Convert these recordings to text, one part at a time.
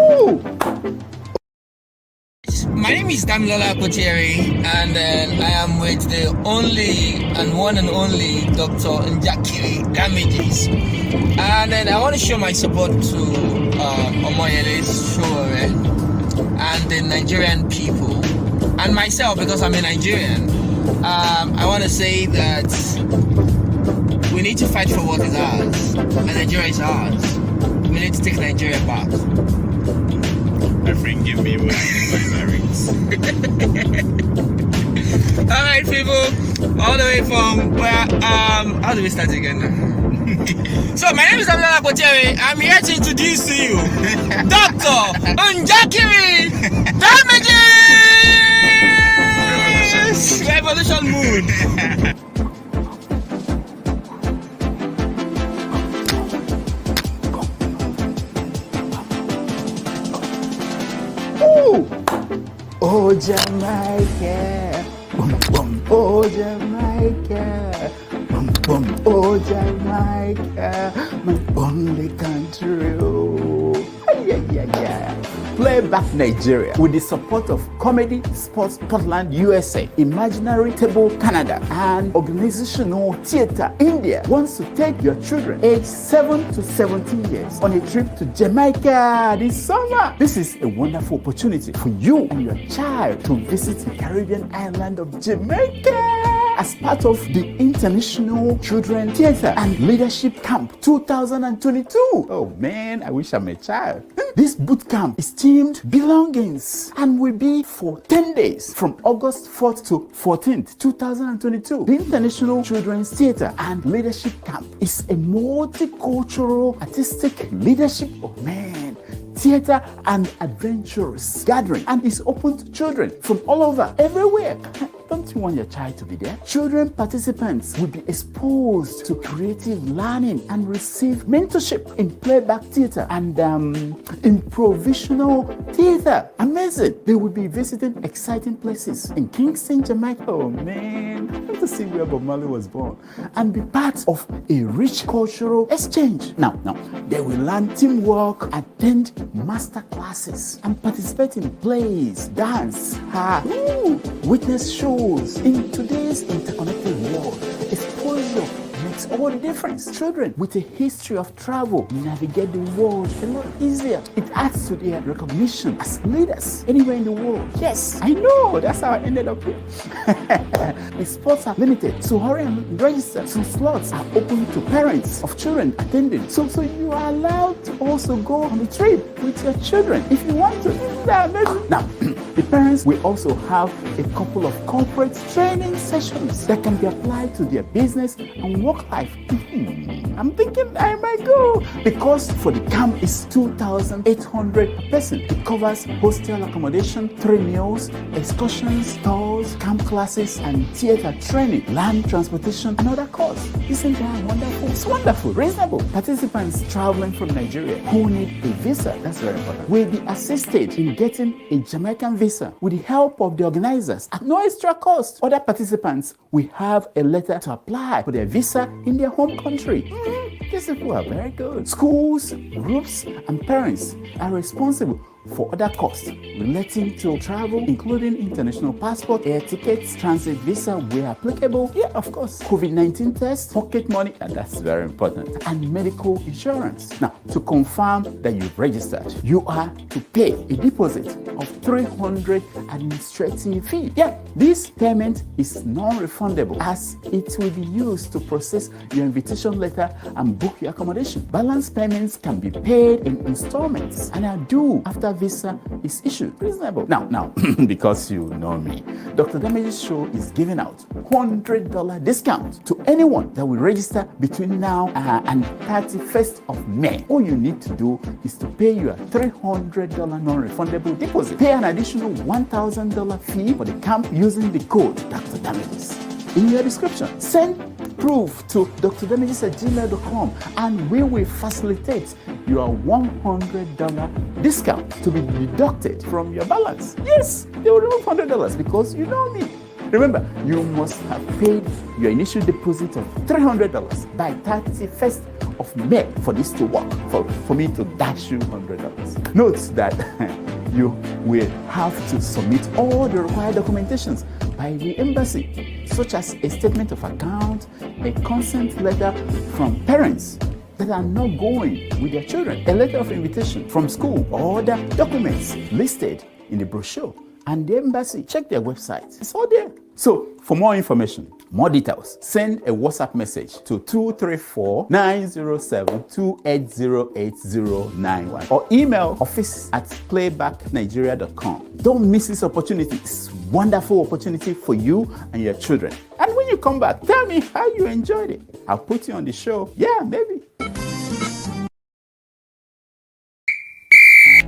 Woo! My name is Damilola Kotieri, and I am with the only and one and only Dr. Njakiri Damages. And then I want to show my support to Omoyele's show and the Nigerian people and myself, because I'm a Nigerian. I want to say that we need to fight for what is ours, and Nigeria is ours. We need to take Nigeria back. My friend gave me my rings. Alright, people, all the way from where, how do we start again? So, my name is Damilola Kotieri. I'm here to introduce to you Dr. Njakiri Damages! Revolution mood. Oh, Jamaica, boom, boom, oh, Jamaica, boom, boom, oh, Jamaica, my only country, oh, yeah. Playback Nigeria, with the support of Comedy Sports Portland, USA, Imaginary Table Canada, and Organizational Theatre India, wants to take your children aged 7 to 17 years on a trip to Jamaica this summer. This is a wonderful opportunity for you and your child to visit the Caribbean island of Jamaica as part of the International Children Theatre and Leadership Camp 2022. Oh man, I wish I'm a child. This boot camp is themed Belongings and will be for 10 days from August 4th to 14th, 2022. The International Children's Theatre and Leadership Camp is a multicultural artistic leadership theatre and adventurous gathering, and is open to children from all over, everywhere. Don't you want your child to be there? Children participants will be exposed to creative learning and receive mentorship in playback theatre and improvisational theatre. Amazing! They will be visiting exciting places in Kingston, Jamaica. Oh man, I want to see where Bob Marley was born and be part of a rich cultural exchange. Now, they will learn teamwork, attend master classes, and participate in plays, dance, witness shows. In today's interconnected world, exposure makes all the difference. Children with a history of travel navigate the world a lot easier. It adds to their recognition as leaders anywhere in the world. Yes, I know, that's how I ended up here. The spots are limited, so hurry and register. Some slots are open to parents of children attending. So you are allowed to also go on the trip with your children if you want to. Now, the parents will also have a couple of corporate training sessions that can be applied to their business and work life. I'm thinking I might go, because for the camp is 2,800 per person. It covers hostel accommodation, 3 meals, excursions, tours, camp classes, and theater training, land transportation, and other costs. Isn't that wonderful? It's wonderful, reasonable. Participants traveling from Nigeria who need a visa, that's very important, will be assisted in getting a Jamaican visa with the help of the organizers at no extra cost. Other participants will have a letter to apply for their visa in their home country. These people are very good. Schools, groups, and parents are responsible for other costs relating to travel, including international passport, air tickets, transit visa where applicable. Yeah, of course. COVID-19 tests, pocket money, and that's very important, and medical insurance. Now, to confirm that you've registered, you are to pay a deposit of 300 administrative fee. Yeah, this payment is non-refundable as it will be used to process your invitation letter and book your accommodation. Balance payments can be paid in installments and are due after visa is issued. Reasonable. Now, because you know me, Dr. Damages Show is giving out $100 discount to anyone that will register between now and 31st of May. All you need to do is to pay your $300 non-refundable deposit. Pay an additional $1,000 fee for the camp using the code Dr. Damages in your description. Send proof to drdamages@gmail.com and we will facilitate your $100 discount to be deducted from your balance. Yes, they will remove $100 because you know me. Remember, you must have paid your initial deposit of $300 by 31st of May for this to work, for me to dash you $100. Note that you will have to submit all the required documentations by the embassy, such as a statement of account, a consent letter from parents that are not going with their children, a letter of invitation from school, or the documents listed in the brochure. And the embassy, check their website. It's all there. So for more information, more details, send a WhatsApp message to 234-907-2808091 or email office@playbacknigeria.com. Don't miss this opportunity. It's a wonderful opportunity for you and your children. And when you come back, tell me how you enjoyed it. I'll put you on the show. Yeah, maybe.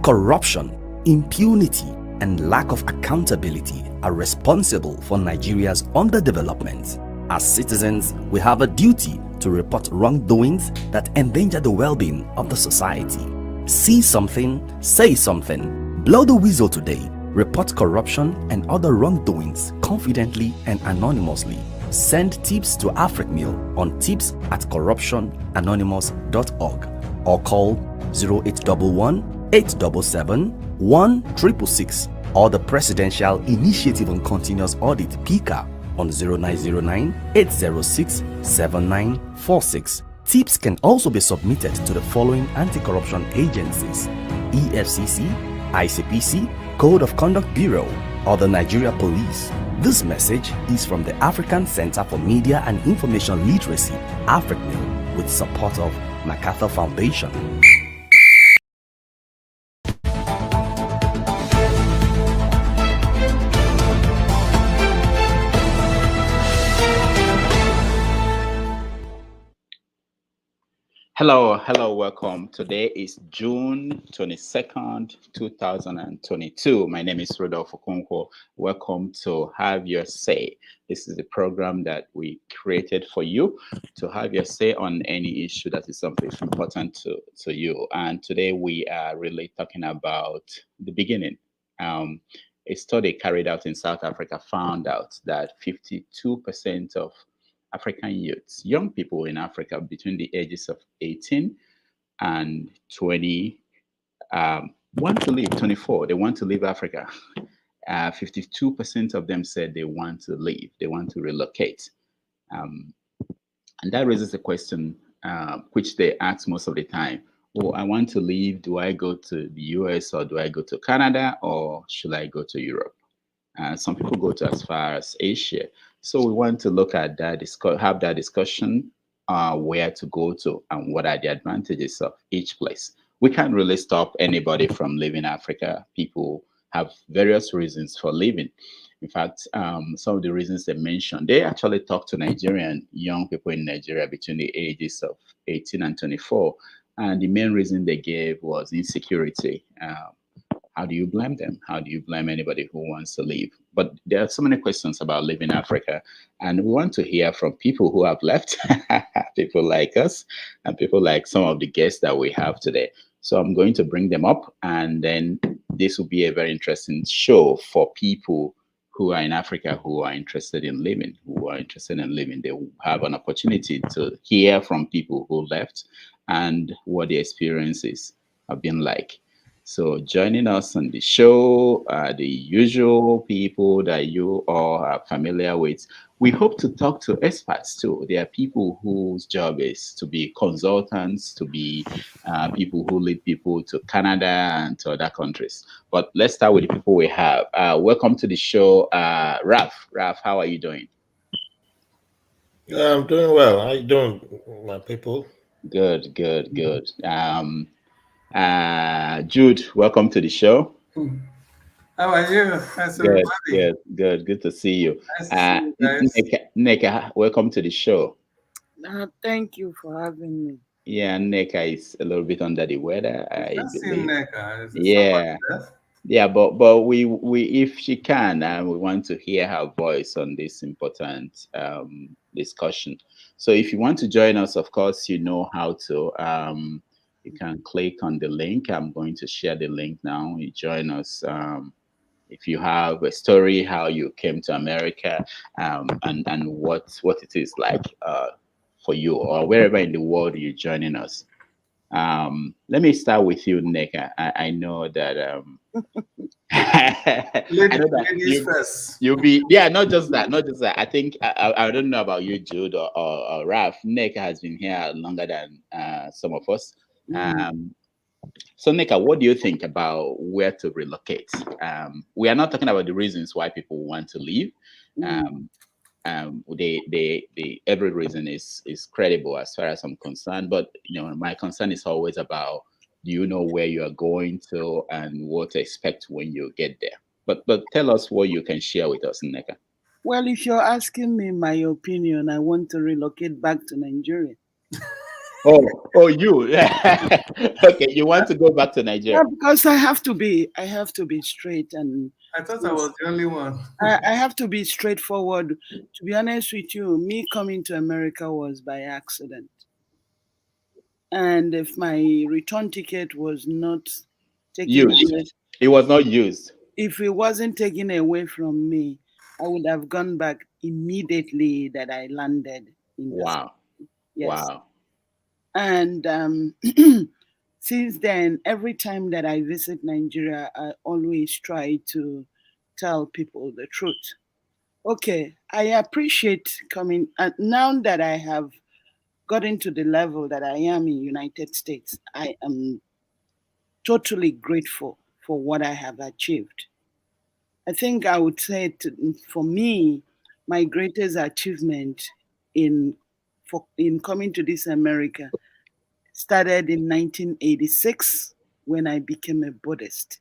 Corruption, impunity, and lack of accountability are responsible for Nigeria's underdevelopment. As citizens, we have a duty to report wrongdoings that endanger the well-being of the society. See something, say something. Blow the whistle today. Report corruption and other wrongdoings confidently and anonymously. Send tips to AfricMail on tips@corruptionanonymous.org or call 0811 877 1666 or the Presidential Initiative on Continuous Audit (PICA) on 0909 806 7946. Tips can also be submitted to the following anti-corruption agencies: EFCC, ICPC, Code of Conduct Bureau, or the Nigeria Police. This message is from the African Center for Media and Information Literacy, AfricMail, with support of MacArthur Foundation. Hello, welcome. Today is June 22nd, 2022. My name is Rodolfo Okonkwo. Welcome to Have Your Say. This is the program that we created for you to have your say on any issue that is something important to you. And today we are really talking about the beginning. A study carried out in South Africa found out that 52% of African youths, young people in Africa between the ages of 18 and 20, want to leave, 24, they want to leave Africa. 52% of them said they want to leave, they want to relocate. And that raises a question, which they ask most of the time. Oh, I want to leave. Do I go to the US or do I go to Canada or should I go to Europe? Some people go to as far as Asia. So we want to look at that, have that discussion, where to go to and what are the advantages of each place. We can't really stop anybody from leaving Africa. People have various reasons for leaving. In fact, some of the reasons they mentioned, they actually talked to Nigerian young people in Nigeria between the ages of 18 and 24. And the main reason they gave was insecurity. How do you blame them? How do you blame anybody who wants to leave? But there are so many questions about leaving Africa, and we want to hear from people who have left, people like us, and people like some of the guests that we have today. So I'm going to bring them up, and then this will be a very interesting show for people who are in Africa who are interested in living, They will have an opportunity to hear from people who left and what the experiences have been like. So joining us on the show are the usual people that you all are familiar with. We hope to talk to experts too. There are people whose job is to be consultants, to be people who lead people to Canada and to other countries. But let's start with the people we have. Welcome to the show, Raf. Raf, how are you doing? I'm doing well. How you doing, my people? Good. Jude, welcome to the show. How are you? How's everybody? Good to see you. Nice to see you guys. Neka, welcome to the show. Thank you for having me. Yeah, Neka is a little bit under the weather. I've seen Neka. Yeah, but we if she can, we want to hear her voice on this important discussion. So if you want to join us, of course, you know how to. You can click on the link. I'm going to share the link now. You join us. if you have a story how you came to America, and what it is like for you, or wherever in the world you're joining us. Let me start with you, Nick. I know that I know that Ladies first. you'll be, yeah, not just that. I think I don't know about you, Jude or Ralph. Nick has been here longer than some of us. So, Nika, what do you think about where to relocate? We are not talking about the reasons why people want to leave. Every reason is credible as far as I'm concerned. But my concern is always about, do you know where you are going to and what to expect when you get there? But tell us what you can share with us, Nika. Well, if you're asking me my opinion, I want to relocate back to Nigeria. Oh, you. Okay, you want to go back to Nigeria? Yeah, because I have to be straight, and I thought I was the only one. I have to be straightforward. To be honest with you, me coming to America was by accident. And if my return ticket was not taken away, it was not used. if it wasn't taken away from me, I would have gone back immediately that I landed in Wow. Yes. Wow. And since then, every time that I visit Nigeria, I always try to tell people the truth. Okay, I appreciate coming. And now that I have gotten to the level that I am in United States, I am totally grateful for what I have achieved. I think I would say for me, my greatest achievement in coming to this America started in 1986 when I became a Buddhist,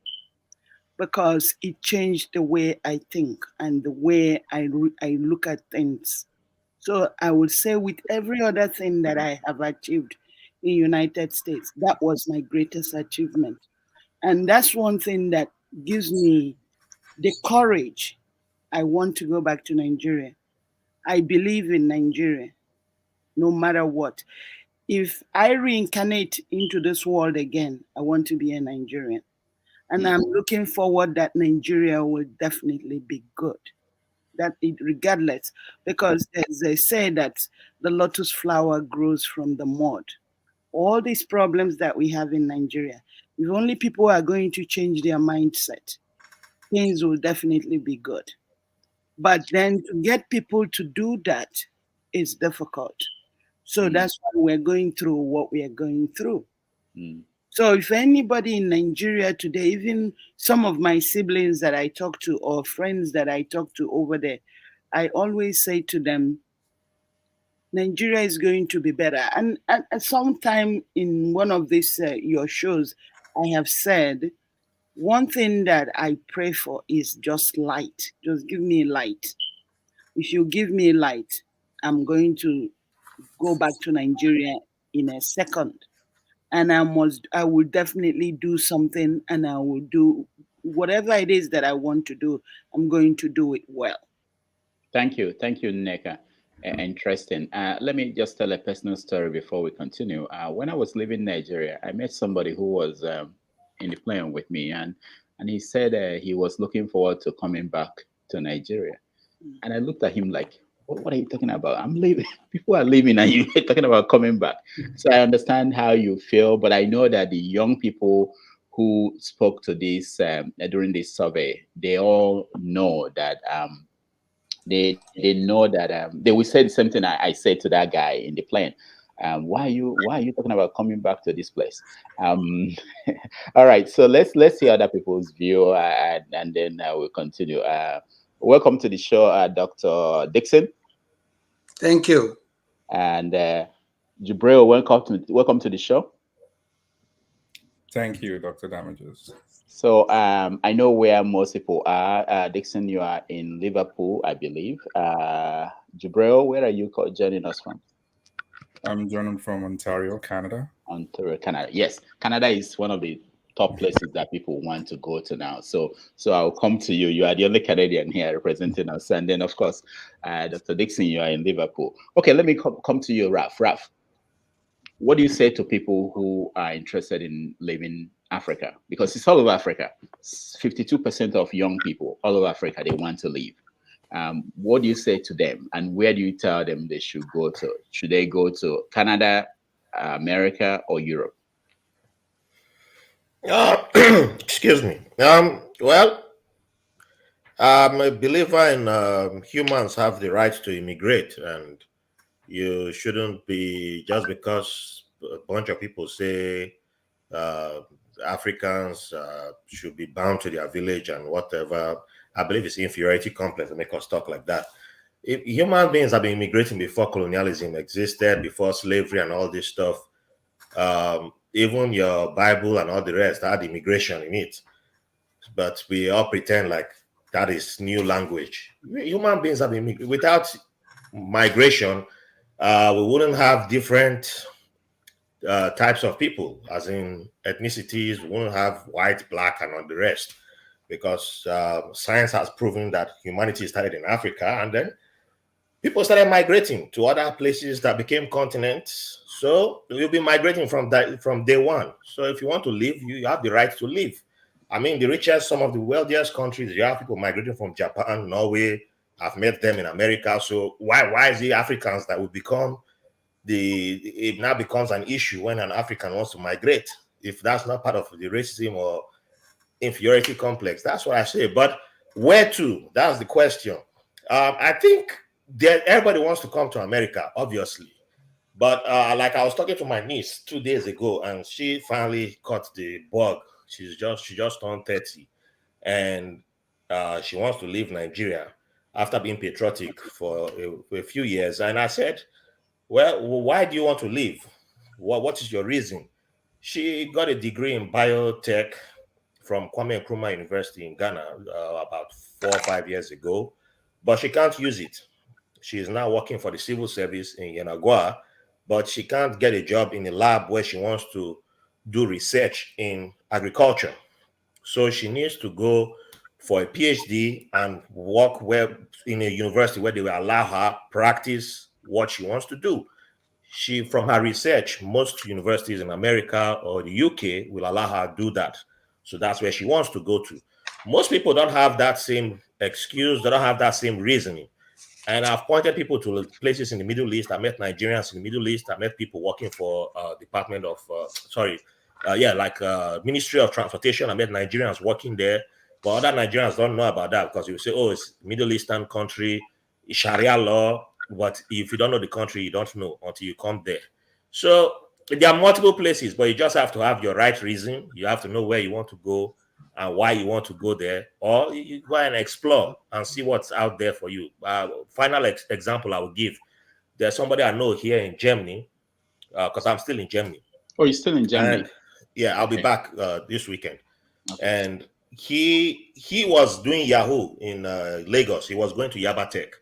because it changed the way I think and the way I look at things. So I would say with every other thing that I have achieved in United States, that was my greatest achievement. And that's one thing that gives me the courage. I want to go back to Nigeria. I believe in Nigeria, no matter what. If I reincarnate into this world again, I want to be a Nigerian. And I'm looking forward that Nigeria will definitely be good. That it, regardless, because as they say that the lotus flower grows from the mud. All these problems that we have in Nigeria, if only people are going to change their mindset, things will definitely be good. But then to get people to do that is difficult. So that's why we're going through what we are going through. So if anybody in Nigeria today, even some of my siblings that I talk to or friends that I talk to over there, I always say to them, Nigeria is going to be better. And at sometime in one of these your shows, I have said, one thing that I pray for is just light. Just give me light. If you give me light, I'm going to go back to Nigeria in a second. And I will definitely do something, and I will do whatever it is that I want to do. I'm going to do it well. Thank you, Nneka. Interesting. Let me just tell a personal story before we continue. When I was leaving Nigeria, I met somebody who was in the plane with me, and he said he was looking forward to coming back to Nigeria. And I looked at him like, what are you talking about? I'm leaving. People are leaving and you're talking about coming back. So I understand how you feel, but I know that the young people who spoke to this during this survey, they all know that they know that they will say the same thing I said to that guy in the plane. Why are you talking about coming back to this place? All right, so let's hear other people's view, and then we'll continue. Welcome to the show, Dr. Dixon. Thank you. And Jibril, welcome to the show. Thank you, Dr. Damages. So I know where most people are. Dixon, you are in Liverpool, I believe. Jibril, where are you joining us from? I'm joining from Ontario, Canada. Ontario, Canada. Yes, Canada is one of the top places that people want to go to now. So I'll come to you. You are the only Canadian here representing us. And then, of course, Dr. Dixon, you are in Liverpool. Okay, let me come to you, Ralph. Ralph, what do you say to people who are interested in leaving Africa? Because it's all over Africa. 52% of young people all over Africa, they want to leave. What do you say to them, and where do you tell them they should go to? Should they go to Canada, America, or Europe? Excuse me. Well, I'm a believer in humans have the right to immigrate, and you shouldn't be just because a bunch of people say Africans should be bound to their village and whatever. I believe it's inferiority complex to make us talk like that. If human beings have been immigrating before colonialism existed, before slavery and all this stuff. Even your Bible and all the rest had immigration in it. But we all pretend like that is new language. Human beings have been without migration. We wouldn't have different types of people, as in ethnicities. We wouldn't have white, black, and all the rest, because science has proven that humanity started in Africa, and then people started migrating to other places that became continents. So we'll be migrating from day one. So if you want to live, you have the right to live. I mean, the richest, some of the wealthiest countries, you have people migrating from Japan, Norway. I've met them in America. So why is it Africans that will become it now becomes an issue when an African wants to migrate? If that's not part of the racism or inferiority complex, that's what I say. But where to? That's the question. I think everybody wants to come to America, obviously. But like I was talking to my niece 2 days ago, and she finally caught the bug. She just turned 30, and she wants to leave Nigeria after being patriotic for a few years. And I said, well, why do you want to leave? What is your reason? She got a degree in biotech from Kwame Nkrumah University in Ghana about 4 or 5 years ago, but she can't use it. She is now working for the civil service in Yenagoa, but she can't get a job in a lab where she wants to do research in agriculture. So she needs to go for a PhD and work in a university where they will allow her practice what she wants to do. From her research, most universities in America or the UK will allow her to do that. So that's where she wants to go to. Most people don't have that same excuse. They don't have that same reasoning. And I've pointed people to places in the Middle East. I met Nigerians in the Middle East. I met people working for Ministry of Transportation. I met Nigerians working there. But other Nigerians don't know about that, because you say, oh, it's Middle Eastern country, it's Sharia law. But if you don't know the country, you don't know until you come there. So there are multiple places, but you just have to have your right reason. You have to know where you want to go and why you want to go there, or you go and explore and see what's out there for you. Final example I will give: there's somebody I know here in Germany, because I'm still in Germany. Oh, you're still in Germany? And, yeah, I'll be back this weekend. Okay. And he was doing Yahoo in Lagos. He was going to Yaba Tech,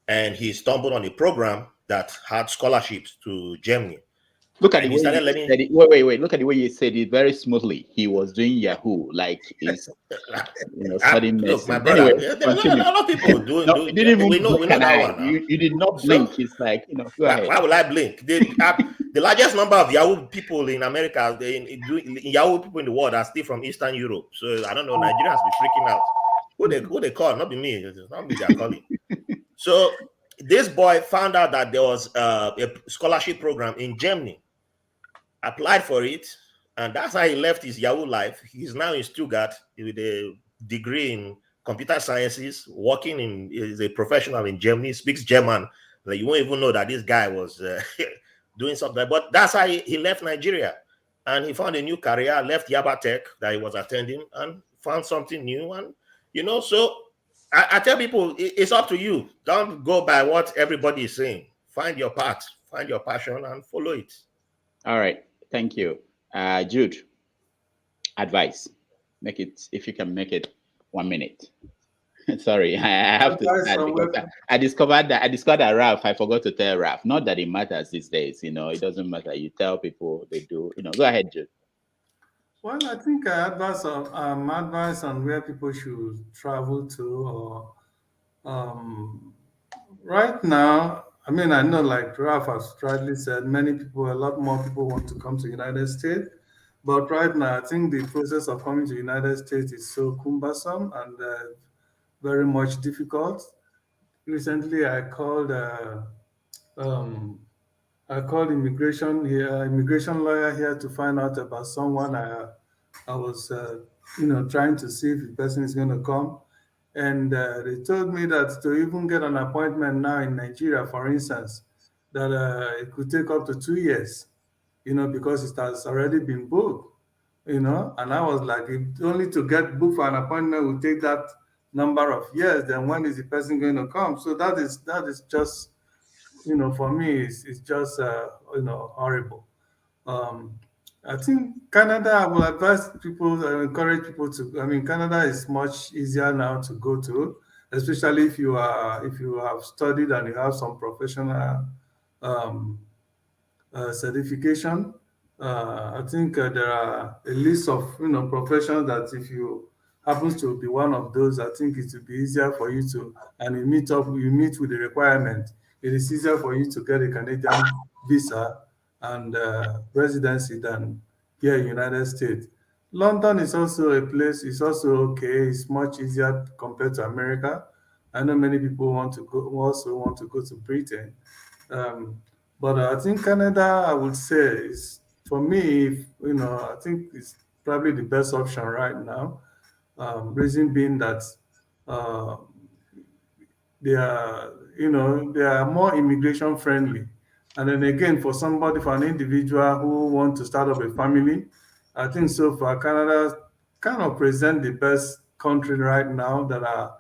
and he stumbled on a program that had scholarships to Germany. Look at the way you said it. Wait. Look at the way you said it very smoothly. He was doing Yahoo, like he's, studying medicine. My brother, anyway, a lot of people do. We know that one. You did not blink. It's like, go ahead. Why will I blink? The largest number of Yahoo people in America, in Yahoo people in the world, are still from Eastern Europe. So I don't know. Nigerians be freaking out. Who they call? Not be me. It's not me they're calling. So this boy found out that there was a scholarship program in Germany. Applied for it, and that's how he left his Yahoo life. He's now in Stuttgart with a degree in computer sciences, is a professional in Germany, speaks German. Like, you won't even know that this guy was doing something. But that's how he left Nigeria, and he found a new career, left Yaba Tech that he was attending, and found something new. And so I tell people, it's up to you. Don't go by what everybody is saying. Find your path, find your passion, and follow it. All right. Thank you. Jude, advice. Make it, if you can make it 1 minute. Sorry, I have to add, because I discovered that Ralph, I forgot to tell Ralph. Not that it matters these days, it doesn't matter. You tell people, they do, Go ahead, Jude. Well, I think advice on where people should travel to, or right now, I mean, I know, like Ralph has rightly said, a lot more people want to come to the United States. But right now, I think the process of coming to the United States is so cumbersome and very much difficult. Recently, um, I called immigration here, immigration lawyer here to find out about someone. I was, trying to see if the person is going to come, and they told me that to even get an appointment now in Nigeria, for instance, that it could take up to 2 years, because it has already been booked, and I was like, if only to get booked for an appointment will take that number of years, then when is the person going to come? So that is just, for me, it's just, horrible. Um, I think Canada, I will advise people, encourage people to, I mean, Canada is much easier now to go to, especially if you have studied and you have some professional um, certification. I think there are a list of professions that if you happens to be one of those, I think it will be easier for you to, and you meet with the requirement. It is easier for you to get a Canadian visa and residency than here in United States. London is also a place. It's also okay. It's much easier compared to America. I know many people also want to go to Britain. Um, but I think Canada, I would say, is for me, I think it's probably the best option right now. Reason being that uh, they are more immigration friendly. And then again, for an individual who wants to start up a family, I think so far Canada kind of present the best country right now that are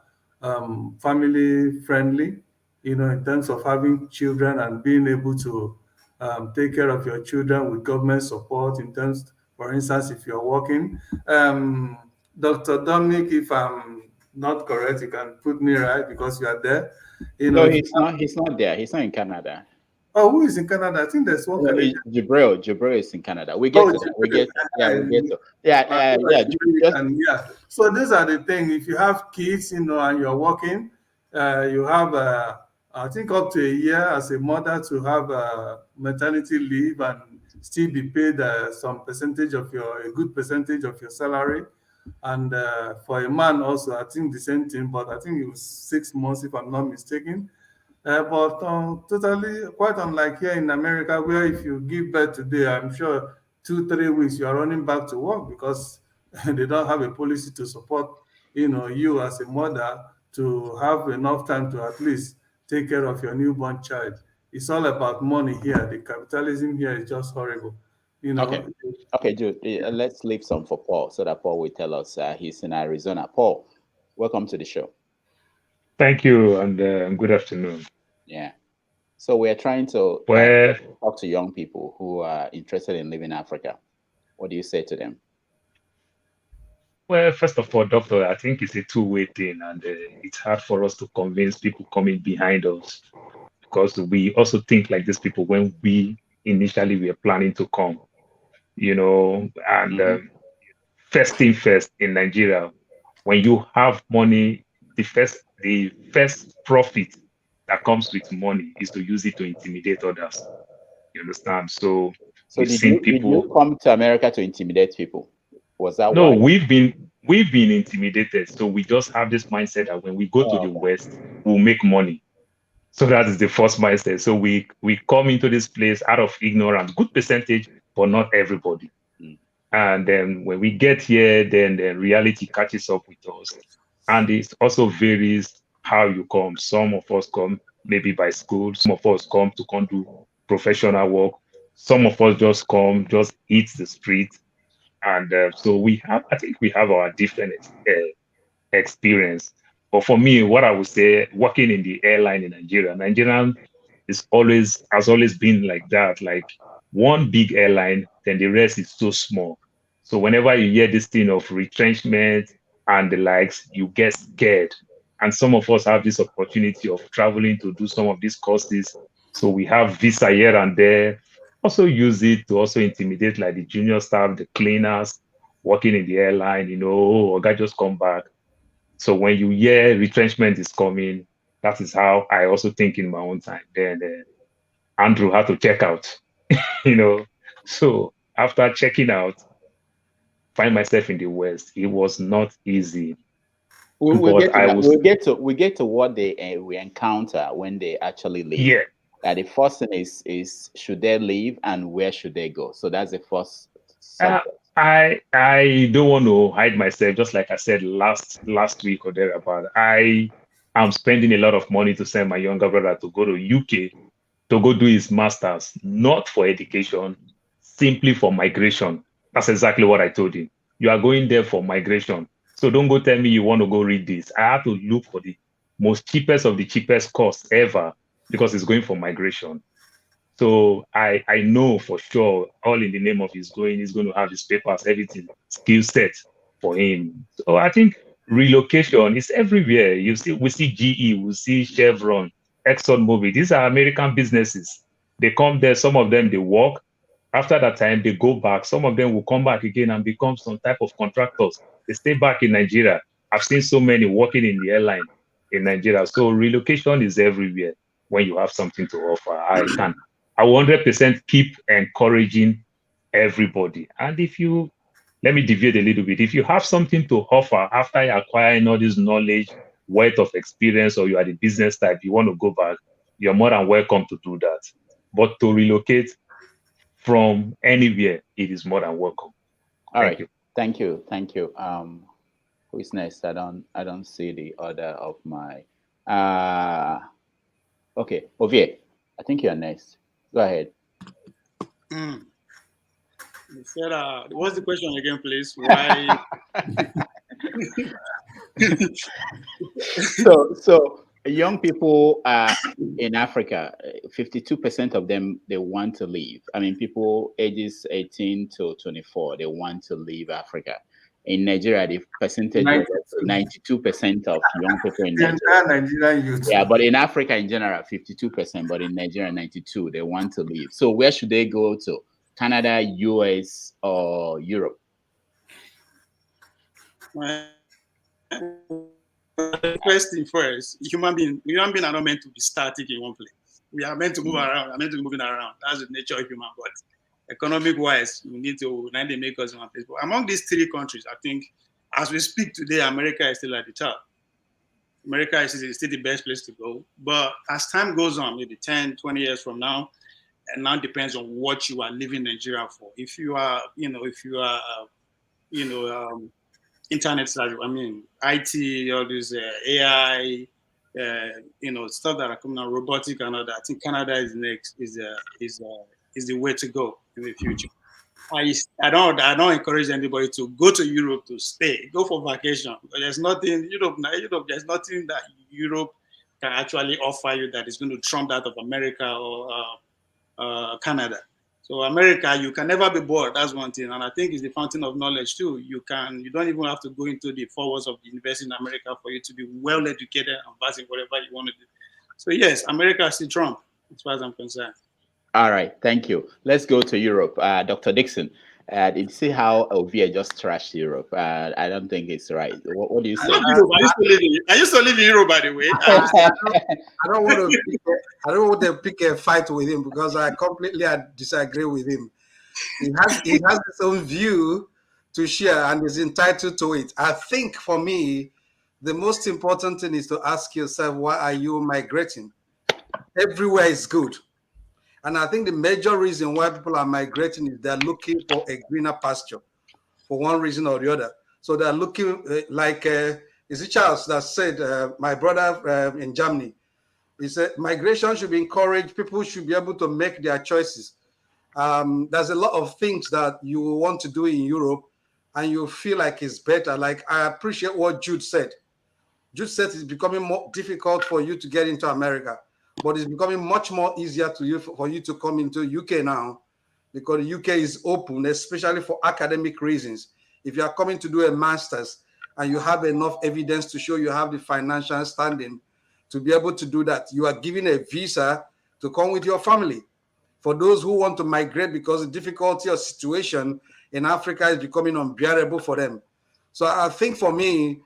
family friendly, in terms of having children and being able to take care of your children with government support in terms, for instance, if you're working. Dr. Dominic, if I'm not correct, you can put me right because you are there. No, If you he's not. He's not there. He's not in Canada. oh, who is in Canada? I think there's one No, Canadian. Jibril is in Canada. We get Oh, to that. We get. Yeah, we get and to. Yeah, yeah. Just and yeah. So these are the things. If you have kids, and you're working, you have, I think, up to a year as a mother to have maternity leave and still be paid a good percentage of your salary. And for a man also, I think the same thing, but I think it was 6 months if I'm not mistaken. But totally quite unlike here in America, where if you give birth today, I'm sure 2, 3 weeks you are running back to work because they don't have a policy to support, you as a mother to have enough time to at least take care of your newborn child. It's all about money here. The capitalism here is just horrible. You okay. know, Okay, Jude. Let's leave some for Paul so that Paul will tell us. He's in Arizona. Paul, welcome to the show. Thank you, and good afternoon. Yeah. So we are trying to Well, talk to young people who are interested in living in Africa. What do you say to them? well, first of all, doctor, I think it's a two-way thing, and it's hard for us to convince people coming behind us because we also think like these people when we initially were planning to come, and Mhm. first thing first in Nigeria, when you have money, the first profit that comes with money is to use it to intimidate others. You understand? So So we've did seen you people. come to America to intimidate people? Was that No, why? we've been intimidated. So we just have this mindset that when we go to Oh, the okay. West, we'll make money. So that is the first mindset. So we come into this place out of ignorance, good percentage, but not everybody. Mm. And then when we get here, then the reality catches up with us. And it also varies how you come. Some of us come maybe by school, some of us come do professional work, some of us just come, just hit the street. And so I think we have our different experience. But for me, what I would say, working in the airline in Nigeria, Nigerian has always been like that, like one big airline, then the rest is so small. So whenever you hear this thing of retrenchment and the likes, you get scared. And some of us have this opportunity of traveling to do some of these courses. So we have visa here and there. Also use it to also intimidate like the junior staff, the cleaners working in the airline, oh, Oga just come back. So when you hear retrenchment is coming, that is how I also think in my own time. Then Andrew had to check out, you know. So after checking out, find myself in the West. It was not easy. We'll But get to I that. was, We get to what they we encounter when they actually leave. yeah, The first thing is should they leave and where should they go? So that's the first uh, subject. I don't want to hide myself. Just like I said last week or thereabout, I am spending a lot of money to send my younger brother to go to UK to go do his masters, not for education, simply for migration. That's exactly what I told him. You are going there for migration. So don't go tell me you want to go read this. I have to look for the most cheapest of the cheapest course ever because it's going for migration. So I know for sure, all in the name of he's going to have his papers, everything, skill set for him. So I think relocation is everywhere. We see GE, we see Chevron, ExxonMobil. These are American businesses. They come there, some of them they work. After that time, they go back. Some of them will come back again and become some type of contractors. They stay back in Nigeria. I've seen so many working in the airline in Nigeria. So relocation is everywhere when you have something to offer. I 100% keep encouraging everybody. And let me deviate a little bit. If you have something to offer after acquiring all this knowledge, wealth of experience, or you are the business type, you want to go back, you're more than welcome to do that. But to relocate from anywhere, it is more than welcome. All right. Thank you. Who is next? I don't see the order of my okay, Ovie, I think you're next. Go ahead. You said, what's the question again, please? Why? So young people in Africa, 52% of them, they want to leave. I mean, people ages 18 to 24, they want to leave Africa. In Nigeria, the percentage is 92% of young people in Nigeria. Nigerian youth. Yeah, but in Africa in general, 52%, but in Nigeria, 92%, they want to leave. So where should they go to? Canada, US, or Europe? First thing first, human being are not meant to be static in one place. We are meant to move around. We are meant to be moving around. That's the nature of human. But economic-wise, we need to now they make us in one place. But among these three countries, I think, as we speak today, America is still at the top. America is still the best place to go. But as time goes on, maybe 10, 20 years from now, and now depends on what you are living in Nigeria for. If you are, internet stuff, I mean, IT, all this AI, stuff that are coming out, robotic and all that. I think Canada is next, is the way to go in the future. I don't encourage anybody to go to Europe to stay, go for vacation. But there's nothing there's nothing that Europe can actually offer you that is going to trump that of America or Canada. So America, you can never be bored. That's one thing, and I think it's the fountain of knowledge too. You don't even have to go into the 4 walls of the university in America for you to be well educated and vast in whatever you want to do. So yes, America is still Trump, as far as I'm concerned. All right, thank you. Let's go to Europe. Dr. Dixon, did you see how Ovie just trashed Europe? I don't think it's right. What do you say? I used to live in Europe, by the way. I don't want to pick a fight with him because I completely disagree with him. He has his own view to share and is entitled to it. I think for me, the most important thing is to ask yourself, why are you migrating? Everywhere is good. And I think the major reason why people are migrating is they're looking for a greener pasture for one reason or the other. So they're looking is it Charles that said, my brother in Germany, he said migration should be encouraged. People should be able to make their choices. There's a lot of things that you want to do in Europe and you feel like it's better. Like I appreciate what Jude said. Jude said it's becoming more difficult for you to get into America. But it's becoming much more easier for you to come into UK now because the UK is open, especially for academic reasons. If you are coming to do a master's and you have enough evidence to show you have the financial standing to be able to do that, you are given a visa to come with your family. For those who want to migrate because the difficulty of situation in Africa is becoming unbearable for them. So I think for me,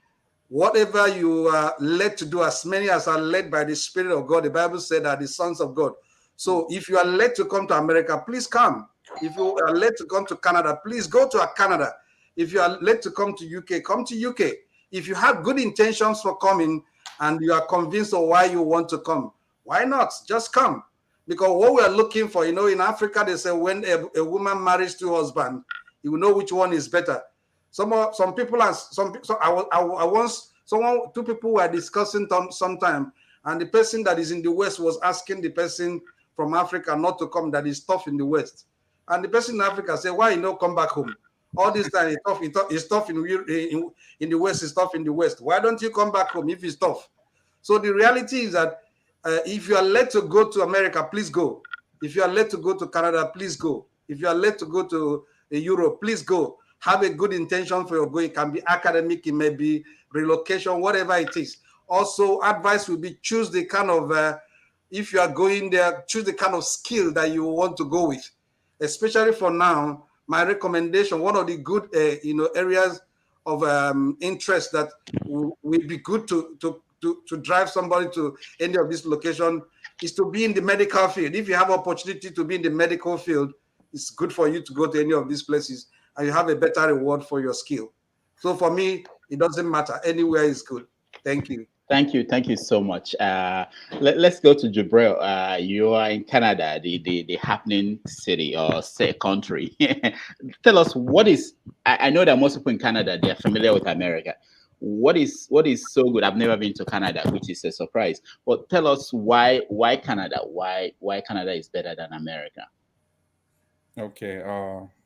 whatever you are led to do, as many as are led by the Spirit of God, the Bible said are the sons of God. So if you are led to come to America, please come. If you are led to come to Canada, please go to Canada. If you are late to come to UK, come to UK. If you have good intentions for coming and you are convinced of why you want to come, why not? Just come. Because what we are looking for, in Africa, they say when a woman marries two husbands, you will know which one is better. Some people are two people were discussing sometime, and the person that is in the West was asking the person from Africa not to come, that is tough in the West. And the person in Africa said, why you not come back home? All this time it's tough in the West, it's tough in the West. Why don't you come back home if it's tough? So the reality is that if you are led to go to America, please go. If you are led to go to Canada, please go. If you are led to go to Europe, please go. Have a good intention for your going. It can be academic, it may be relocation, whatever it is. Also, advice will be choose the kind of, if you are going there, choose the kind of skill that you want to go with. Especially for now, my recommendation, one of the good areas of interest that will be good to drive somebody to any of this location is to be in the medical field. If you have opportunity to be in the medical field, it's good for you to go to any of these places and you have a better reward for your skill. So for me, it doesn't matter. Anywhere is good. Thank you. Thank you so much. Let's go to Jibril. You are in Canada, the happening city or say country. Tell us what is. I know that most people in Canada, they are familiar with America. What is so good? I've never been to Canada, which is a surprise. But tell us why Canada? Why Canada is better than America? Okay.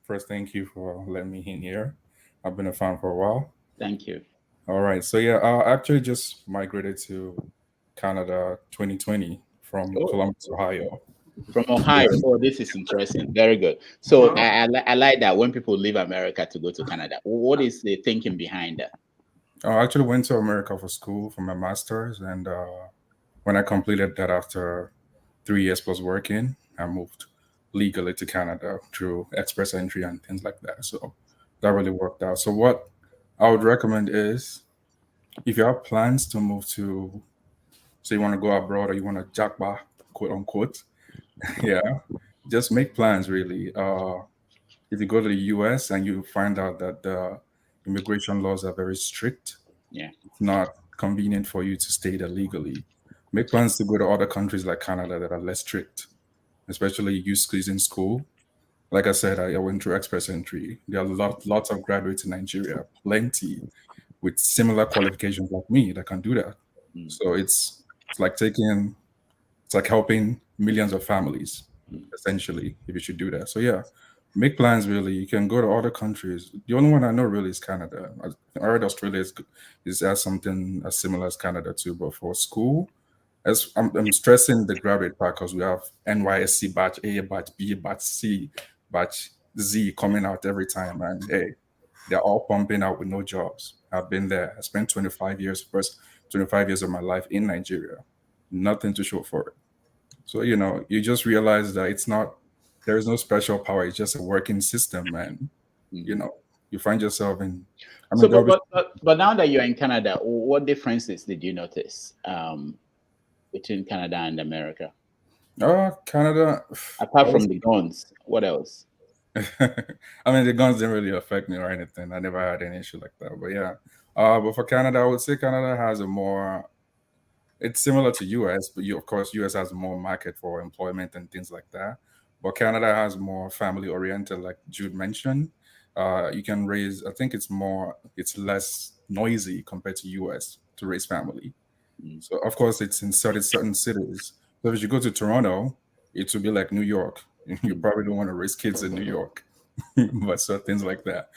First, thank you for letting me in here. I've been a fan for a while. Thank you. All right. So yeah, I actually just migrated to Canada 2020 from Columbus, Ohio. From Ohio. Oh, this is interesting. Very good. So I like that when people leave America to go to Canada. What is the thinking behind that? I actually went to America for school for my master's, and when I completed that after 3 years plus working, I moved legally to Canada through express entry and things like that. So that really worked out. So what I would recommend is, if you have plans to move to, say you want to go abroad or you want to jackpot, quote unquote, yeah, just make plans really. If you go to the US and you find out that the immigration laws are very strict, yeah, it's not convenient for you to stay there legally. Make plans to go to other countries like Canada that are less strict, especially youth skills in school. Like I said, I went through express entry. There are lots of graduates in Nigeria, plenty, with similar qualifications like me that can do that. So it's like helping millions of families, essentially, if you should do that. So yeah, make plans really. You can go to other countries. The only one I know really is Canada. I heard Australia has something as similar as Canada too, but for school, as I'm stressing the graduate part because we have NYSC batch A, batch B, batch C, batch Z coming out every time, and hey, they're all pumping out with no jobs. I've been there. I spent 25 years of my life in Nigeria, nothing to show for it. So you just realize that there is no special power. It's just a working system, and you find yourself in. But now that you're in Canada, what differences did you notice between Canada and America? Canada. Apart from the guns, what else? I mean, the guns didn't really affect me or anything. I never had any issue like that. But yeah, but for Canada, I would say Canada has it's similar to US, but of course, US has more market for employment and things like that. But Canada has more family oriented, like Jude mentioned. You can raise, I think it's less noisy compared to US to raise family. So of course, it's in certain cities. So if you go to Toronto, it will be like New York. You probably don't want to raise kids in New York, but so things like that.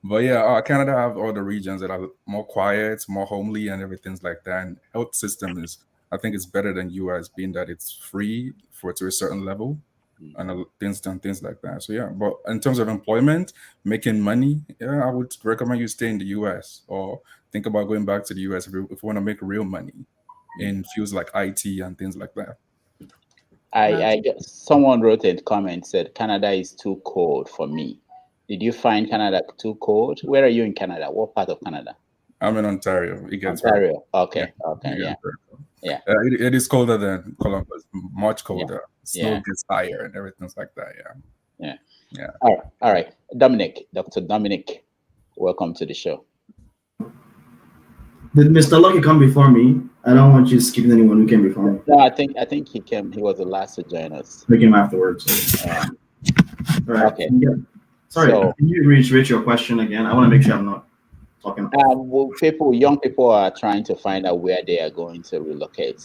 But yeah, Canada have all the regions that are more quiet, more homely, and everything's like that. And health system I think it's better than US, being that it's free to a certain level, and things like that. So yeah, but in terms of employment, making money, yeah, I would recommend you stay in the US or think about going back to the US if you want to make real money in fields like IT and things like that. Someone wrote a comment, said Canada is too cold for me. Did you find Canada too cold? Where are you in Canada? What part of Canada? I'm in Ontario. It gets Ontario. Okay. Yeah. It is colder than Columbus, much colder. Snow gets higher and everything's like that. Yeah. Yeah. All right. Dominic, Dr. Dominic, welcome to the show. Did Mr. Lucky come before me? I don't want you skipping anyone who came before me. No, I think he came. He was the last to join us. We came afterwards. All right. Okay. Yeah. Sorry, So, can you reiterate your question again? I want to make sure I'm not talking. well, young people are trying to find out where they are going to relocate.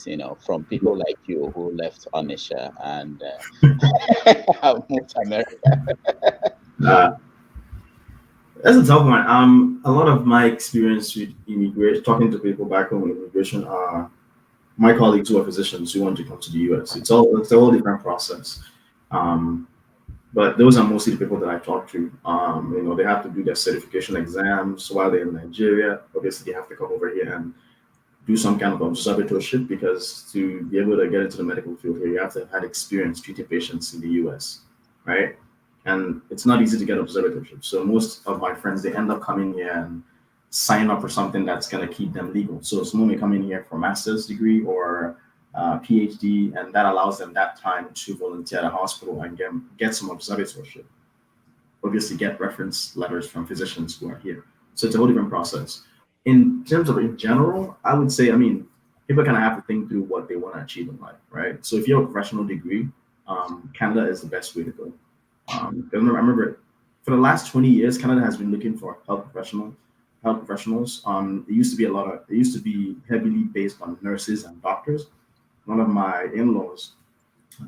From people like you who left Onisha and moved to America. That's a tough one. A lot of my experience with immigration, talking to people back home with immigration, are my colleagues who are physicians who want to come to the US. It's a whole different process. But those are mostly the people that I talk to. They have to do their certification exams while they're in Nigeria. Obviously, they have to come over here and do some kind of observatorship, because to be able to get into the medical field here, you have to have had experience treating patients in the US, right? And it's not easy to get observatorship. So most of my friends, they end up coming here and sign up for something that's going to keep them legal. So some may come in here for a master's degree or PhD, and that allows them that time to volunteer at a hospital and get some observatorship. Obviously, get reference letters from physicians who are here. So it's a whole different process. In terms of in general, I would say, people kind of have to think through what they want to achieve in life, right? So if you have a professional degree, Canada is the best way to go. I remember for the last 20 years, Canada has been looking for health professionals. It used to be heavily based on nurses and doctors. One of my in-laws,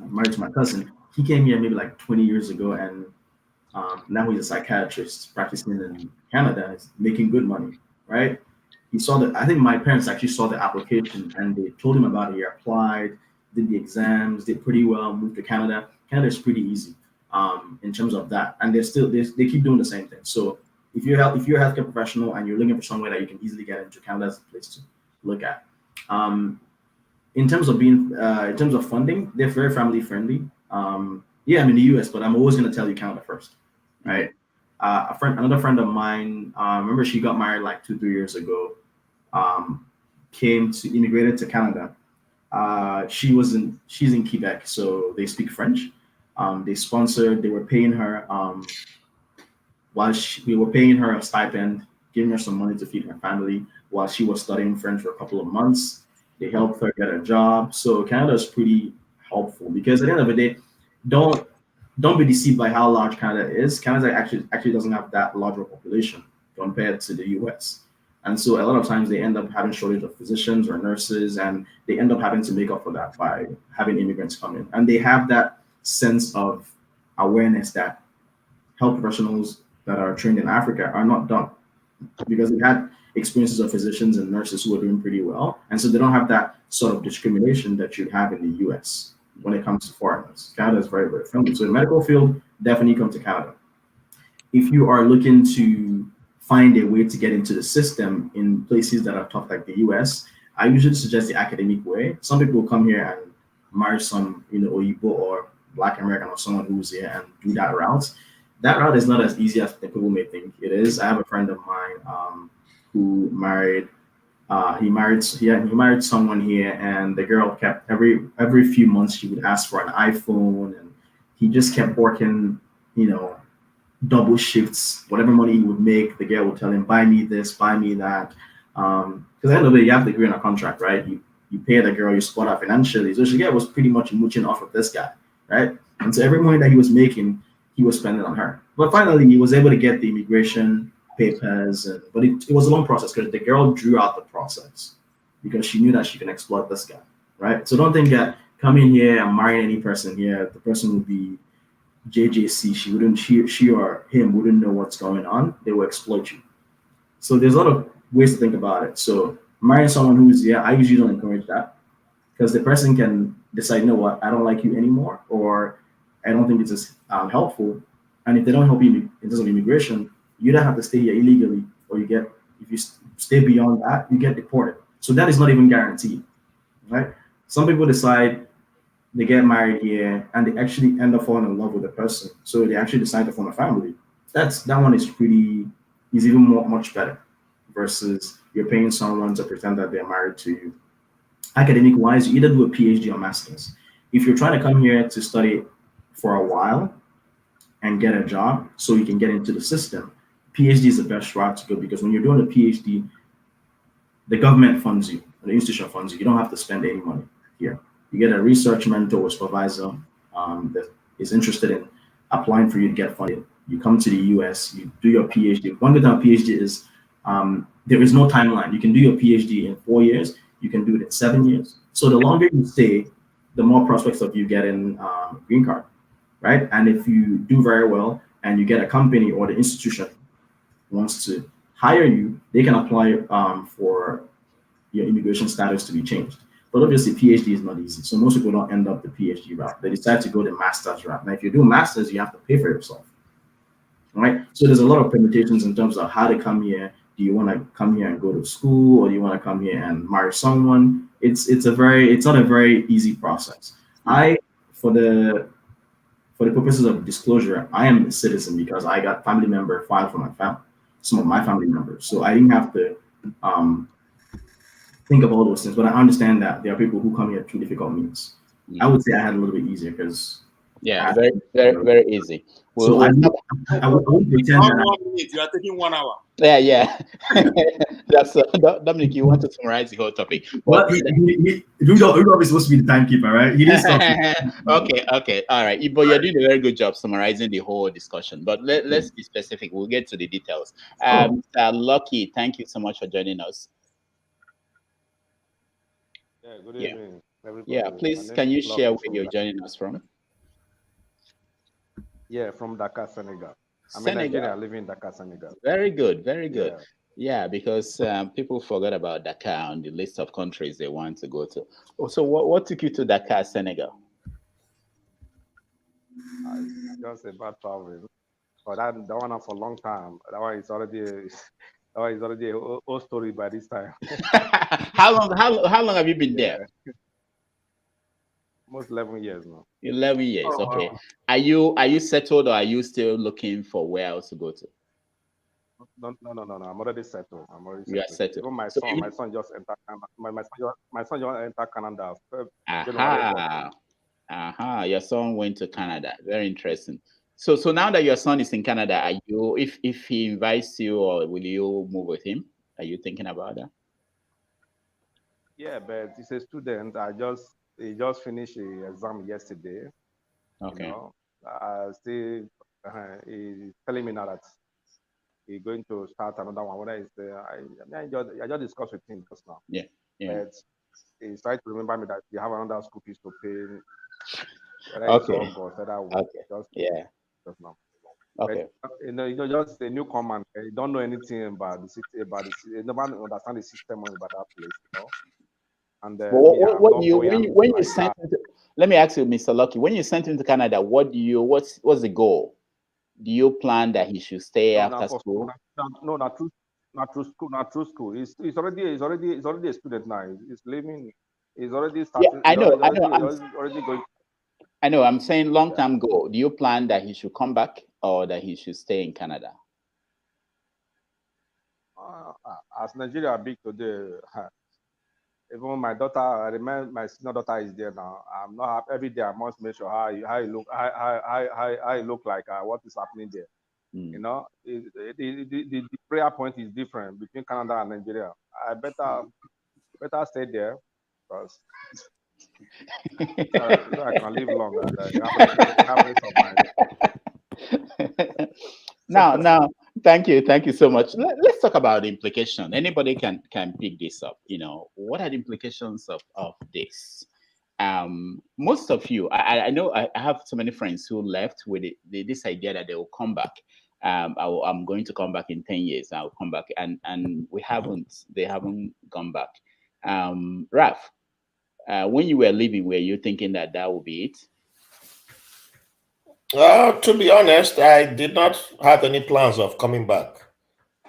married to my cousin, he came here maybe like 20 years ago, and now he's a psychiatrist practicing in Canada. He's making good money, right? I think my parents actually saw the application and they told him about it. He applied, did the exams, did pretty well, moved to Canada. Canada is pretty easy in terms of that, and they keep doing the same thing. So if you're a healthcare professional and you're looking for somewhere that you can easily get into, Canada's the place to look at. In terms of funding, they're very family friendly. I'm in the US, but I'm always going to tell you Canada first, right? Another friend of mine, remember she got married like 2-3 years ago, immigrated to Canada. She's in Quebec, so they speak French. They were paying her, we were paying her a stipend, giving her some money to feed her family while she was studying French for a couple of months. They helped her get a job. So Canada is pretty helpful, because at the end of the day, don't be deceived by how large Canada is. Canada actually doesn't have that large of a population compared to the US. And so a lot of times they end up having shortage of physicians or nurses, and they end up having to make up for that by having immigrants come in. And they have that sense of awareness that health professionals that are trained in Africa are not done, because they had experiences of physicians and nurses who are doing pretty well. And so they don't have that sort of discrimination that you have in the US when it comes to foreigners. Canada is very, very friendly. So in the medical field, definitely come to Canada. If you are looking to find a way to get into the system in places that are tough like the US, I usually suggest the academic way. Some people will come here and marry some, Oyibo or Black American or someone who's here and do that route. That route is not as easy as people may think it is. I have a friend of mine who married. He married someone here, and the girl kept every few months she would ask for an iPhone, and he just kept working, double shifts. Whatever money he would make, the girl would tell him, "Buy me this, buy me that." Because at the end of the day, you have to agree on a contract, right? You pay the girl, you support her financially. So she was pretty much mooching off of this guy, right? And so every money that he was making, he was spending on her. But finally, he was able to get the immigration papers, but it was a long process, because the girl drew out the process because she knew that she can exploit this guy, right? So don't think that coming here and marrying any person here, the person would be JJC. She or him wouldn't know what's going on. They will exploit you. So there's a lot of ways to think about it. So marrying someone who's here, I usually don't encourage that, because the person can decide, you know what, I don't like you anymore, or I don't think it's as helpful. And if they don't help you in terms of immigration, you don't have to stay here illegally, or if you stay beyond that, you get deported. So that is not even guaranteed, right? Some people decide they get married here and they actually end up falling in love with the person. So they actually decide to form a family. That one is even much better, versus you're paying someone to pretend that they're married to you. Academic wise, you either do a PhD or master's. If you're trying to come here to study for a while and get a job so you can get into the system, PhD is the best route to go, because when you're doing a PhD, the government funds you, the institution funds you. You don't have to spend any money here. You get a research mentor or supervisor that is interested in applying for you to get funded. You come to the US, you do your PhD. One good thing about PhD is there is no timeline. You can do your PhD in 4 years. You can do it in 7 years. So the longer you stay, the more prospects of you getting green card, right? And if you do very well and you get a company or the institution wants to hire you, they can apply for your immigration status to be changed. But obviously, PhD is not easy. So most people don't end up the PhD route. They decide to go the master's route. Now, if you do master's, you have to pay for yourself, right? So there's a lot of permutations in terms of how to come here. Do you want to come here and go to school, or do you want to come here and marry someone? It's not a very easy process. For the purposes of disclosure, I am a citizen because I got family member filed for my family, some of my family members. So I didn't have to think of all those things, but I understand that there are people who come here through difficult means. I would say I had a little bit easier because very easy. So I wouldn't pretend that 1 minute, you are taking 1 hour. Yeah. That's Dominic. You want to summarize the whole topic? Well, Rudolph is supposed to be the timekeeper, right? He didn't stop. Okay, all right. But you're doing a very good job summarizing the whole discussion. But let's be specific. We'll get to the details. Mr. Lucky, thank you so much for joining us. Yeah, good evening, everybody. Yeah, please, can you share where you're joining us from? Yeah, from Dakar, Senegal. I'm Senegal. in Nigeria, I live in Dakar, Senegal. Very good, very good. Yeah, because people forgot about Dakar on the list of countries they want to go to. So what took you to Dakar, Senegal? Just about traveling. But that one for a long time. That one is already a old story by this time. How long have you been there? Almost 11 years now. 11 years. Oh, Okay. wow. Are you settled, or are you still looking for where else to go to? No. I'm already settled. You are settled. Even my So son just entered Canada. My son just entered Canada. Your son went to Canada. Very interesting. So now that your son is in Canada, are you, if he invites you, or will you move with him? Are you thinking about that? Yeah, but he's a student. He just finished the exam yesterday. Okay. You know, he's telling me now that he's going to start another one. Whether it's I just discussed with him just now. Yeah. But he's trying to remember me that you have another school fees to pay. Whether Okay. it's August, whether just now. Okay. But, just a newcomer. You don't know anything about the city, nobody understand the system about that place, you know. And when you sent him to, let me ask you, Mr. Lucky, when you sent him to Canada, what's the goal? Do you plan that he should stay after school? Not through school. He's already a student now. He's living. He's already started. Yeah, I know. Already going. I know. I'm saying long-term goal. Do you plan that he should come back, or that he should stay in Canada? As Nigeria big today, even my daughter, I remember my senior daughter is there now. I'm not happy. Every day I must make sure how you look like, what is happening there. You know, the prayer point is different between Canada and Nigeria. I better stay there because so I can live longer. Now, thank you so much. Let's talk about the implication. Anybody can pick this up. You know, what are the implications of this? Most of you, I know I have so many friends who left with this idea that they will come back. I'm going to come back in 10 years. I'll come back, and they haven't gone back. Raf, when you were leaving, were you thinking that would be it? To be honest, I did not have any plans of coming back.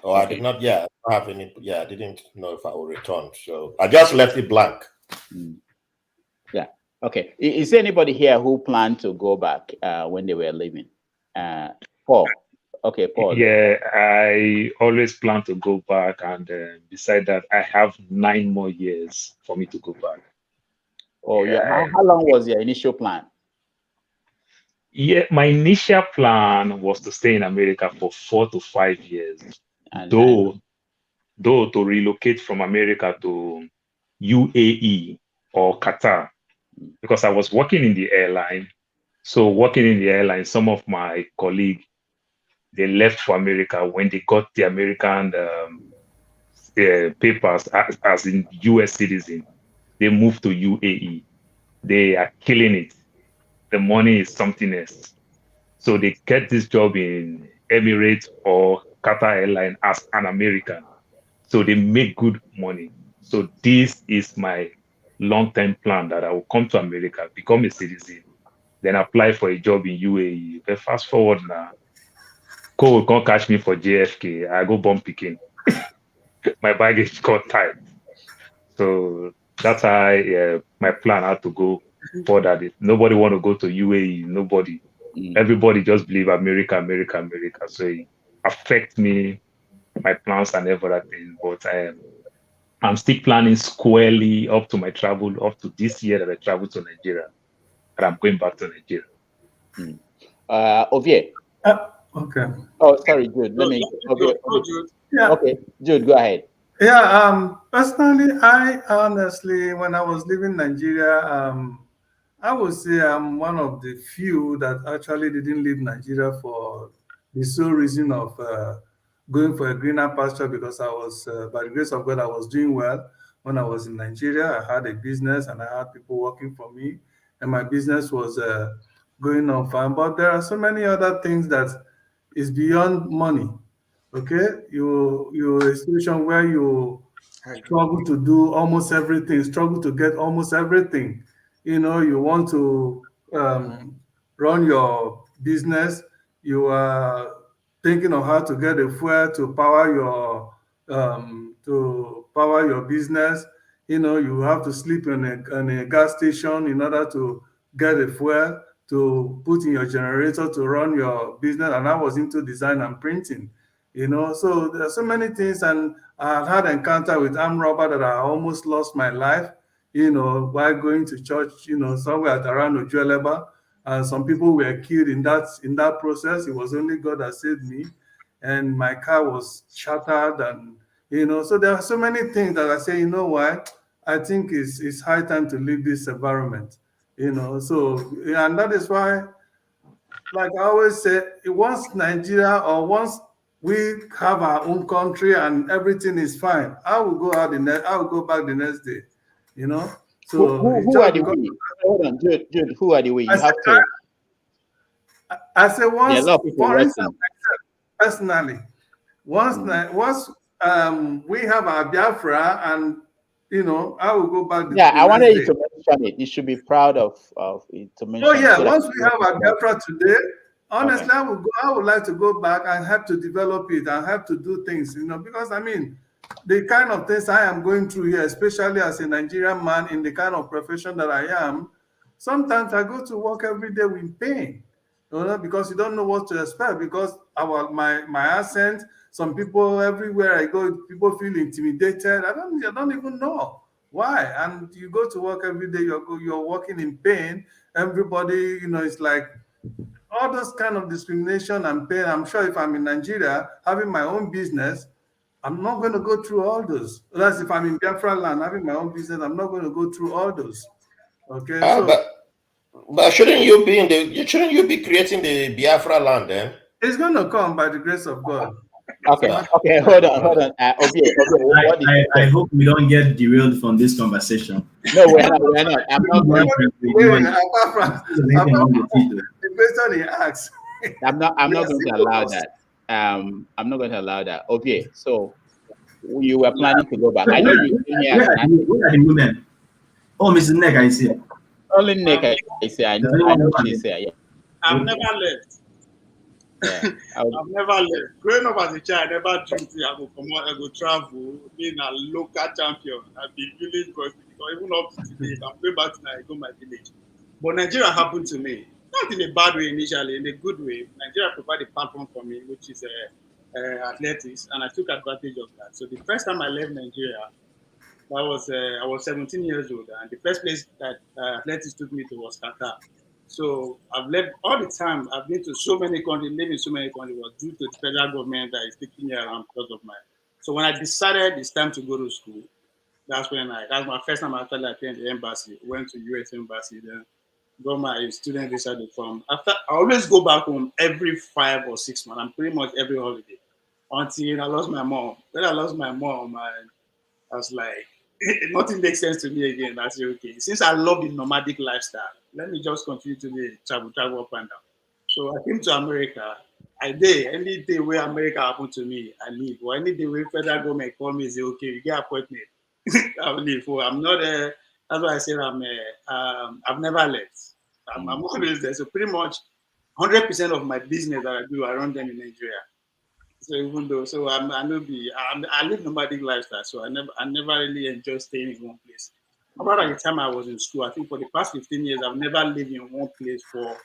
Or I did not, have any, I didn't know if I would return. So I just left it blank. Yeah. Okay. Is there anybody here who planned to go back when they were leaving? Paul. Okay, Paul. Yeah, I always plan to go back, and beside that, I have 9 more years for me to go back. Oh, yeah. How long was your initial plan? Yeah, my initial plan was to stay in America for 4 to 5 years, And though to relocate from America to UAE or Qatar, because I was working in the airline. So working in the airline, some of my colleagues, they left for America when they got the American papers as in US citizen. They moved to UAE. They are killing it. The money is something else. So they get this job in Emirates or Qatar Airline as an American. So they make good money. So this is my long-term plan that I will come to America, become a citizen, then apply for a job in UAE. But fast forward now, Cole can't catch me for JFK. I go bomb picking. My baggage got tight. So that's how my plan had to go for that. Nobody want to go to UAE. Nobody. Everybody just believe America, America, America. So it affects me, my plans and everything. But I'm still planning squarely up to my travel, up to this year that I travel to Nigeria. And I'm going back to Nigeria. Ovie. Okay. Oh, sorry, Jude. Let me. Okay. Yeah. Okay, Jude, go ahead. Yeah. Personally, I honestly, when I was living in Nigeria, I would say I'm one of the few that actually didn't leave Nigeria for the sole reason of going for a greener pasture, because I was, by the grace of God, I was doing well when I was in Nigeria. I had a business and I had people working for me, and my business was going on fine. But there are so many other things that is beyond money. Okay, you're a situation where you struggle to do almost everything, struggle to get almost everything. You want to run your business, you are thinking of how to get a fuel to power your business. You have to sleep in a gas station in order to get a fuel to put in your generator to run your business. And I was into design and printing. So there are so many things, and I've had encounter with armed robber that I almost lost my life, while going to church, somewhere at around Ojueleba, and some people were killed in that process. It was only God that saved me, and my car was shattered, and so there are so many things that I say, why? I think it's high time to leave this environment, So, and that is why, like I always say, once Nigeria, or once we have our own country and everything is fine, I will go back the next day, So who are the we? Hold on, Jude, who are the we? You have to. I say once, a lot of people for instance, watching. personally, once we have our Biafra, and I will go back. I wanted you to mention it. You should be proud of it to mention. Oh yeah, once we have our Biafra today, honestly, Okay. I would like to go back and help to develop it and help to do things, because the kind of things I am going through here, especially as a Nigerian man in the kind of profession that I am, sometimes I go to work every day with pain, because you don't know what to expect, because my accent, some people everywhere I go, people feel intimidated. I don't even know why. And you go to work every day, you're working in pain. Everybody, it's like all those kind of discrimination and pain. I'm sure if I'm in Nigeria having my own business, I'm not going to go through all those. That's if I'm in Biafra land having my own business, I'm not going to go through all those. Okay, but shouldn't you be creating the Biafra land then? It's going to come by the grace of God. Okay, hold on. I hope we don't get derailed from this conversation. No, we're not. I'm not going apart from the question he asked. I'm not going to allow that. I'm not going to allow that. Okay, so you were planning to go back. I know you came here. Where are the women? Oh, Mrs. Neck, I see. Only Neck, I see. I know she's here. Yeah. I've never left. Yeah, I've never left. Growing up as a child, I never dreamed I go travel, being a local champion. I've been village boy, even up to today. I'm going back to Nigeria, go my village. But Nigeria happened to me, not in a bad way initially, in a good way. Nigeria provided a platform for me, which is athletics, and I took advantage of that. So the first time I left Nigeria, I was 17 years old, and the first place that athletics took me to was Qatar. So I've left all the time. I've been to so many countries, lived in so many countries, was due to the federal government that is taking me around because of my. So when I decided it's time to go to school, that's my first time after I attended the embassy. Went to US embassy, then got my student visa to come. After I always go back home every 5 or 6 months. I'm pretty much every holiday until I lost my mom. When I lost my mom, I was like, nothing makes sense to me again. I said, okay, since I love the nomadic lifestyle, let me just continue to be travel up and down. So I came to America. Any day where America happened to me, I leave. Or any day where federal government call me and say, okay, you get appointment, I'll leave. So I'm not that's why I said I've never left. I'm always there. So pretty much 100% of my business that I do, I run them in Nigeria. So even though, so I live nomadic lifestyle, so I never really enjoy staying in one place. About at the time I was in school, I think for the past 15 years, I've never lived in one place for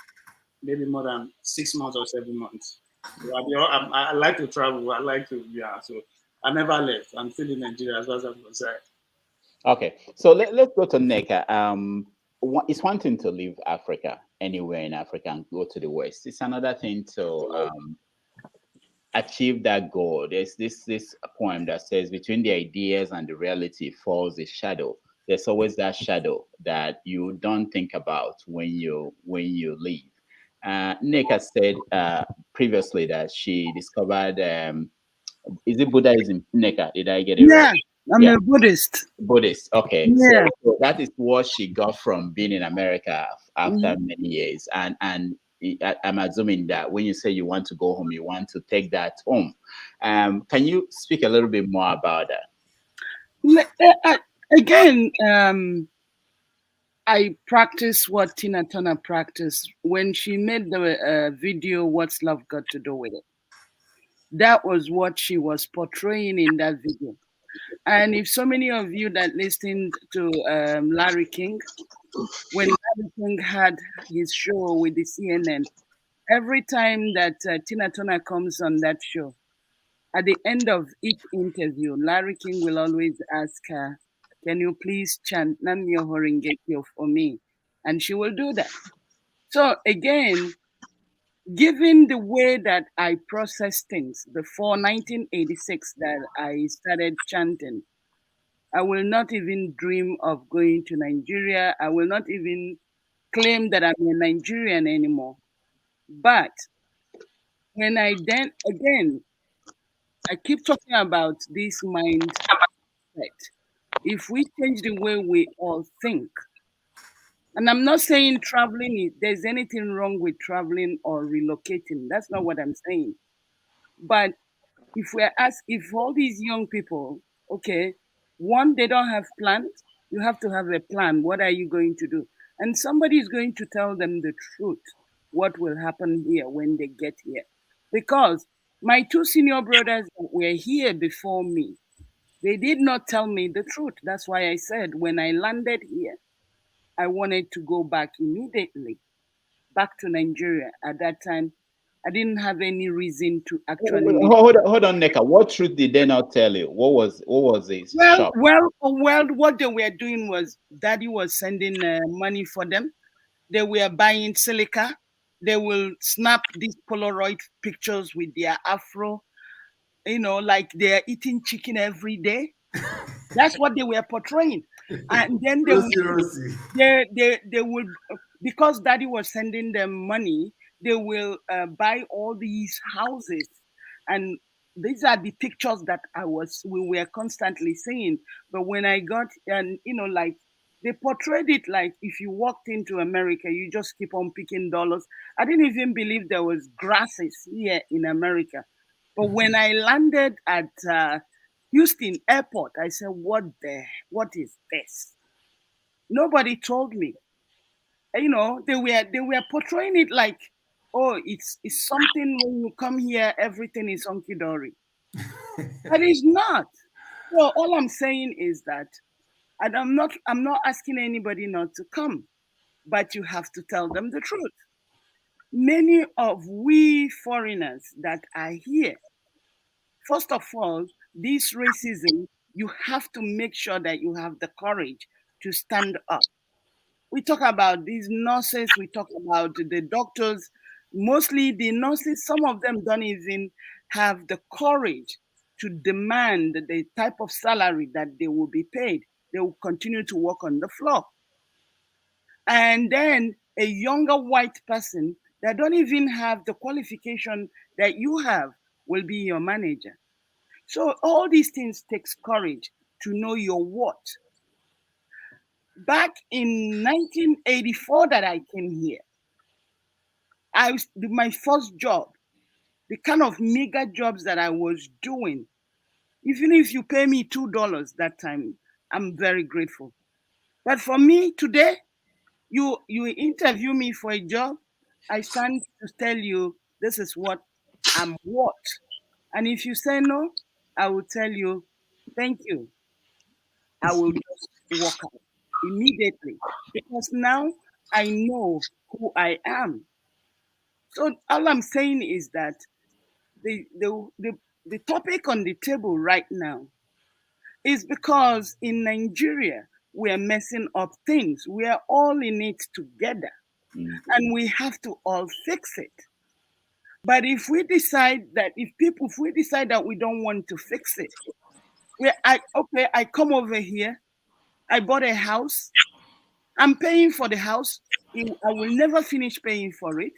maybe more than 6 months or 7 months. So I like to travel. I like to, yeah. So I never left. I'm still in Nigeria as far as I'm concerned. Okay, so let's go to Neka. It's one thing to leave Africa, anywhere in Africa, and go to the West. It's another thing to achieve that goal. There's this poem that says, between the ideas and the reality falls a shadow. There's always that shadow that you don't think about when you leave. Neka said previously that she discovered is it Buddhism? Neka, did I get it right? Yeah, I'm a Buddhist. Buddhist. Okay, Yeah. so that is what she got from being in America after Mhm. many years, and I'm assuming that when you say you want to go home, you want to take that home. Can you speak a little bit more about that? Again, I practice what Tina Turner practiced when she made the video, What's Love Got to Do with It? That was what she was portraying in that video. And if so many of you that listened to Larry King, when Larry King had his show with the CNN, every time that Tina Turner comes on that show, at the end of each interview, Larry King will always ask her, can you please chant Namyo Horengekyo for me? And she will do that. So again, given the way that I process things before 1986 that I started chanting, I will not even dream of going to Nigeria. I will not even claim that I'm a Nigerian anymore. But when I then, again, I keep talking about this mindset. If we change the way we all think, and I'm not saying there's anything wrong with traveling or relocating. That's not what I'm saying. But if all these young people, okay, one, they don't have plans, you have to have a plan. What are you going to do? And somebody is going to tell them the truth, what will happen here when they get here. Because my two senior brothers that were here before me, they did not tell me the truth. That's why I said when I landed here, I wanted to go back immediately, back to Nigeria. At that time, I didn't have any reason to actually leave. Hold on, Neka. What truth did they not tell you? What was the shock? Well, what they were doing was daddy was sending money for them. They were buying silica. They will snap these Polaroid pictures with their afro, like they're eating chicken every day. That's what they were portraying. And then they would, because daddy was sending them money, they will buy all these houses. And these are the pictures that we were constantly seeing. But when I got, and like they portrayed it like if you walked into America, you just keep on picking dollars. I didn't even believe there was grasses here in America. But when I landed at Houston Airport, I said, what is this? Nobody told me. They were portraying it like, oh, it's something when you come here, everything is hunky dory. But it's not. So all I'm saying is that, and I'm not asking anybody not to come, but you have to tell them the truth. Many of we foreigners that are here, first of all, this racism, you have to make sure that you have the courage to stand up. We talk about these nurses, we talk about the doctors. Mostly the nurses, some of them don't even have the courage to demand the type of salary that they will be paid. They will continue to work on the floor. And then a younger white person that don't even have the qualification that you have will be your manager. So all these things takes courage to know your worth. Back in 1984 that I came here, my first job, the kind of mega jobs that I was doing, even if you pay me $2 that time, I'm very grateful. But for me today, you interview me for a job, I stand to tell you this is what I'm worth. And if you say no, I will tell you, thank you. I will just walk out immediately because now I know who I am. So all I'm saying is that the topic on the table right now is because in Nigeria we are messing up things. We are all in it together, and we have to all fix it. But if we decide that if we decide that we don't want to fix it, I come over here, I bought a house, I'm paying for the house. I will never finish paying for it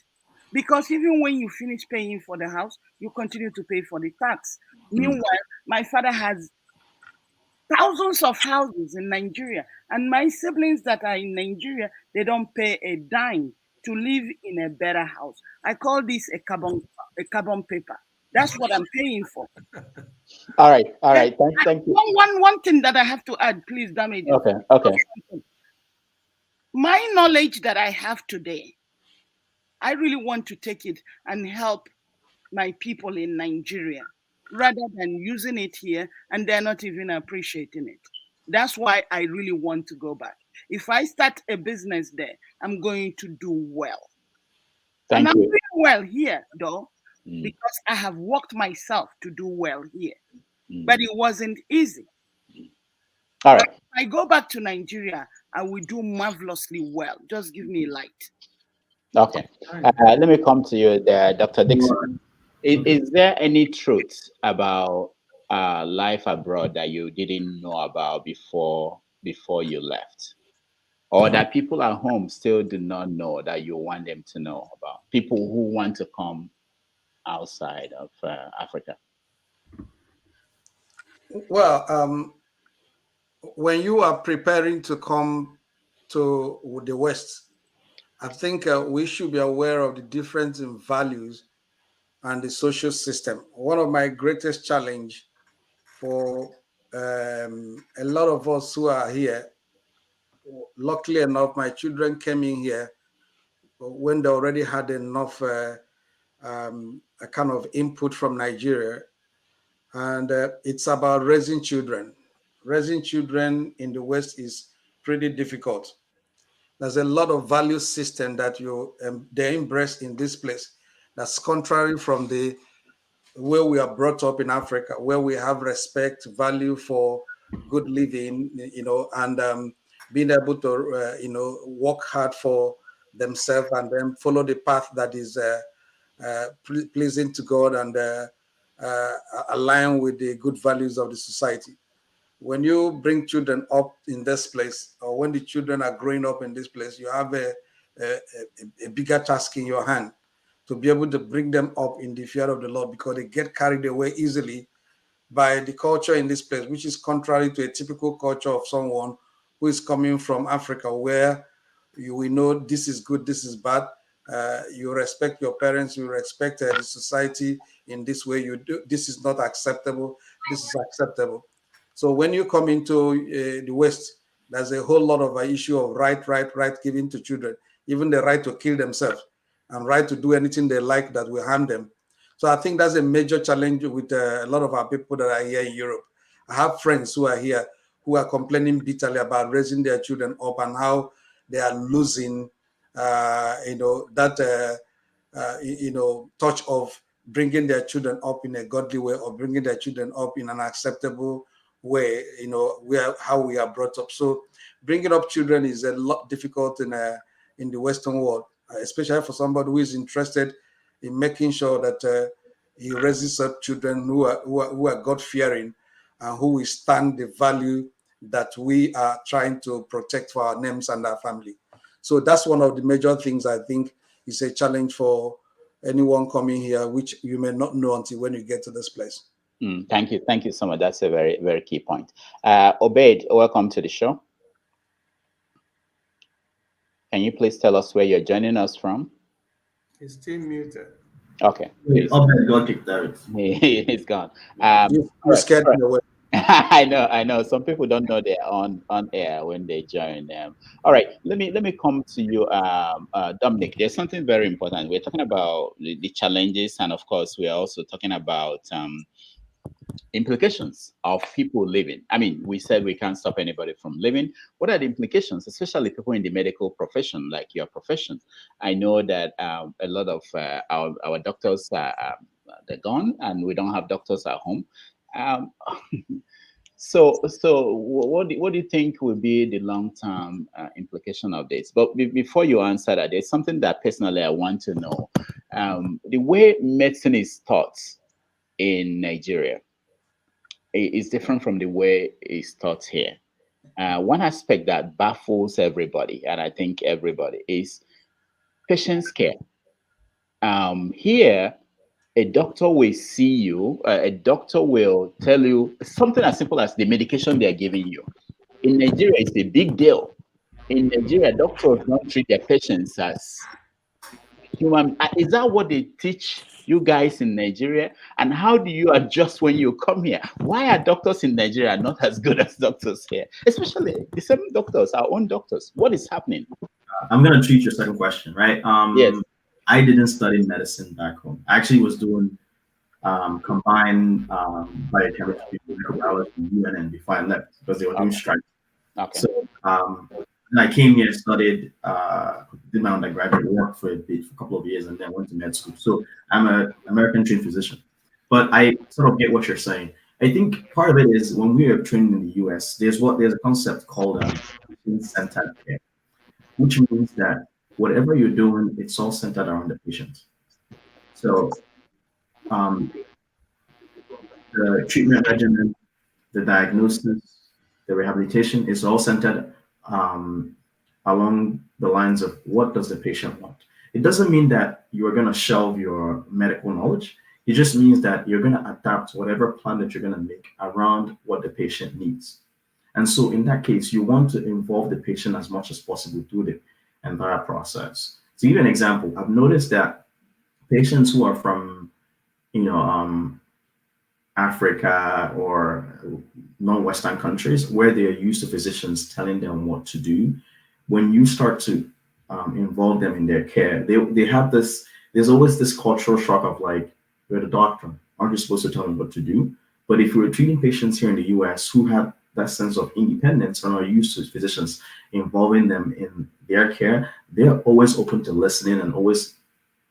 because even when you finish paying for the house, you continue to pay for the tax. Meanwhile, my father has thousands of houses in Nigeria, and my siblings that are in Nigeria, they don't pay a dime to live in a better house. I call this a carbon paper. That's what I'm paying for. All right. Thank you. One thing that I have to add, please, Damage. Okay. My knowledge that I have today, I really want to take it and help my people in Nigeria rather than using it here and they're not even appreciating it. That's why I really want to go back. If I start a business there, I'm going to do well. Thank I'm you. doing well here, though, because I have worked myself to do well here. But it wasn't easy. All right. If I go back to Nigeria, I will do marvelously well. Just give me light. Okay. Let me come to you there, Dr. Dixon. Is there any truth about life abroad that you didn't know about before you left? Or that people at home still do not know that you want them to know about? People who want to come outside of Africa? Well, when you are preparing to come to the West, I think we should be aware of the difference in values and the social system. One of my greatest challenge for a lot of us who are here, luckily enough, my children came in here when they already had enough a kind of input from Nigeria. And it's about raising children. Raising children in the West is pretty difficult. There's a lot of value system that they embrace in this place that's contrary from the where we are brought up in Africa, where we have respect, value for good living, and being able to, work hard for themselves and then follow the path that is pleasing to God and align with the good values of the society. When you bring children up in this place, or when the children are growing up in this place, you have a bigger task in your hand to be able to bring them up in the fear of the Lord, because they get carried away easily by the culture in this place, which is contrary to a typical culture of someone who is coming from Africa, where we know this is good, this is bad. You respect your parents, you respect the society in this way. You do this is not acceptable, this is acceptable. So when you come into the West, there's a whole lot of issue of right given to children, even the right to kill themselves and right to do anything they like that will harm them. So I think that's a major challenge with a lot of our people that are here in Europe. I have friends who are here who are complaining bitterly about raising their children up and how they are losing, touch of bringing their children up in a godly way or bringing their children up in an acceptable way, how we are brought up. So bringing up children is a lot difficult in the Western world, especially for somebody who is interested in making sure that he raises up children who are God-fearing and who will stand the value that we are trying to protect for our names and our family. So that's one of the major things I think is a challenge for anyone coming here, which you may not know until when you get to this place. Thank you so much. That's a very, very key point. Obaid, welcome to the show. Can you please tell us where you're joining us from? He's still muted. Okay. He's gone. You scared me away. I know. Some people don't know they're on air when they join them. All right, let me come to you, Dominic. There's something very important. We're talking about the challenges, and of course, we are also talking about implications of people living. I mean, we said we can't stop anybody from living. What are the implications, especially people in the medical profession, like your profession? I know that a lot of our doctors they're gone, and we don't have doctors at home. So what do you think will be the long-term implication of this? But before you answer that, there's something that personally I want to know. The way medicine is taught in Nigeria is different from the way it's taught here. One aspect that baffles everybody, and I think everybody, is patient's care. Here, a doctor will see you, a doctor will tell you something as simple as the medication they're giving you. In Nigeria, it's a big deal. In Nigeria, doctors don't treat their patients as human. Is that what they teach you guys in Nigeria? And how do you adjust when you come here? Why are doctors in Nigeria not as good as doctors here? Especially the same doctors, our own doctors. What is happening? I'm going to treat your second question, right? Yes. I didn't study medicine back home. I actually was doing combined biochemistry with microbiology in UNN before I left because they were doing strikes. Okay. So when I came here, studied, did my undergraduate work for a couple of years, and then went to med school. So I'm an American trained physician. But I sort of get what you're saying. I think part of it is when we are trained in the US, there's a concept called patient-centered care, which means that whatever you're doing, it's all centered around the patient. So the treatment regimen, the diagnosis, the rehabilitation is all centered along the lines of what does the patient want. It doesn't mean that you are going to shelve your medical knowledge. It just means that you're going to adapt whatever plan that you're going to make around what the patient needs. And so in that case, you want to involve the patient as much as possible through the entire process. To give you an example, I've noticed that patients who are from, Africa or non-Western countries where they are used to physicians telling them what to do, when you start to involve them in their care, they have this, there's always this cultural shock of like, you're the doctor, aren't you supposed to tell them what to do? But if we're treating patients here in the US who have that sense of independence and are used to physicians involving them in their care, they're always open to listening and always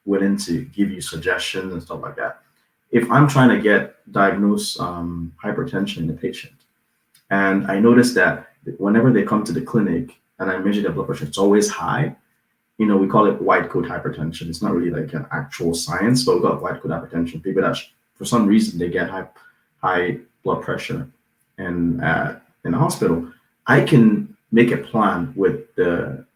willing to give you suggestions and stuff like that. If I'm trying to diagnose hypertension in a patient, and I notice that whenever they come to the clinic and I measure their blood pressure, it's always high. We call it white coat hypertension. It's not really like an actual science, but we call it white coat hypertension. People that for some reason they get high blood pressure in a hospital. I can make a plan with the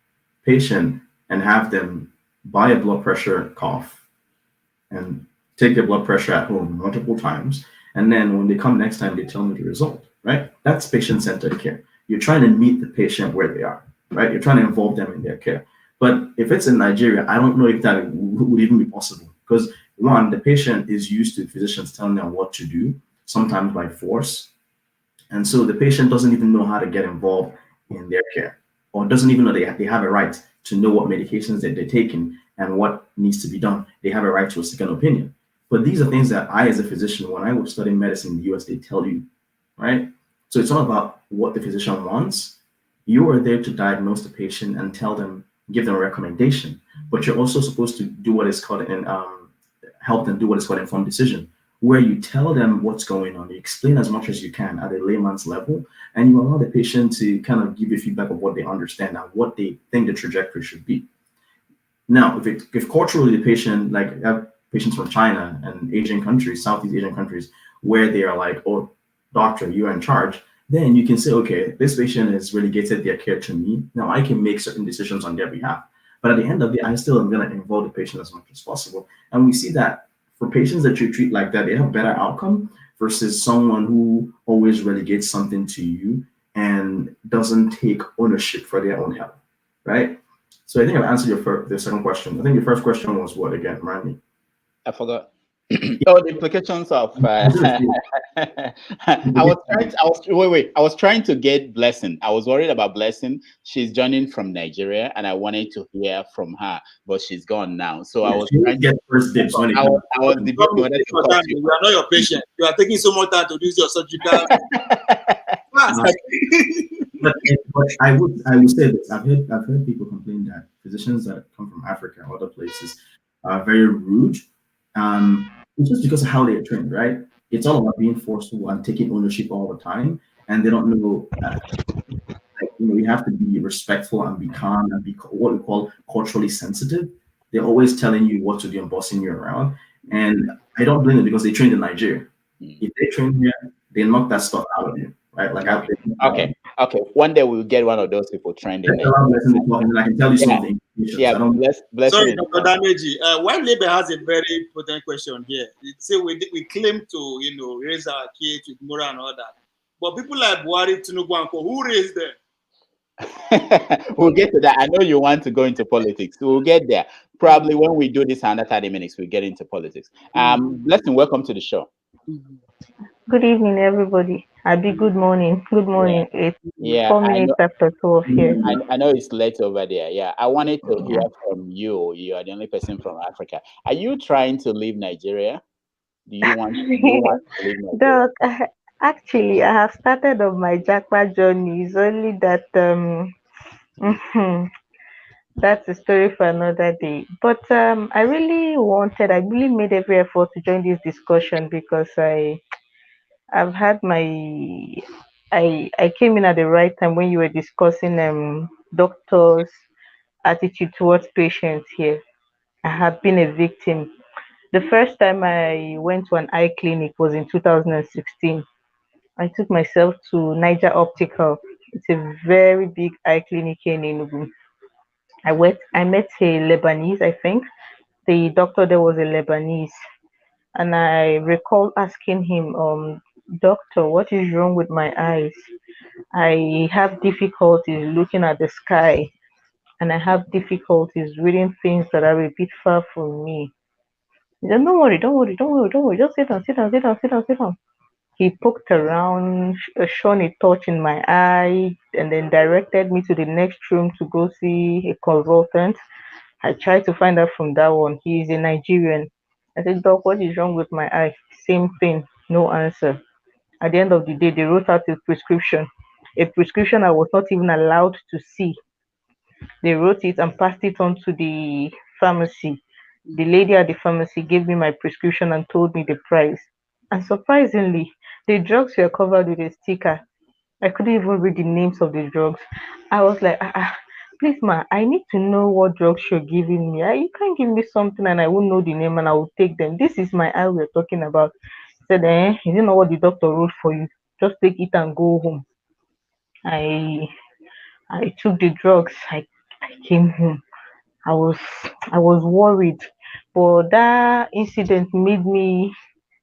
patient and have them buy a blood pressure cuff and take their blood pressure at home multiple times. And then when they come next time, they tell me the result, right? That's patient-centered care. You're trying to meet the patient where they are, right? You're trying to involve them in their care. But if it's in Nigeria, I don't know if that would even be possible because one, the patient is used to physicians telling them what to do, sometimes by force. And so the patient doesn't even know how to get involved in their care or doesn't even know they have a right to know what medications that they're taking and what needs to be done. They have a right to a second opinion. But these are things that I, as a physician, when I was studying medicine in the US, they tell you, right? So it's all about what the physician wants. You are there to diagnose the patient and tell them, give them a recommendation. But you're also supposed to do what is called help them do what is called informed decision. where you tell them what's going on, you explain as much as you can at a layman's level, and you allow the patient to kind of give you feedback of what they understand and what they think the trajectory should be. Now, if culturally the patient, like I have patients from China and Asian countries, Southeast Asian countries, where they are like, oh, doctor, you're in charge, then you can say, okay, this patient has relegated their care to me. Now I can make certain decisions on their behalf. But at the end of the day, I still am going to involve the patient as much as possible. And we see that for patients that you treat like that, they have better outcome versus someone who always relegates something to you and doesn't take ownership for their own health, right? So I think I've answered the second question. I think your first question was what again? Remind me. I forgot. Oh, the implications of. I was trying to get Blessing. I was worried about Blessing. She's joining from Nigeria, and I wanted to hear from her, but she's gone now. So I was trying to get first dibs when it I was debating whether to call you. You are not your patient. You are taking so much time to do your surgical. But I would say this. I've heard people complain that physicians that come from Africa or other places are very rude. It's just because of how they're trained, right? It's all about being forceful and taking ownership all the time, and they don't know. You have to be respectful and be calm and be what we call culturally sensitive. They're always telling you what to do and bossing you around, and I don't blame them because they trained in Nigeria. If they train here, they knock that stuff out of you, right? Like Okay. One day we'll get one of those people trending. I can tell you something. Yeah, bless Sorry, you. Dr. Dameji. While Labour has a very important question here, it say we claim to raise our kids with moral and all that, but people like Buhari, Tinubu, and who raised them? We'll get to that. I know you want to go into politics. We'll get there. Probably when we do this under 30 minutes, we'll get into politics. Blessing, welcome to the show. Good evening, everybody. Abi, good morning. Good morning. It's 4 minutes after 12 here. I know it's late over there. Yeah, I wanted to hear from you. You are the only person from Africa. Are you trying to leave Nigeria? Do you want to leave Nigeria? Doc, actually, I have started on my Jackpot journey. It's only that that's a story for another day. But I really made every effort to join this discussion because I've had I came in at the right time when you were discussing doctors' attitude towards patients here. I have been a victim. The first time I went to an eye clinic was in 2016. I took myself to Niger Optical. It's a very big eye clinic here in Enugu. I met a Lebanese, I think. The doctor there was a Lebanese. And I recall asking him, doctor, what is wrong with my eyes? I have difficulties looking at the sky, and I have difficulties reading things that are a bit far from me. He said, don't worry, don't worry, don't worry, don't worry. Just sit down, sit down, sit down, sit down, sit down. He poked around, shone a torch in my eye, and then directed me to the next room to go see a consultant. I tried to find out from that one. He is a Nigerian. I said, Doc, what is wrong with my eye? Same thing, no answer. At the end of the day, they wrote out a prescription I was not even allowed to see. They wrote it and passed it on to the pharmacy. The lady at the pharmacy gave me my prescription and told me the price. And surprisingly, the drugs were covered with a sticker. I couldn't even read the names of the drugs. I was like, please, ma, I need to know what drugs you're giving me. You can't give me something and I won't know the name and I will take them. This is my eye we're talking about. He said, you know what the doctor wrote for you? Just take it and go home. I took the drugs. I came home. I was worried, but that incident made me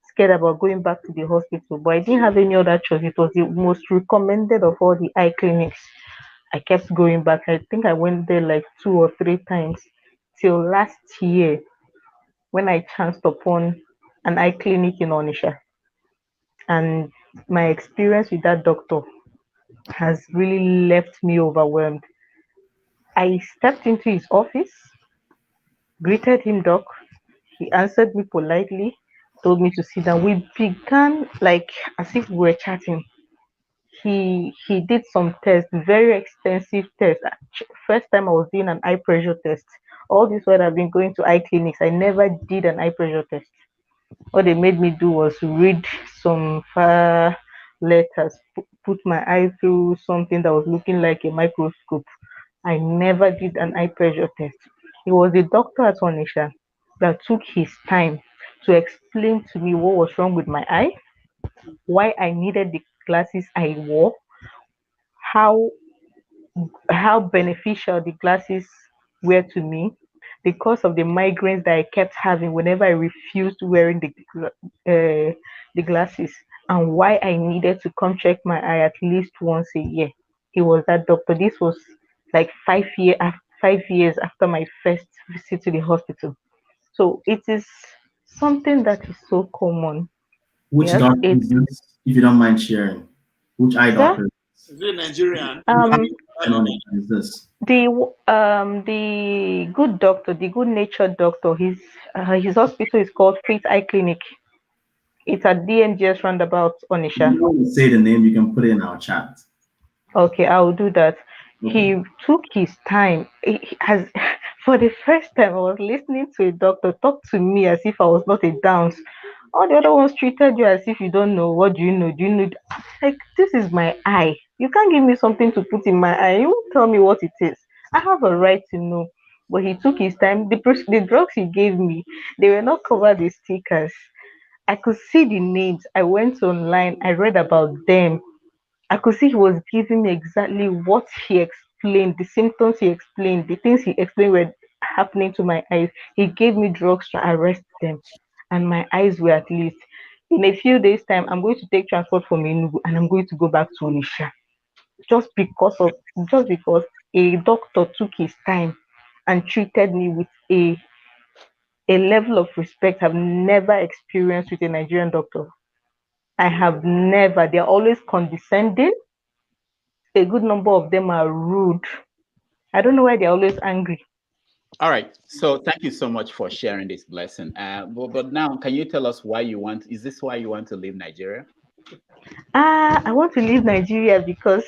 scared about going back to the hospital. But I didn't have any other choice. It was the most recommended of all the eye clinics. I kept going back. I think I went there like 2 or 3 times till last year when I chanced upon an eye clinic in Onisha. And my experience with that doctor has really left me overwhelmed. I stepped into his office, greeted him, doc. He answered me politely, told me to sit down. We began like as if we were chatting. He did some tests, very extensive tests. First time I was doing an eye pressure test. All this while I've been going to eye clinics, I never did an eye pressure test. What they made me do was read some far letters, put my eye through something that was looking like a microscope. I never did an eye pressure test. It was the doctor at Onisha that took his time to explain to me what was wrong with my eye, why I needed the glasses I wore, how beneficial the glasses were to me, the cause of the migraines that I kept having whenever I refused wearing the glasses, and why I needed to come check my eye at least once a year. He was that doctor. This was like 5 years after my first visit to the hospital. So it is something that is so common. Which Yes, doctor is it's this, if you don't mind sharing? Which eye sir. doctor? Is it Nigerian? Is this? The good doctor, the good natured doctor. His hospital is called Fit Eye Clinic. It's at DMGS roundabout, Onisha. You want to say the name, you can put it in our chat. Okay, I will do that. Okay. He took his time. He has, for the first time, I was listening to a doctor talk to me as if I was not a Downs. All the other ones treated you as if you don't know. What do you know? Do you know? Like, this is my eye. You can't give me something to put in my eye. You won't tell me what it is. I have a right to know. But he took his time. The drugs he gave me, they were not covered with stickers. I could see the names. I went online. I read about them. I could see he was giving me exactly what he explained, the symptoms he explained, the things he explained were happening to my eyes. He gave me drugs to arrest them, and my eyes were at least. In a few days' time, I'm going to take transport from Enugu and I'm going to go back to Onisha just because of just because a doctor took his time and treated me with a level of respect I've never experienced with a Nigerian doctor. I have never. They're always condescending. A good number of them are rude. I don't know why they're always angry. All right. So thank you so much for sharing this blessing. But now, can you tell us why you want? Is this why you want to leave Nigeria? I want to leave Nigeria because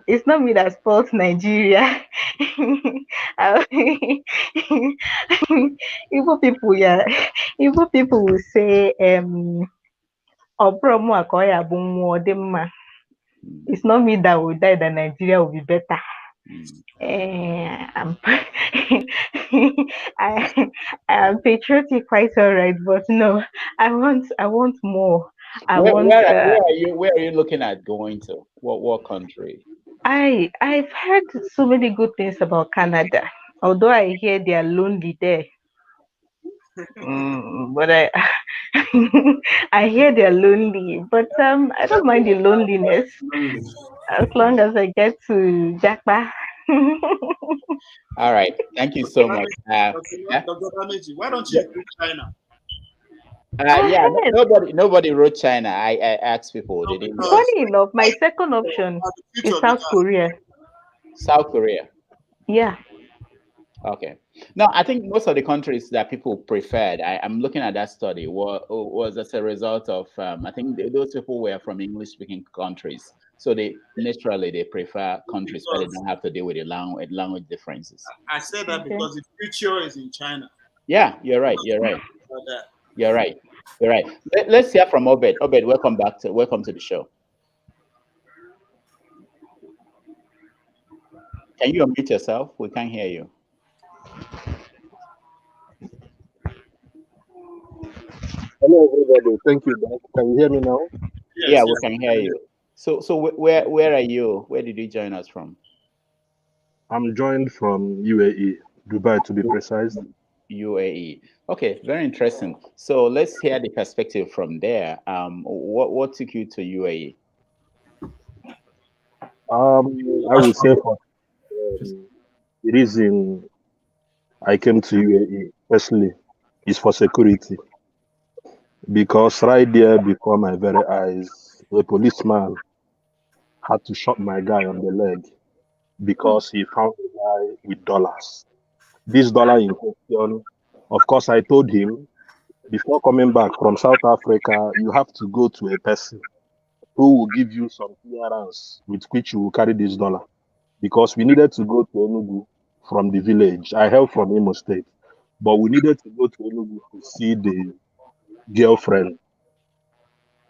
it's not me that spoiled Nigeria. Igbo people, yeah. Igbo people will say, "Obromo akoya bụ nwa ọ dị mma." It's not me that will die, that Nigeria will be better. I'm I am patriotic, quite all right, but no, I want more. I want. Where are you looking at going to? What country? I've heard so many good things about Canada. Although I hear they are lonely there, but I I hear they're lonely. But I don't mind the loneliness as long as I get to Jackpa. All right, thank you so much. Dr. Dameji, why don't you go to China? Yeah, nobody wrote China. I asked people. They didn't. Funny enough, my second option is South Korea. South Korea. Yeah. Okay. No, I think most of the countries that people preferred, I'm looking at that study, was as a result of, I think those people were from English-speaking countries. So they prefer countries where they don't have to deal with the language differences. I said that because the future is in China. Yeah, you're right. You're right. Let's hear from Obed. Obed, welcome to the show. Can you unmute yourself? We can't hear you. Hello, everybody. Thank you, Doc. Can you hear me now? Yes, we can hear you. So where are you? Where did you join us from? I'm joined from UAE, Dubai to be precise. UAE. Okay, very interesting. So let's hear the perspective from there. What took you to UAE? I would say for the reason I came to UAE, firstly, is for security. Because right there before my very eyes, a policeman had to shot my guy on the leg because he found a guy with dollars. This dollar in question, of course, I told him, before coming back from South Africa, you have to go to a person who will give you some clearance with which you will carry this dollar. Because we needed to go to Enugu from the village. I hail from Imo State, but we needed to go to Enugu to see the girlfriend.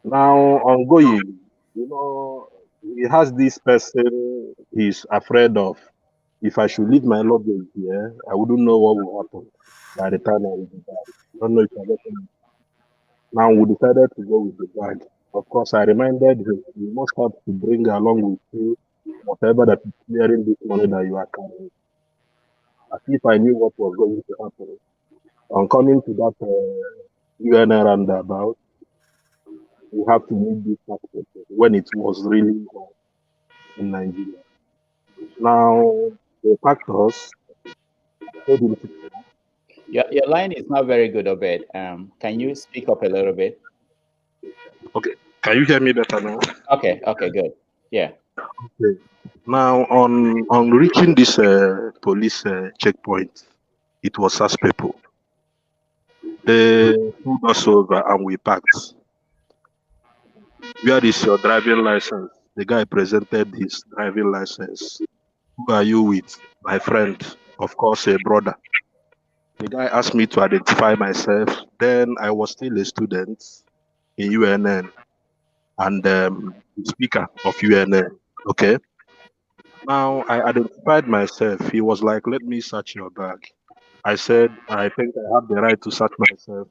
Now, ongoing, you know, he has this person he's afraid of. If I should leave my luggage here, I wouldn't know what will happen by the time I will be back. I don't know if I get it. Now, we decided to go with the bag. Of course, I reminded him, you must have to bring along with you whatever that is clearing this money that you are carrying. As if I knew what was going to happen. On coming to that UNR roundabout, we have to meet this passport when it was really hot in Nigeria. Now, they packed us, told him to, Your line is not very good, Obed. Can you speak up a little bit? okay, can you hear me better now? Okay, good. Yeah. Okay. Now, on reaching this police checkpoint, it was SAS people. They pulled us over and we packed. Where is your driving license? The guy presented his driving license. Who are you with? My friend, of course, a brother. The guy asked me to identify myself. Then I was still a student in UNN and the speaker of UNN. Okay. Now I identified myself. He was like, let me search your bag. I said, I think I have the right to search myself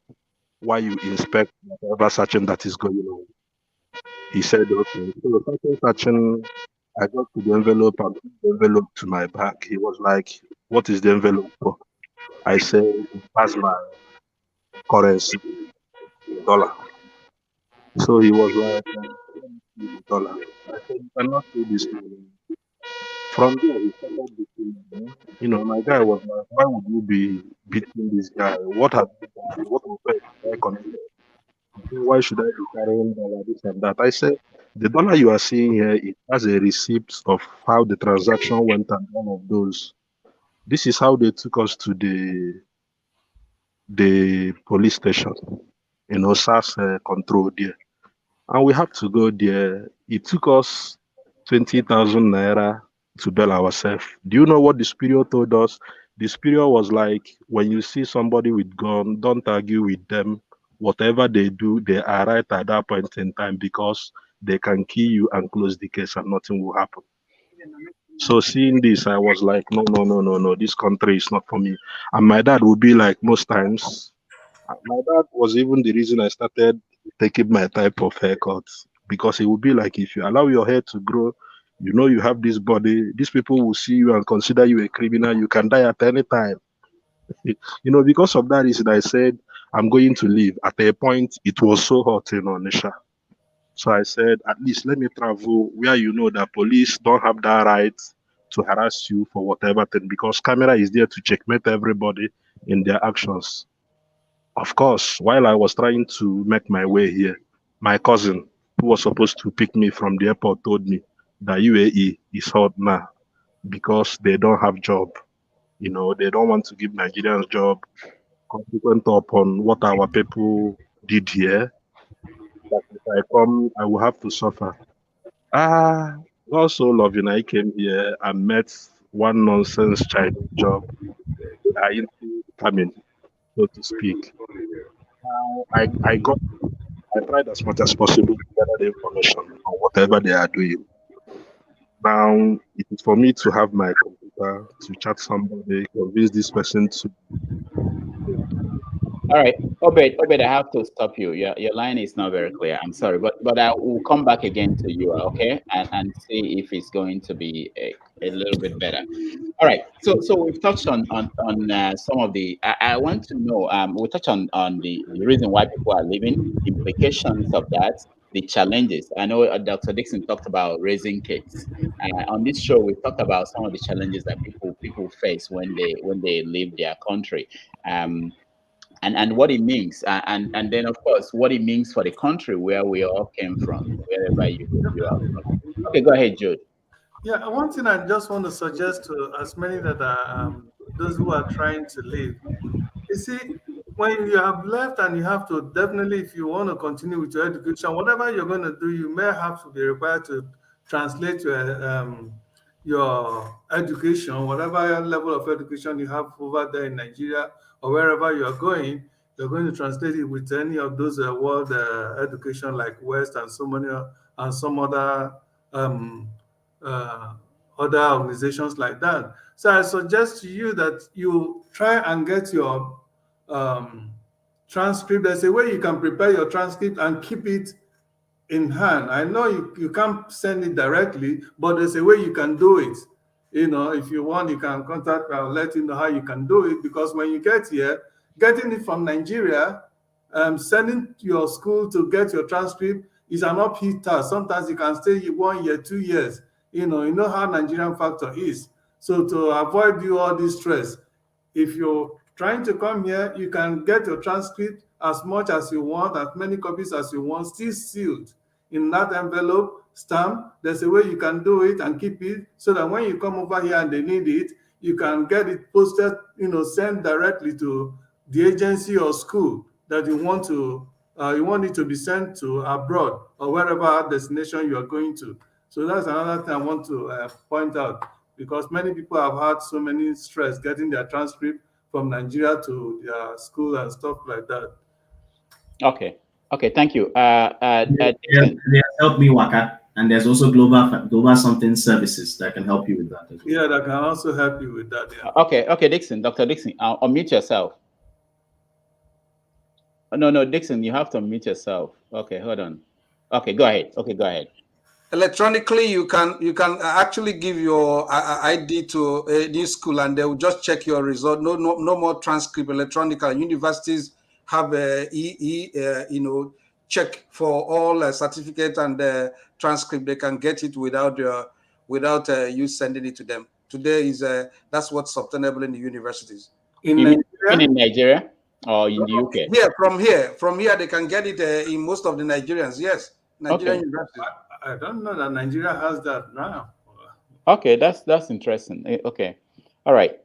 while you inspect whatever searching that is going on. He said, okay. So searching, I got to the envelope and put the envelope to my bag. He was like, what is the envelope for? I said, it has my currency, dollar. So he was like, dollar. I said, you cannot do this to me. From there, he started beating me. You know, my guy was like, why would you be beating this guy? What have you done? What offense did I commit? Why should I be carrying dollar, this and that? I said, the dollar you are seeing here, it has a receipt of how the transaction went and all of those. This is how they took us to the police station, you know, SAS control there. And we have to go there. It took us 20,000 naira to bail ourselves. Do you know what the superior told us? The superior was like, when you see somebody with gun, don't argue with them. Whatever they do, they are right at that point in time because they can kill you and close the case and nothing will happen. So seeing this, I was like, no, no, no, no, no, this country is not for me. And my dad would be like, most times, my dad was even the reason I started taking my type of haircut because it would be like, if you allow your hair to grow, you know you have this body, these people will see you and consider you a criminal. You can die at any time. You know, because of that reason, I said, I'm going to leave. At a point, it was so hot in Onisha. So I said, at least let me travel where you know that police don't have that right to harass you for whatever thing because camera is there to checkmate everybody in their actions. Of course, while I was trying to make my way here, my cousin, who was supposed to pick me from the airport, told me that UAE is hot now because they don't have job. You know, they don't want to give Nigerians job. Consequent upon what our people did here, that if I come, I will have to suffer. God so loving, I came here and met one nonsense Chinese job into farming, so to speak. I tried as much as possible to gather the information on whatever they are doing. Now, it is for me to have my computer to chat somebody, convince this person to. All right, Obed, I have to stop you. Your line is not very clear. I'm sorry, but I will come back again to you, okay, and see if it's going to be a little bit better. All right, so we've touched on some of the. I want to know. We touched on the reason why people are leaving, implications of that, the challenges. I know Dr. Dixon talked about raising kids. On this show, we talked about some of the challenges that people face when they leave their country. And what it means, and then of course what it means for the country where we all came from, wherever you are from. Okay, go ahead, Jude. Yeah, one thing I just want to suggest to as many that are those who are trying to leave. You see, when you have left and you have to definitely, if you want to continue with your education, whatever you're going to do, you may have to be required to translate your education, whatever level of education you have over there in Nigeria or wherever you are going. you're going to translate it with any of those world education like West and so many and some other uh, other organizations like that. So I suggest to you that you try and get your transcript. There's a way you can prepare your transcript and keep it in hand. I know you can't send it directly, but there's a way you can do it. You know, if you want, you can contact. I'll let you know how you can do it, because when you get here, getting it from Nigeria, sending to your school to get your transcript is an uphill task. Sometimes you can stay 1 year, 2 years. You know how Nigerian factor is. So to avoid you all this stress, if you're trying to come here, you can get your transcript as much as you want, as many copies as you want, still sealed in that envelope, stamp. There's a way you can do it and keep it so that when you come over here and they need it, you can get it posted, sent directly to the agency or school that you want it to be sent to abroad or wherever destination you are going to. So that's another thing I want to point out, because many people have had so many stress getting their transcript from Nigeria to their school and stuff like that. Okay, thank you. They help me, Waka, and there's also global something services that can help you with that as well. Yeah, that can also help you with that. Yeah. Okay, Dixon, Dr. Dixon, unmute yourself. No, Dixon, you have to unmute yourself. Okay, hold on. Okay, go ahead. Electronically, you can actually give your ID to a new school, and they will just check your result. No more transcript electronically. Universities have check for all certificate and transcript. They can get it without you sending it to them. Today that's what's obtainable in the universities. In Nigeria or in the UK? Yeah, from here they can get it in most of the Nigerians. Yes, Nigerian universities. I don't know that Nigeria has that now. Okay, that's interesting. Okay, all right.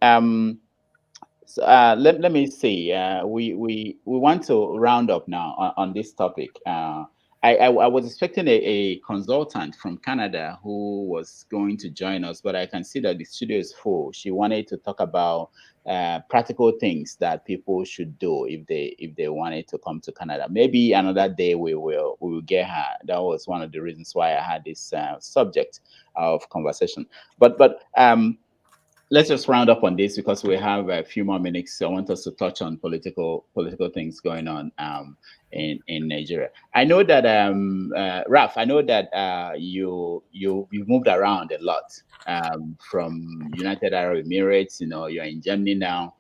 So, let me see. We want to round up now on this topic. I was expecting a consultant from Canada who was going to join us, but I can see that the studio is full. She wanted to talk about practical things that people should do if they wanted to come to Canada. Maybe another day we will get her. That was one of the reasons why I had this subject of conversation. But let's just round up on this because we have a few more minutes. So I want us to touch on political things going on in Nigeria. I know that Raf, I know that you've moved around a lot from United Arab Emirates. You're in Germany now.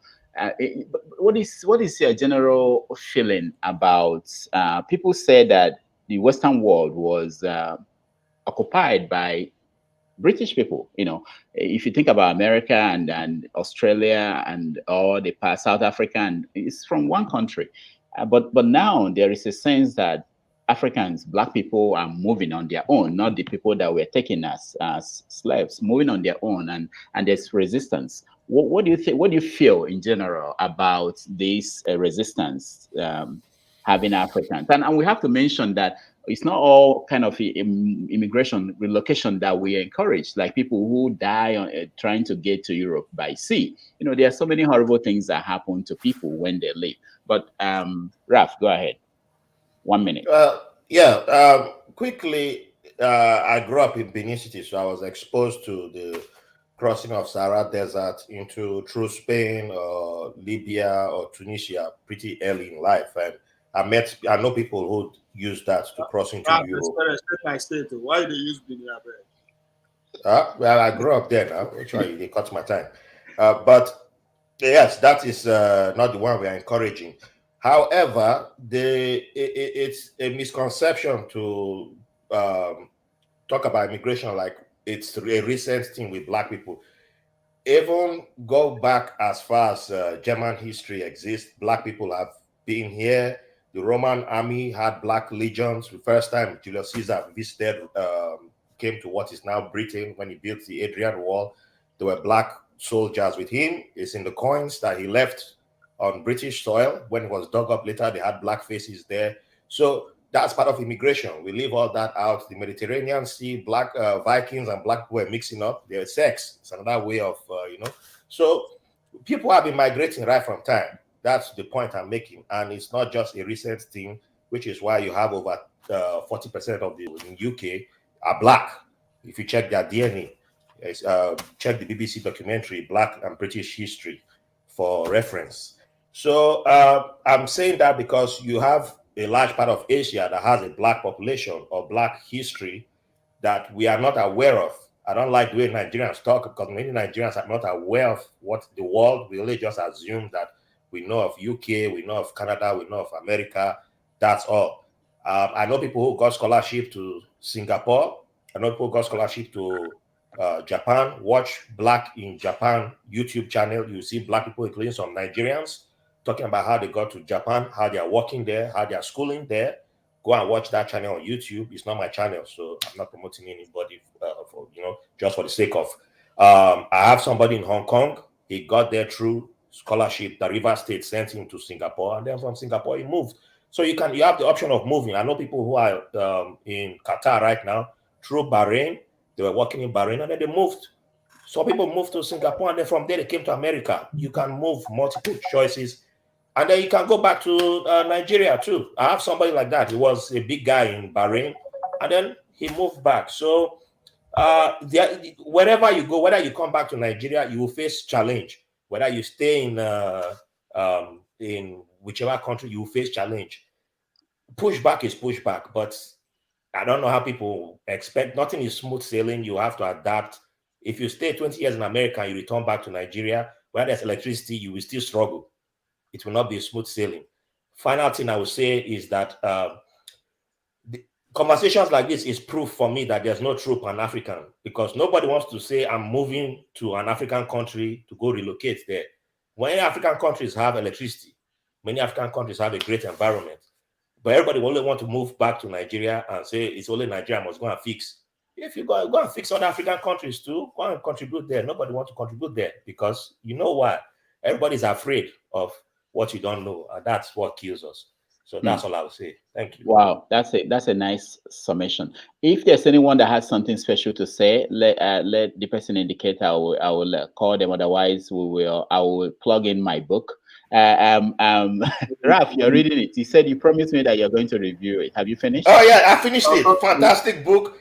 What is your general feeling about? People say that the Western world was occupied by British people. If you think about America and Australia and all the past, South Africa, and it's from one country. But now there is a sense that Africans, Black people, are moving on their own, not the people that were taken as slaves, moving on their own, and there's resistance. What do you think? What do you feel in general about this resistance having Africans? And we have to mention that it's not all kind of immigration relocation that we encourage, like people who die trying to get to Europe by sea. There are so many horrible things that happen to people when they leave. But Raf, go ahead. 1 minute. Quickly, I grew up in Benin City, so I was exposed to the crossing of Sahara Desert through Spain or Libya or Tunisia pretty early in life, and I know people who use that to cross into Europe. Why do they use Benin? Well, I grew up there now. Actually, they cut my time. But yes, that is not the one we are encouraging. However, it's a misconception to talk about immigration like it's a recent thing with Black people. Even go back as far as German history exists, Black people have been here. The Roman army had Black legions. The first time Julius Caesar visited, came to what is now Britain when he built the Adrian Wall, there were Black soldiers with him. It's in the coins that he left on British soil. When it was dug up later, they had Black faces there. So that's part of immigration. We leave all that out. The Mediterranean Sea, Black Vikings and Black people were mixing up their sex. It's another way of, So people have been migrating right from time. That's the point I'm making. And it's not just a recent thing, which is why you have over 40% of the in UK are black. If you check their DNA, check the BBC documentary, Black and British History, for reference. So I'm saying that because you have a large part of Asia that has a black population or black history that we are not aware of. I don't like the way Nigerians talk, because many Nigerians are not aware of what the world. We only just assume that we know of UK, we know of Canada, we know of America. That's all. I know people who got scholarship to Singapore. I know people who got scholarship to Japan. Watch Black in Japan YouTube channel. You see black people, including some Nigerians, talking about how they got to Japan, how they are working there, how they are schooling there. Go and watch that channel on YouTube. It's not my channel, so I'm not promoting anybody for just for the sake of. I have somebody in Hong Kong. He got there through scholarship. The River State sent him to Singapore, and then from Singapore he moved. So you have the option of moving. I know people who are in Qatar right now through Bahrain. They were working in Bahrain, and then they moved. Some people moved to Singapore, and then from there they came to America. You can move, multiple choices. And then you can go back to Nigeria too. I have somebody like that. He was a big guy in Bahrain, and then he moved back. So wherever you go, whether you come back to Nigeria, you will face challenge. Whether you stay in whichever country, you will face challenge. Pushback is pushback, but I don't know how people expect. Nothing is smooth sailing. You have to adapt. If you stay 20 years in America and you return back to Nigeria, where there's electricity, you will still struggle. It will not be smooth sailing. Final thing I would say is that the conversations like this is proof for me that there's no true Pan-African, because nobody wants to say I'm moving to an African country to go relocate there. Many African countries have electricity. Many African countries have a great environment. But everybody will only want to move back to Nigeria and say it's only Nigeria must go and fix. If you go and fix other African countries too, go and contribute there. Nobody wants to contribute there, because you know why? Everybody's afraid of what you don't know, and that's what kills us. So that's all I would say. Thank you. Wow, that's a nice summation. If there's anyone that has something special to say, let the person indicate. I will call them. Otherwise, I will plug in my book. Ralph, you're reading it. You said you promised me that you're going to review it. Have you finished? Oh yeah, I finished it. Fantastic book.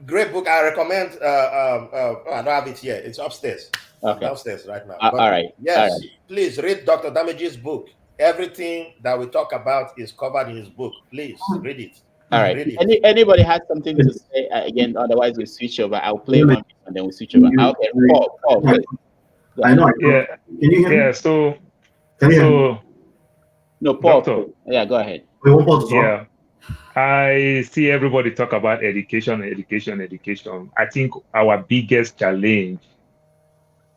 Great book. I recommend. I don't have it here. It's upstairs. Okay. Downstairs right now. All right. Yes, all right. Please read Dr. Damage's book. Everything that we talk about is covered in his book. Please read it. All right. Read it. Anybody has something to say again? Otherwise, we switch over. I'll play one and then we switch over. Okay, Paul. Please. I know. Yeah. Can you hear me? Yeah. So. No, Paul. Doctor, yeah, go ahead. Yeah. I see everybody talk about education. I think our biggest challenge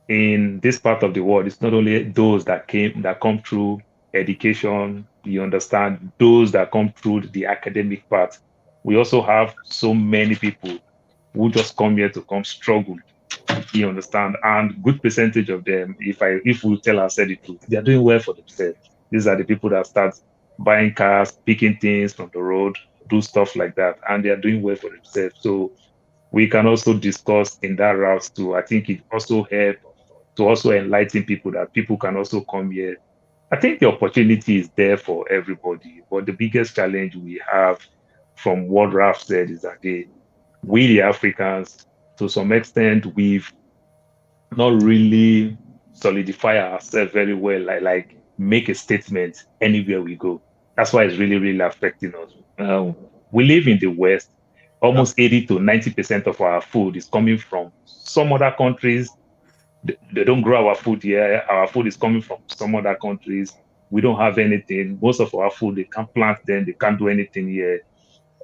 in this part of the world is not only those that come through education, you understand, those that come through the academic part. We also have so many people who just come here to come struggle, you understand, and good percentage of them, if we tell ourselves the truth, they are doing well for themselves. These are the people that start buying cars, picking things from the road, do stuff like that, and they are doing well for themselves. So we can also discuss in that route too. I think it also helps to also enlighten people that people can also come here. I think the opportunity is there for everybody, but the biggest challenge we have, from what Ralph said, is that we the Africans, to some extent, we've not really solidified ourselves very well, like make a statement anywhere we go. That's why it's really, really affecting us. We live in the West. Almost 80 to 90% of our food is coming from some other countries. They don't grow our food here. Our food is coming from some other countries. We don't have anything. Most of our food, they can't plant them. They can't do anything here.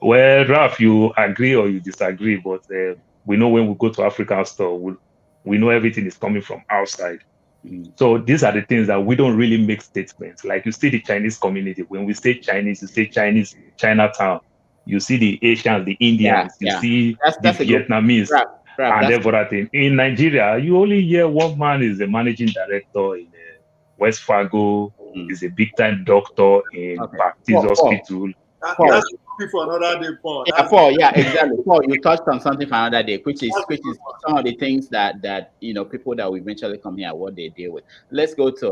Well, Ralph, you agree or you disagree, but we know when we go to African store, we know everything is coming from outside. So these are the things that we don't really make statements. Like you see the Chinese community. When we say Chinese, you say Chinese, Chinatown. You see the Asians, the Indians, you see the Vietnamese, and everything. In Nigeria, you only hear one man is the managing director in West Fargo, is a big time doctor in Baptist Hospital. Paul. That's for another day, Paul. Yeah, Paul. Yeah, exactly. Paul, you touched on something for another day, which is some of the things that people that we eventually come here what they deal with. Let's go to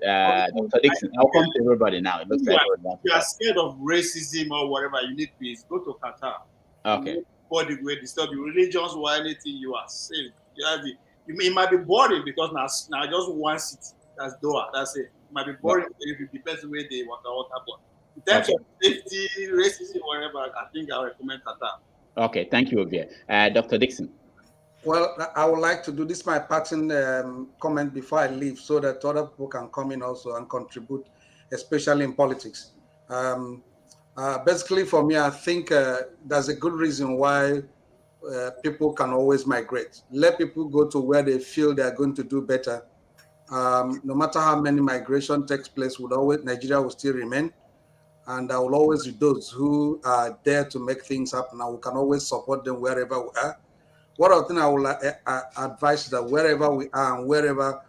Dr. Dixon. I'll come to everybody now. It looks like you are scared of racism or whatever. You need peace. Go to Qatar. Okay. Body will disturb you, religions or anything. You are safe. It might be boring because now just one city. That's Doha. That's it. It might be boring if it depends where they want but in terms of safety, racism, whatever, I think I recommend Qatar. Okay, thank you, Ovia. Dr. Dixon. Well, I would like to do this my parting comment before I leave so that other people can come in also and contribute, especially in politics. Basically, for me, I think there's a good reason why people can always migrate. Let people go to where they feel they're going to do better. No matter how many migration takes place, Nigeria will still remain. And I will always be those who are there to make things happen. And we can always support them wherever we are. One other thing I will advise is that wherever we are and wherever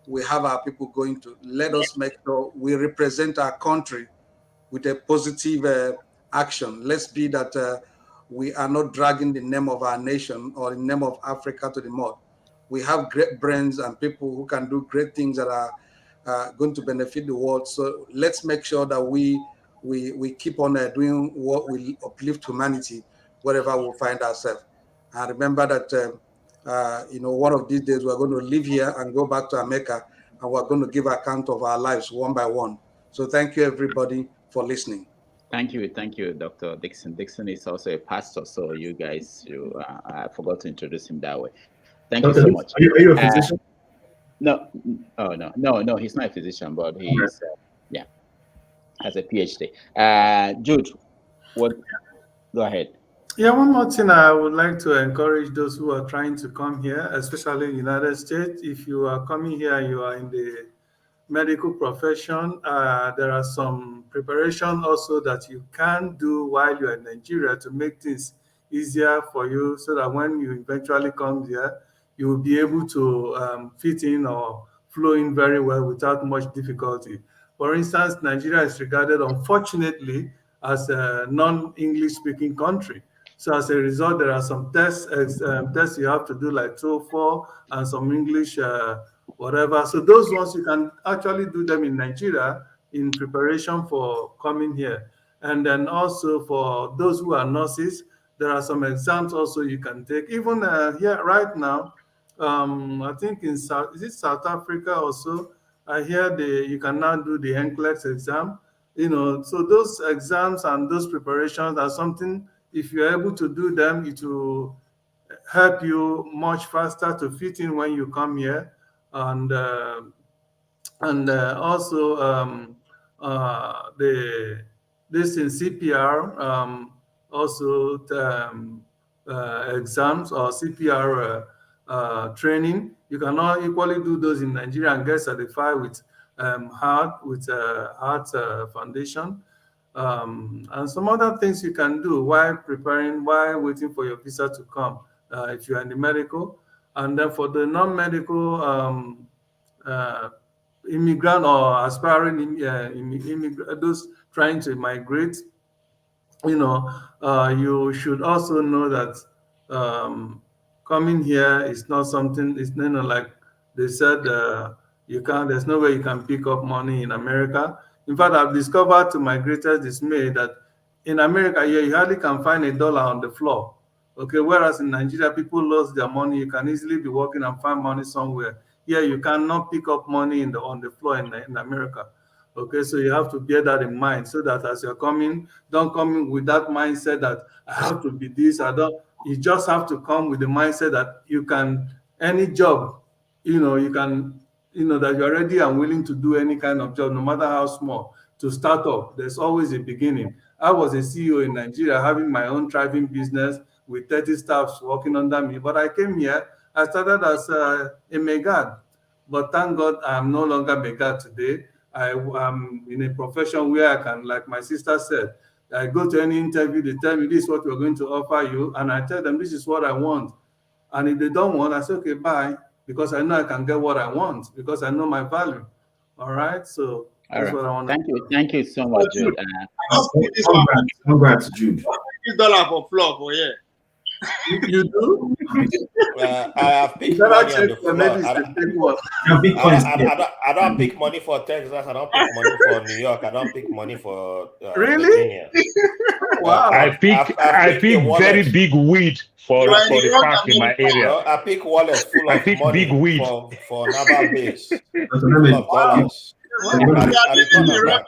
we have our people going to, let us make sure we represent our country with a positive action. Let's be that we are not dragging the name of our nation or the name of Africa to the mud. We have great brains and people who can do great things that are going to benefit the world. So let's make sure that we keep on doing what will uplift humanity wherever we find ourselves. And remember that one of these days we're going to live here and go back to America, and we're going to give account of our lives one by one. So thank you, everybody, for listening. Thank you, Dr. Dixon. Dixon is also a pastor, so you guys, I forgot to introduce him that way. Thank you so much. Are you a physician? No, no, he's not a physician, but he's has a PhD. Jude, go ahead. Yeah, one more thing I would like to encourage those who are trying to come here, especially in the United States. If you are coming here, you are in the medical profession, there are some preparation also that you can do while you're in Nigeria to make things easier for you so that when you eventually come here, you will be able to fit in or flow in very well without much difficulty. For instance, Nigeria is regarded, unfortunately, as a non-English speaking country. So as a result, there are some tests you have to do like TOEFL and some English whatever. So those ones you can actually do them in Nigeria in preparation for coming here. And then also for those who are nurses, there are some exams also you can take. Even here right now, I think in South Africa also, I hear you can now do the NCLEX exam. So those exams and those preparations are something, if you're able to do them, it will help you much faster to fit in when you come here. And also this in CPR also exams or CPR training. You cannot equally do those in Nigeria and get certified with Heart Foundation. And some other things you can do while waiting for your visa to come if you're in the medical. And then for the non-medical immigrant or aspiring immigrant, those trying to migrate, you should also know that coming here is not something, it's like they said, there's no way you can pick up money in America. In fact, I've discovered to my greatest dismay that in America, you hardly can find $1 on the floor. Okay, whereas in Nigeria, people lose their money. You can easily be working and find money somewhere. Here, you cannot pick up money on the floor in America. Okay, so you have to bear that in mind so that as you're coming, don't come in with that mindset that I have to be this, you just have to come with the mindset that you can, any job, you can, that you're ready and willing to do any kind of job, no matter how small, to start up. There's always a beginning. I was a CEO in Nigeria, having my own thriving business with 30 staffs working under me. But I came here, I started as a Megad. But thank God I'm no longer Megad today. I am in a profession where I can, like my sister said, I go to any interview, they tell me this is what we're going to offer you, and I tell them this is what I want. And if they don't want, I say, okay, bye, because I know I can get what I want, because I know my value. All right, so All That's right. what I want. Thank you so much, Jude. Congrats, Jude. $50 for floor for yeah. You do? I have picked You better money on the check your floor. ladies to take what. I don't pick money for Texas. I don't pick money for New York. I don't pick money for Really? Virginia. Wow. I pick very big weed for the park in my area. No, I pick wallets full I of pick money big weed for naval base, full of dollars. Well, I return them back.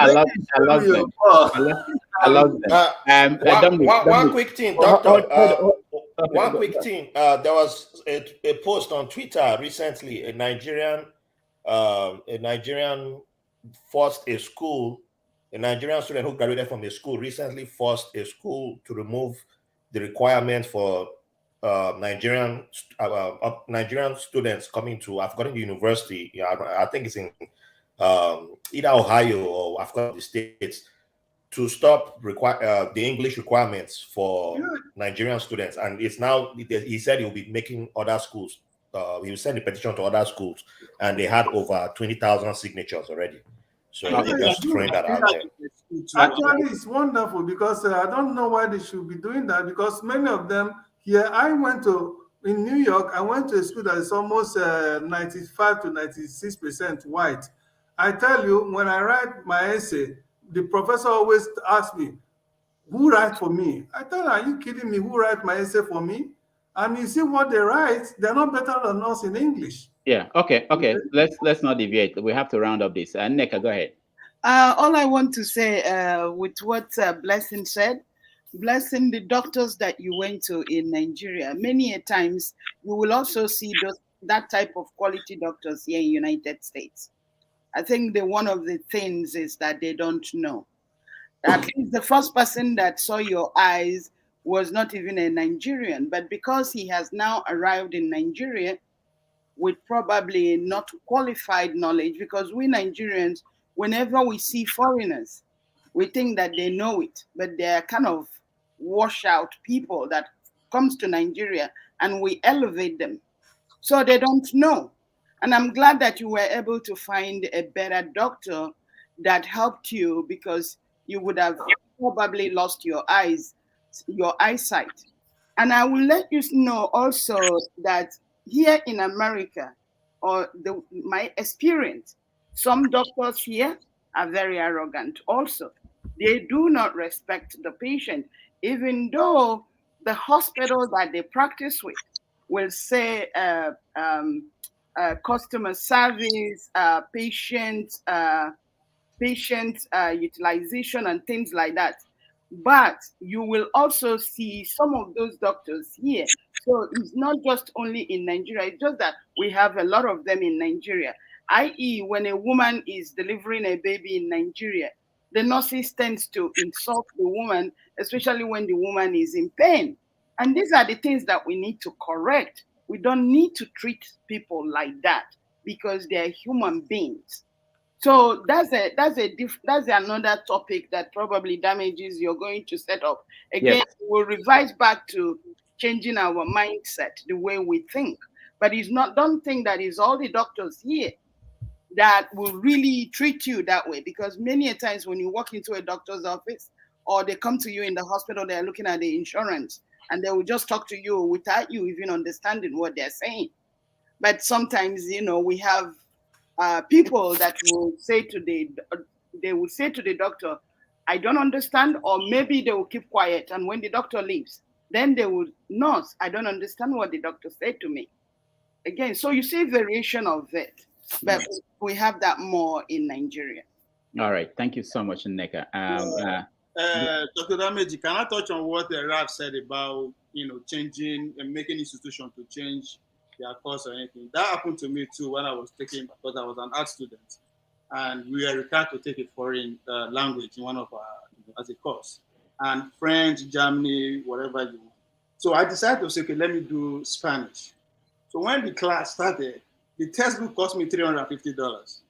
I love them. I love them. One quick thing, doctor. One quick thing. There was a post on Twitter recently. A Nigerian forced a school. A Nigerian student who graduated from a school recently forced a school to remove the requirement for Nigerian students coming to, I've forgotten the university. Yeah, I think it's in either Ohio or I've forgotten the states, to stop the English requirements for Nigerian students. And it's now, he said he'll be making other schools. He will send a petition to other schools, and they had over 20,000 signatures already. So just throwing that out there. Actually, it's wonderful because I don't know why they should be doing that, because many of them here, in New York, I went to a school that is almost 95 to 96% white. I tell you, when I write my essay, the professor always asks me, who write for me? I tell her, are you kidding me? Who write my essay for me? And you see what they write, they're not better than us in English. Yeah. Okay. Let's not deviate. We have to round up this. Neka, go ahead. All I want to say with what Blessing said, Blessing, the doctors that you went to in Nigeria, many a times you will also see that type of quality doctors here in United States. I think one of the things is that they don't know. At least the first person that saw your eyes was not even a Nigerian, but because he has now arrived in Nigeria with probably not qualified knowledge, because we Nigerians, whenever we see foreigners, we think that they know it, but they're kind of washout people that comes to Nigeria and we elevate them. So they don't know. And I'm glad that you were able to find a better doctor that helped you, because you would have probably lost your eyesight. And I will let you know also that here in America, or my experience, some doctors here are very arrogant also. They do not respect the patient, even though the hospital that they practice with will say customer service, patient utilization and things like that. But you will also see some of those doctors here. So it's not just only in Nigeria, it's just that we have a lot of them in Nigeria. I.e., when a woman is delivering a baby in Nigeria, the nurses tend to insult the woman, especially when the woman is in pain. And these are the things that we need to correct. We don't need to treat people like that because they're human beings. So that's another topic that probably damages you're going to set up. Again, we'll revise back to changing our mindset, the way we think. But don't think that it's all the doctors here that will really treat you that way, because many a times when you walk into a doctor's office or they come to you in the hospital, they're looking at the insurance and they will just talk to you without you even understanding what they're saying. But sometimes, we have people that will say to the doctor, I don't understand, or maybe they will keep quiet. And when the doctor leaves, then they will, nurse, I don't understand what the doctor said to me. Again, so you see variation of it, but we have that more in Nigeria. All right. Thank you so much, Nneka. Dr. Dameji, can I touch on what Raf said about, changing and making institutions to change their course or anything? That happened to me too when I was taking, because I was an art student and we were required to take a foreign language in one of our, as a course, and French, Germany, whatever you want. So I decided to say, okay, let me do Spanish. So when the class started, the textbook cost me $350.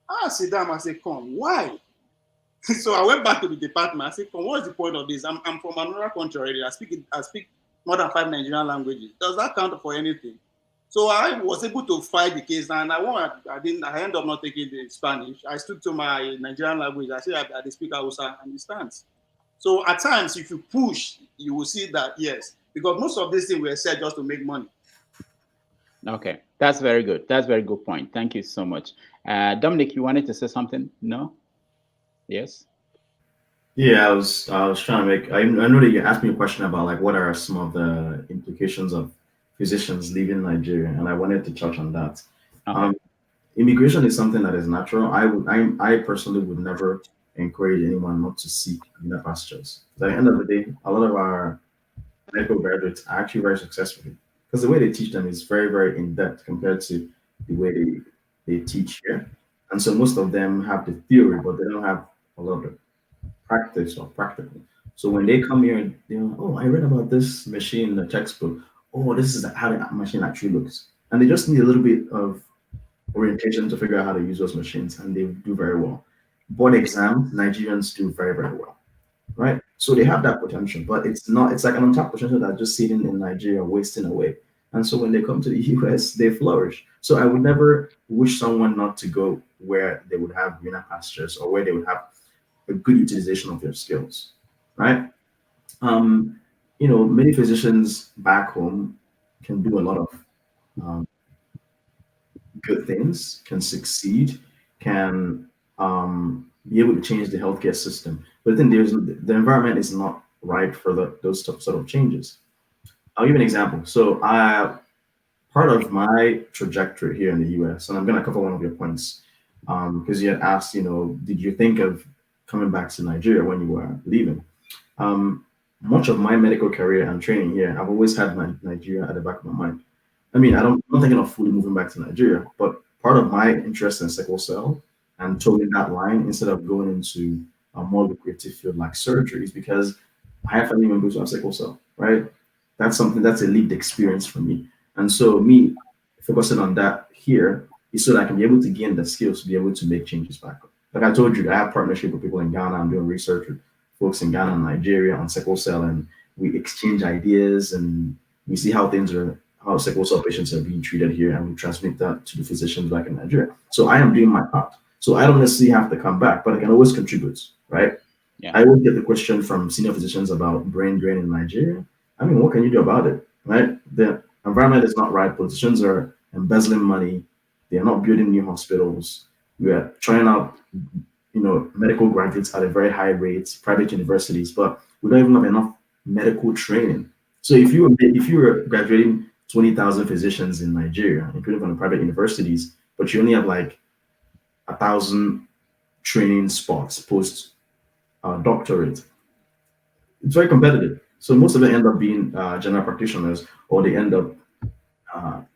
I sit down, I said, come, why? So I went back to the department. I said, come, what's the point of this? I'm from another country already. I speak more than 5 Nigerian languages. Does that count for anything? So I was able to fight the case, and I ended up not taking the Spanish. I stood to my Nigerian language. I said I speak Hausa, and it stands. So at times, if you push, you will see that, yes, because most of these things were said just to make money. Okay, that's very good. That's a very good point. Thank you so much. Dominic, you wanted to say something? No? Yes? Yeah, I was trying to make. I know that you asked me a question about like what are some of the implications of physicians leaving Nigeria, and I wanted to touch on that. Okay. Immigration is something that is natural. I personally would never encourage anyone not to seek greener pastures. At the end of the day, a lot of our medical graduates are actually very successful because the way they teach them is very, very in depth compared to the way they teach here. And so most of them have the theory, but they don't have a lot of the practice or practical. So when they come here, they're like, oh, I read about this machine in the textbook. Oh, this is how the machine actually looks. And they just need a little bit of orientation to figure out how to use those machines, and they do very well. Board exams, Nigerians do very, very well, right? So they have that potential, but it's not, it's like an untapped potential that's just sitting in Nigeria, wasting away. And so when they come to the US, they flourish. So I would never wish someone not to go where they would have greener pastures or where they would have a good utilization of their skills, right? Many physicians back home can do a lot of good things, can succeed, can be able to change the healthcare system. But then the environment is not right for those sort of changes. I'll give you an example. So part of my trajectory here in the US, and I'm going to cover one of your points, because you had asked, did you think of coming back to Nigeria when you were leaving? Much of my medical career and training here, I've always had Nigeria at the back of my mind. I mean, I'm not thinking of fully moving back to Nigeria, but part of my interest in sickle cell and towing that line instead of going into a more lucrative field like surgery is because I have family members who have sickle cell, right? That's something that's a lived experience for me. And so me focusing on that here is so that I can be able to gain the skills to be able to make changes back. Like I told you, I have partnership with people in Ghana. I'm doing research with folks in Ghana and Nigeria on sickle cell, and we exchange ideas and we see how sickle cell patients are being treated here, and we transmit that to the physicians back in Nigeria. So I am doing my part. So I don't necessarily have to come back, but I can always contribute, right? Yeah. I always get the question from senior physicians about brain drain in Nigeria. I mean, what can you do about it, right? The environment is not right. Politicians are embezzling money. They are not building new hospitals. We are trying out, medical graduates at a very high rate, private universities, but we don't even have enough medical training. So if you were graduating 20,000 physicians in Nigeria, including from the private universities, but you only have like 1,000 training spots post doctorate, it's very competitive. So most of them end up being general practitioners, or they end up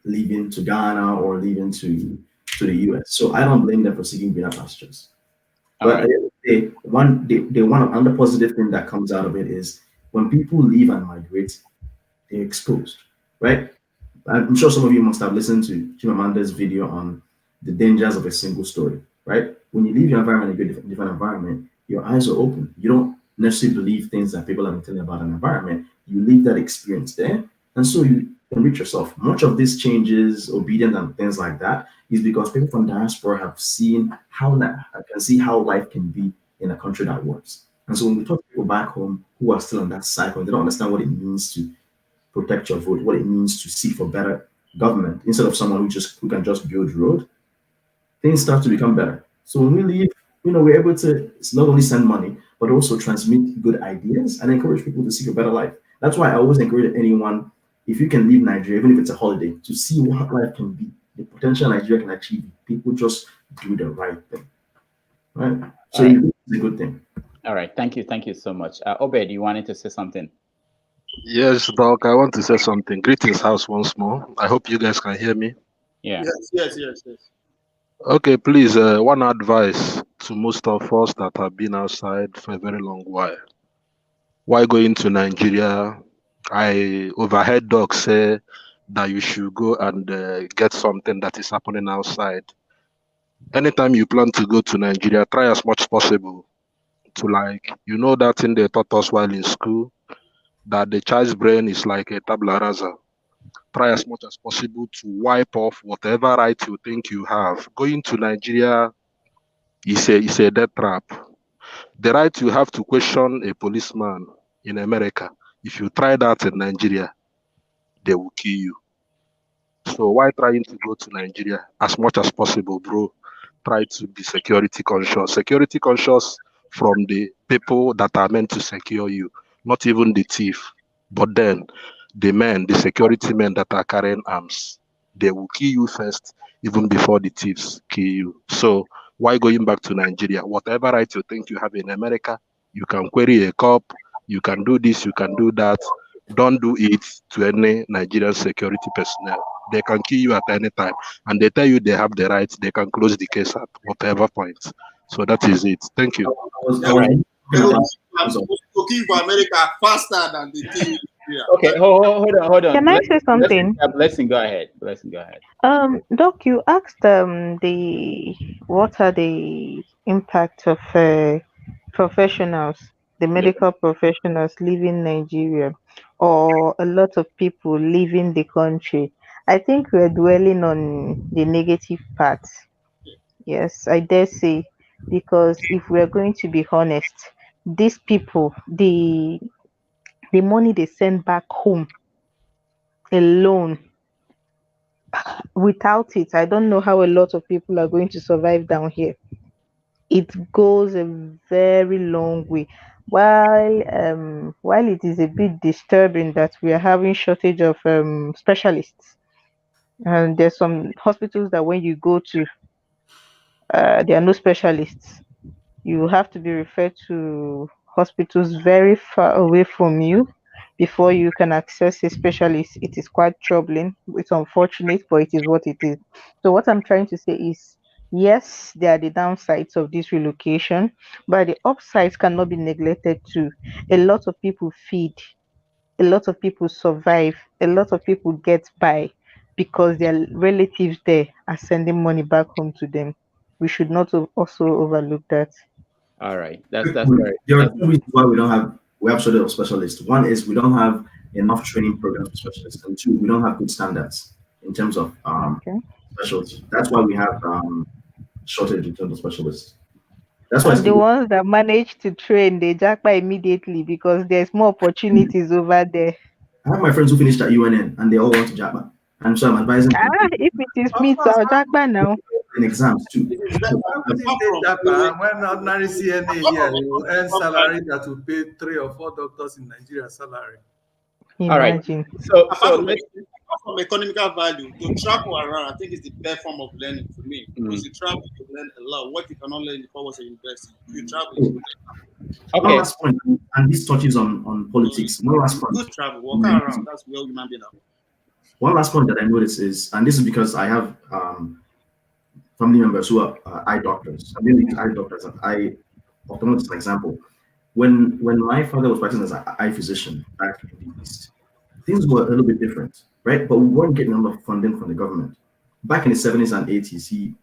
leaving to Ghana or leaving to the US. So I don't blame them for seeking greener pastures. But at the end of the day, one positive thing that comes out of it is when people leave and migrate, they're exposed, right? I'm sure some of you must have listened to Chimamanda's video on the dangers of a single story, right? When you leave your environment and go to a different environment, your eyes are open. You don't necessarily believe things that people have been telling about an environment. You leave that experience there, and so you enrich yourself. Much of these changes, obedience and things like that, is because people from diaspora have seen how life can be in a country that works. And so when we talk to people back home who are still on that cycle, they don't understand what it means to protect your vote, what it means to seek for better government instead of someone who can just build road. Things start to become better. So when we leave, we're able to not only send money, but also transmit good ideas and encourage people to seek a better life. That's why I always encourage anyone, if you can leave Nigeria, even if it's a holiday, to see what life can be, the potential Nigeria can achieve. People just do the right thing, right? So it's a good thing. All right. Thank you so much. Obed, you wanted to say something? Yes, Doc, I want to say something. Greetings, house, once more. I hope you guys can hear me. Yeah. Yes. Okay, please, one advice to most of us that have been outside for a very long while. Why going to Nigeria? I overheard Doc say that you should go and get something that is happening outside. Anytime you plan to go to Nigeria, try as much as possible to that thing they taught us while in school, that the child's brain is like a tabla rasa. try as much as possible to wipe off whatever right you think you have. Going to Nigeria is a death trap. The right you have to question a policeman in America, if you try that in Nigeria, they will kill you. So why trying to go to Nigeria as much as possible, bro? Try to be security conscious. Security conscious from the people that are meant to secure you, not even the thief, but then the men, the security men that are carrying arms, they will kill you first, even before the thieves kill you. So why going back to Nigeria? Whatever right you think you have in America, you can query a cop, you can do this, you can do that. Don't do it to any Nigerian security personnel. They can kill you at any time, and they tell you they have the right. They can close the case at whatever point. So that is it. Thank you. All right. I'm supposed to kill for America faster than they kill here. Okay, hold on. Can I say something? Blessing, go ahead. Blessing, go ahead. Doc, you asked what are the impact of professionals, the medical professionals leaving Nigeria, or a lot of people leaving the country. I think we're dwelling on the negative part. Yes, I dare say, because if we're going to be honest, these people, the money they send back home alone, without it, I don't know how a lot of people are going to survive down here. It goes a very long way. While it is a bit disturbing that we are having shortage of specialists, and there's some hospitals that when you go to, there are no specialists. You have to be referred to hospitals very far away from you before you can access a specialist. It is quite troubling. It's unfortunate, but it is what it is. So what I'm trying to say is, yes, there are the downsides of this relocation, but the upsides cannot be neglected too. A lot of people feed, a lot of people survive, a lot of people get by because their relatives there are sending money back home to them. We should not also overlook that. All right, that's very. There are two reasons why we have shortage of specialists. One is we don't have enough training programs for specialists, and two, we don't have good standards in terms of specialty. That's why we have shortage in terms of specialists. That's why the ones that manage to train, they jackpot immediately because there's more opportunities over there. I have my friends who finished at UNN and they all want to jackpot. And so I'm advising if it is me, I'll jackpot now. In exams too. When ordinary CNA here, you will earn salary that will pay 3 or 4 doctors in Nigeria salary. Imagine. All right. So from economical value, to travel around, I think is the best form of learning for me. Because you travel, you learn a lot. What you cannot learn if I was at university, you travel. Okay. One last point, and this touches on politics. One last point. Good travel, walk around. That's where human being are. One last point that I noticed is, and this is because I have family members who are eye doctors. I'm really eye doctors. I often as an example. When my father was practicing as an eye physician back in the East, things were a little bit different, right? But we weren't getting enough funding from the government. Back in the 70s and 80s,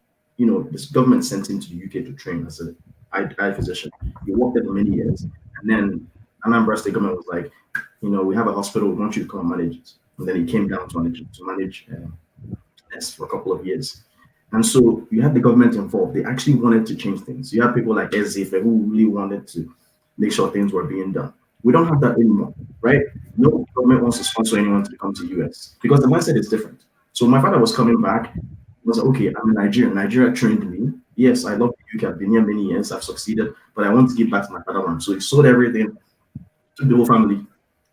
this government sent him to the UK to train as an eye physician. He worked there for many years. And then Anambra State government was like, we have a hospital, we want you to come and manage it. And then he came down to manage this for a couple of years. And so you had the government involved. They actually wanted to change things. You have people like Ezefe who really wanted to make sure things were being done. We don't have that anymore, right? No government wants to sponsor anyone to come to the US because the mindset is different. So my father was coming back. He was like, okay, I'm in Nigeria. Nigeria trained me. Yes, I love the UK. I've been here many years. I've succeeded, but I want to give back to my fatherland. So he sold everything, took the whole family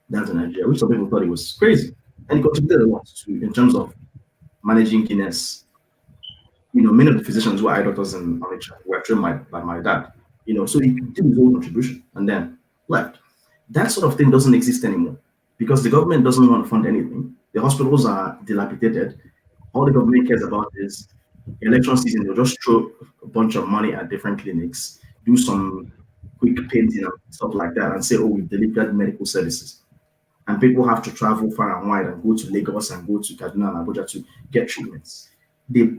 down to Nigeria, which some people thought it was crazy. And he contributed a lot in terms of managing Guinness. Many of the physicians who are eye doctors in Onitsha were trained by my dad. So he did his own contribution and then left. That sort of thing doesn't exist anymore because the government doesn't want to fund anything. The hospitals are dilapidated. All the government cares about is election season. They'll just throw a bunch of money at different clinics, do some quick painting and stuff like that, and say, oh, we've delivered medical services. And people have to travel far and wide and go to Lagos and go to Kaduna and Abuja to get treatments. The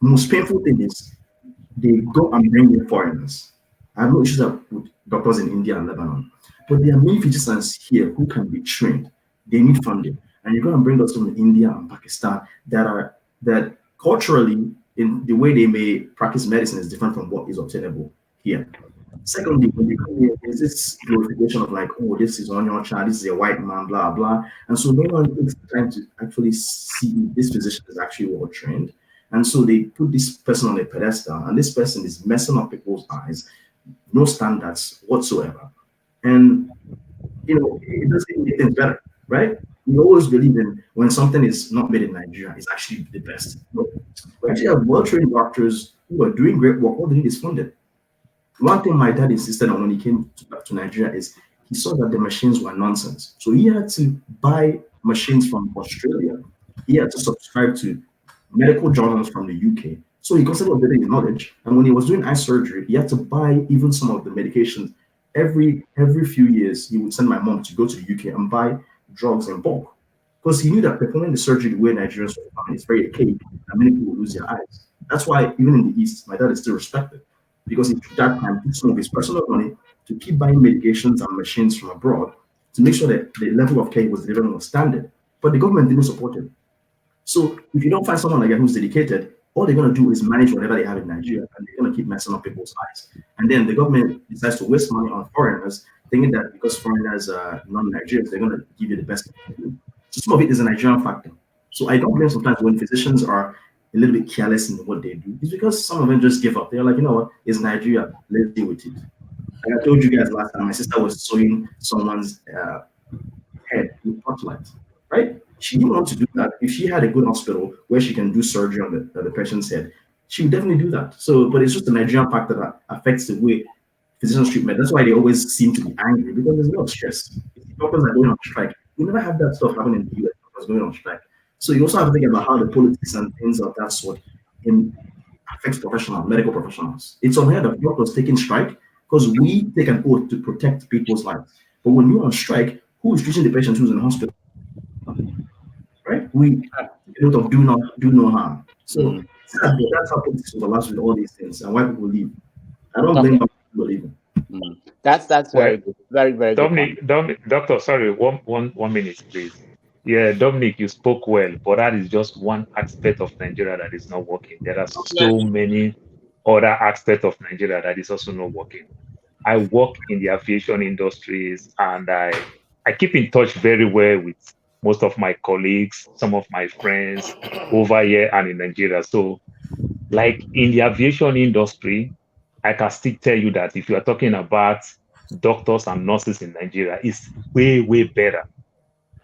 most painful thing is they go and bring in foreigners. I have no issues with doctors in India and Lebanon, but there are many physicians here who can be trained They need funding. And you're going to bring us from India and Pakistan that culturally, in the way they may practice medicine is different from what is obtainable here. Secondly, when they come here, there's this glorification of like, oh, this is on your child, this is a white man, blah, blah. And so no one takes the time to actually see this physician is actually well trained. And so they put this person on a pedestal, and this person is messing up people's eyes, no standards whatsoever. And, it doesn't make things better, right? We always believe in when something is not made in Nigeria, it's actually the best. No, we actually have well-trained doctors who are doing great work. All they need is funded. One thing my dad insisted on when he came back to Nigeria is he saw that the machines were nonsense. So he had to buy machines from Australia. He had to subscribe to medical journals from the UK. So he constantly updated his knowledge. And when he was doing eye surgery, he had to buy even some of the medications. Every few years, he would send my mom to go to the UK and buy drugs in bulk. Because he knew that performing the surgery the way Nigerians perform is very archaic and many people lose their eyes. That's why even in the East, my dad is still respected. Because he took that time, took some of his personal money to keep buying medications and machines from abroad to make sure that the level of care he was delivering was standard. But the government didn't support him. So if you don't find someone like that who's dedicated, all they're going to do is manage whatever they have in Nigeria, and they're going to keep messing up people's eyes. And then the government decides to waste money on foreigners, thinking that because foreigners are non-Nigerians, they're going to give you the best. So some of it is a Nigerian factor. So I don't blame sometimes when physicians are a little bit careless in what they do. It's because some of them just give up. They're like, you know what, it's Nigeria, let's deal with it. Like I told you guys last time, my sister was sewing someone's head with torchlight, right? She didn't want to do that. If she had a good hospital where she can do surgery on the patient's head, she would definitely do that. So, but it's just the Nigerian factor that affects the way physicians treat med. That's why they always seem to be angry, because there's a lot of stress. If the doctors are going on strike, you never have that stuff happening in the US, doctors going on strike. So you also have to think about how the politics and things of that sort affects medical professionals. It's unheard of doctors taking strike because we take an oath to protect people's lives. But when you're on strike, who is treating the patient who's in the hospital? Right? We take an oath of do no harm. So that's how politics overlaps with all these things and why people leave. I don't blame people leaving. That's very good. Very, very Dominic, Doctor, sorry, one minute, please. Yeah, Dominic, you spoke well, but that is just one aspect of Nigeria that is not working. There are so many other aspects of Nigeria that is also not working. I work in the aviation industries, and I keep in touch very well with most of my colleagues, some of my friends over here and in Nigeria. So, like in the aviation industry, I can still tell you that if you are talking about doctors and nurses in Nigeria, it's way, way better.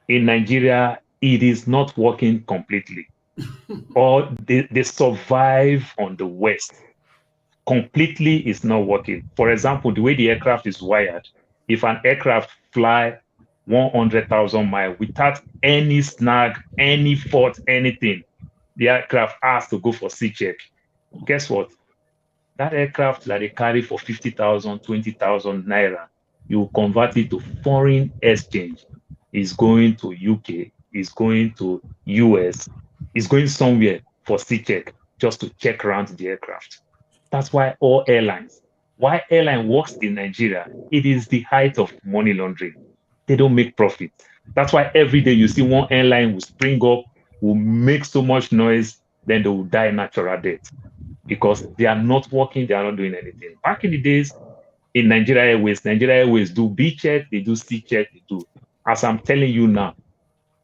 In Nigeria, it is not working completely. Or they survive on the West. Completely is not working. For example, the way the aircraft is wired, if an aircraft fly 100,000 miles without any snag, any fault, anything, the aircraft has to go for C-check. Guess what? That aircraft that they carry for 50,000, 20,000 naira, you convert it to foreign exchange. Is going to UK, is going to US, is going somewhere for C-check just to check around the aircraft. That's why why airline works in Nigeria, it is the height of money laundering. They don't make profit. That's why every day you see one airline will spring up, will make so much noise, then they will die natural death because they are not working, they are not doing anything. Back in the days, in Nigeria Airways do B-check, they do C-check, they do. As I'm telling you now,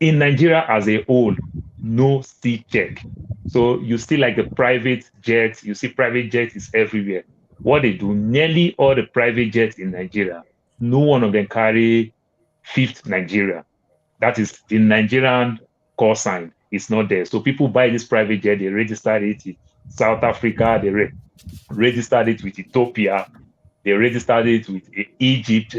in Nigeria as a whole, no C-check. So you see like the private jets, you see private jets is everywhere. What they do, nearly all the private jets in Nigeria, no one of them carry 5th Nigeria. That is the Nigerian call sign. It's not there. So people buy this private jet, they register it in South Africa, they registered it with Ethiopia, they registered it with Egypt,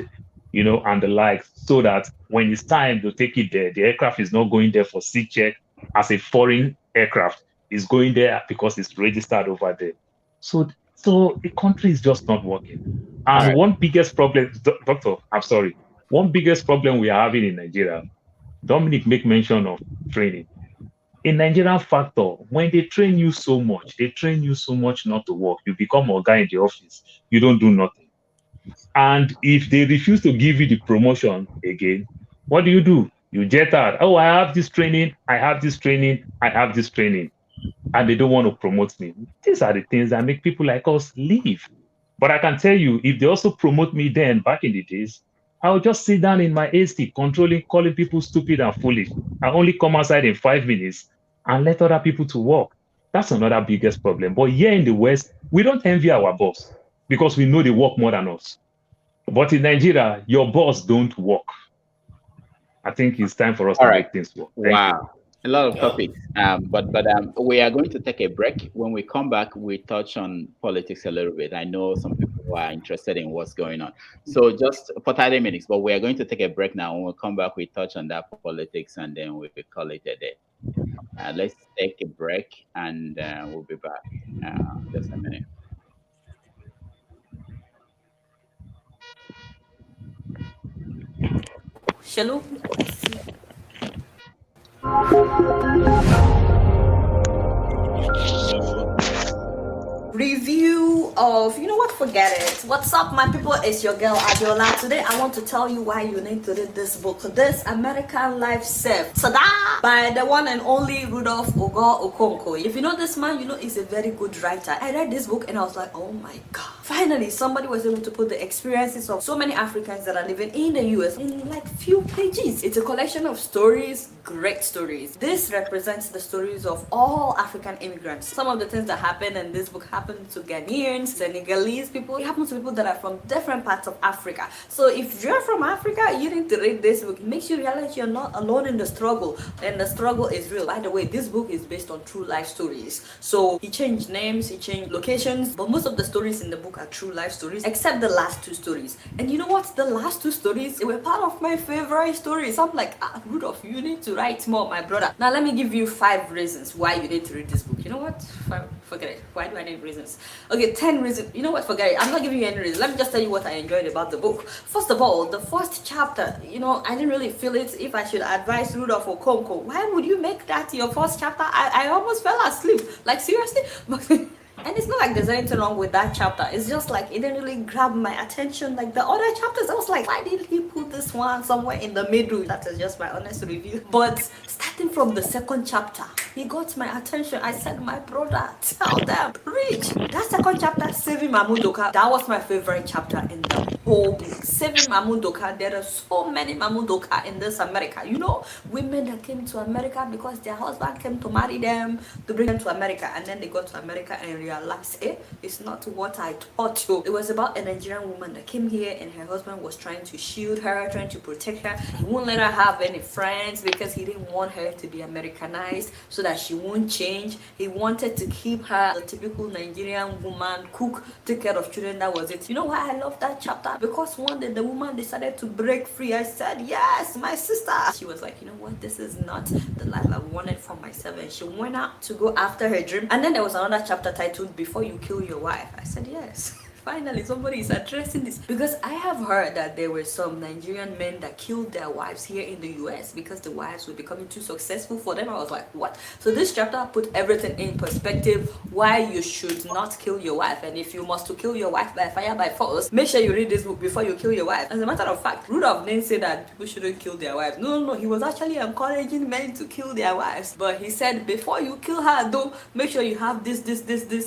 and the like, so that when it's time to take it there, the aircraft is not going there for C-check as a foreign aircraft. It's going there because it's registered over there. So the country is just not working. And one biggest problem, Doctor, I'm sorry, one biggest problem we are having in Nigeria, Dominic make mention of training. In Nigerian factor, when they train you so much not to work, you become a guy in the office, you don't do nothing. And if they refuse to give you the promotion again, what do? You jet out. Oh, I have this training. I have this training. I have this training. And they don't want to promote me. These are the things that make people like us leave. But I can tell you, if they also promote me then back in the days, I would just sit down in my AC, calling people stupid and foolish. I only come outside in 5 minutes and let other people to work. That's another biggest problem. But here in the West, we don't envy our boss because we know they work more than us. But in Nigeria, your boss don't work. I think it's time for us All to right. make things work. Wow. A lot of topics. But we are going to take a break. When we come back, we touch on politics a little bit. I know some people are interested in what's going on. So just for 30 minutes, but we are going to take a break now. When we come back, we touch on that politics and then we call it a day. Let's take a break and we'll be back. Just a minute. Shalom. Review of, you know what, forget it. What's up, my people? It's your girl Adiola. Today I want to tell you why you need to read this book, This American Life Saved, Tada! By the one and only Rudolph Ogo Okonkwo. If you know this man, you know he's a very good writer. I read this book and I was like, oh my god, finally somebody was able to put the experiences of so many Africans that are living in the US in like few pages. It's a collection of stories, great stories. This represents the stories of all African immigrants. Some of the things that happen in this book happen to Ghanaians, Senegalese people. It happens to people that are from different parts of Africa. So if you're from Africa, you need to read this book. It makes you realize you're not alone in the struggle, and the struggle is real. By the way, this book is based on true life stories. So he changed names, he changed locations, but most of the stories in the book are true life stories, except the last two stories. And you know what? The last two stories, they were part of my favorite stories. I'm like, Rudolph, you need to write more, my brother. Now let me give you 5 reasons why you need to read this book. You know what? Forget it. Why do I need reasons? Okay, 10 reasons. You know what? Forget it. I'm not giving you any reasons. Let me just tell you what I enjoyed about the book. First of all, the first chapter, you know, I didn't really feel it. If I should advise Rudolph Okonkwo, why would you make that your first chapter? I almost fell asleep. Like, seriously? And it's not like there's anything wrong with that chapter. It's just like it didn't really grab my attention like the other chapters. I was like, why did he put this one somewhere in the middle? That is just my honest review. But starting from the second chapter, he got my attention. I said, my brother, tell them, preach. That second chapter, Saving Mamudoka, that was my favorite chapter in the whole book. Saving Mamudoka. There are so many Mamudoka in this America. You know, women that came to America because their husband came to marry them, to bring them to America, and then they got to America and realized, it's not what I thought you. It was about a Nigerian woman that came here and her husband was trying to shield her, trying to protect her. He wouldn't let her have any friends because he didn't want her to be Americanized so that she won't change. He wanted to keep her the typical Nigerian woman, cook, take care of children. That was it. You know why I love that chapter? Because one day the woman decided to break free. I said, yes, my sister. She was like, you know what, this is not the life I wanted for myself, and she went out to go after her dream. And then there was another chapter titled Before You Kill Your Wife. I said, yes. Finally, somebody is addressing this, because I have heard that there were some Nigerian men that killed their wives here in the US because the wives were becoming too successful for them. I was like, what? So this chapter put everything in perspective, why you should not kill your wife, and if you must to kill your wife by fire, by force, make sure you read this book before you kill your wife. As a matter of fact, Rudolph didn't say that people shouldn't kill their wives. No, he was actually encouraging men to kill their wives, but he said, before you kill her though, make sure you have this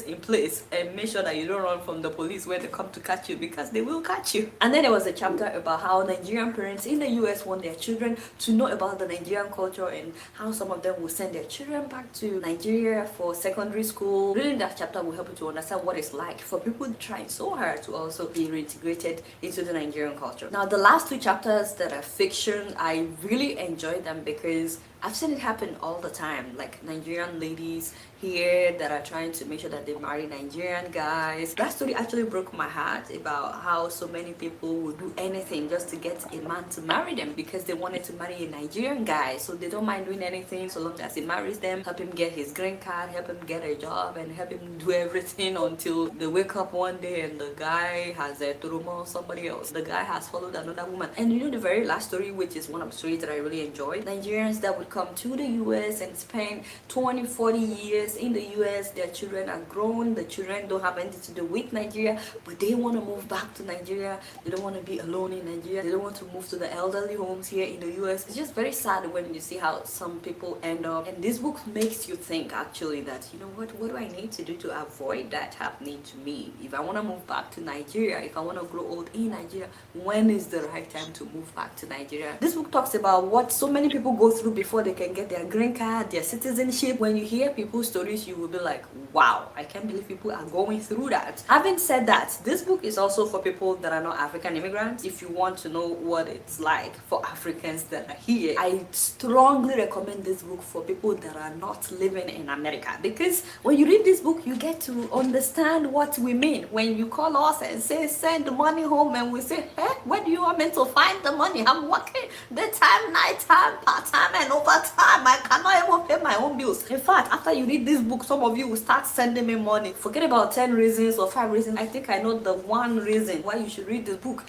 in place, and make sure that you don't run from the police where they come to catch you, because they will catch you. And then there was a chapter about how Nigerian parents in the US want their children to know about the Nigerian culture, and how some of them will send their children back to Nigeria for secondary school. Reading that chapter will help you to understand what it's like for people trying so hard to also be reintegrated into the Nigerian culture. Now, the last 2 chapters that are fiction, I really enjoyed them because I've seen it happen all the time, like Nigerian ladies here that are trying to make sure that they marry Nigerian guys. That story actually broke my heart, about how so many people would do anything just to get a man to marry them because they wanted to marry a Nigerian guy. So they don't mind doing anything so long as he marries them, help him get his green card, help him get a job, and help him do everything until they wake up one day and the guy has a turuma or somebody else. The guy has followed another woman. And you know the very last story, which is one of the stories that I really enjoyed, Nigerians that would come to the US and spend 20, 40 years in the US. Their children are grown. The children don't have anything to do with Nigeria, but they want to move back to Nigeria. They don't want to be alone in Nigeria. They don't want to move to the elderly homes here in the US. It's just very sad when you see how some people end up. And this book makes you think actually that, you know what do I need to do to avoid that happening to me? If I want to move back to Nigeria, if I want to grow old in Nigeria, when is the right time to move back to Nigeria? This book talks about what so many people go through before they can get their green card, their citizenship. When you hear people's stories, you will be like, wow, I can't believe people are going through that. Having said that, this book is also for people that are not African immigrants. If you want to know what it's like for Africans that are here, I strongly recommend this book for people that are not living in America, because when you read this book, you get to understand what we mean when you call us and say send the money home, and we say, hey, where do you want me to find the money? I'm working daytime, nighttime, part-time, and overtime. I cannot even pay my own bills. In fact, after you read this book, some of you will start sending me money. Forget about 10 reasons or 5 reasons. I think I know the one reason why you should read this book.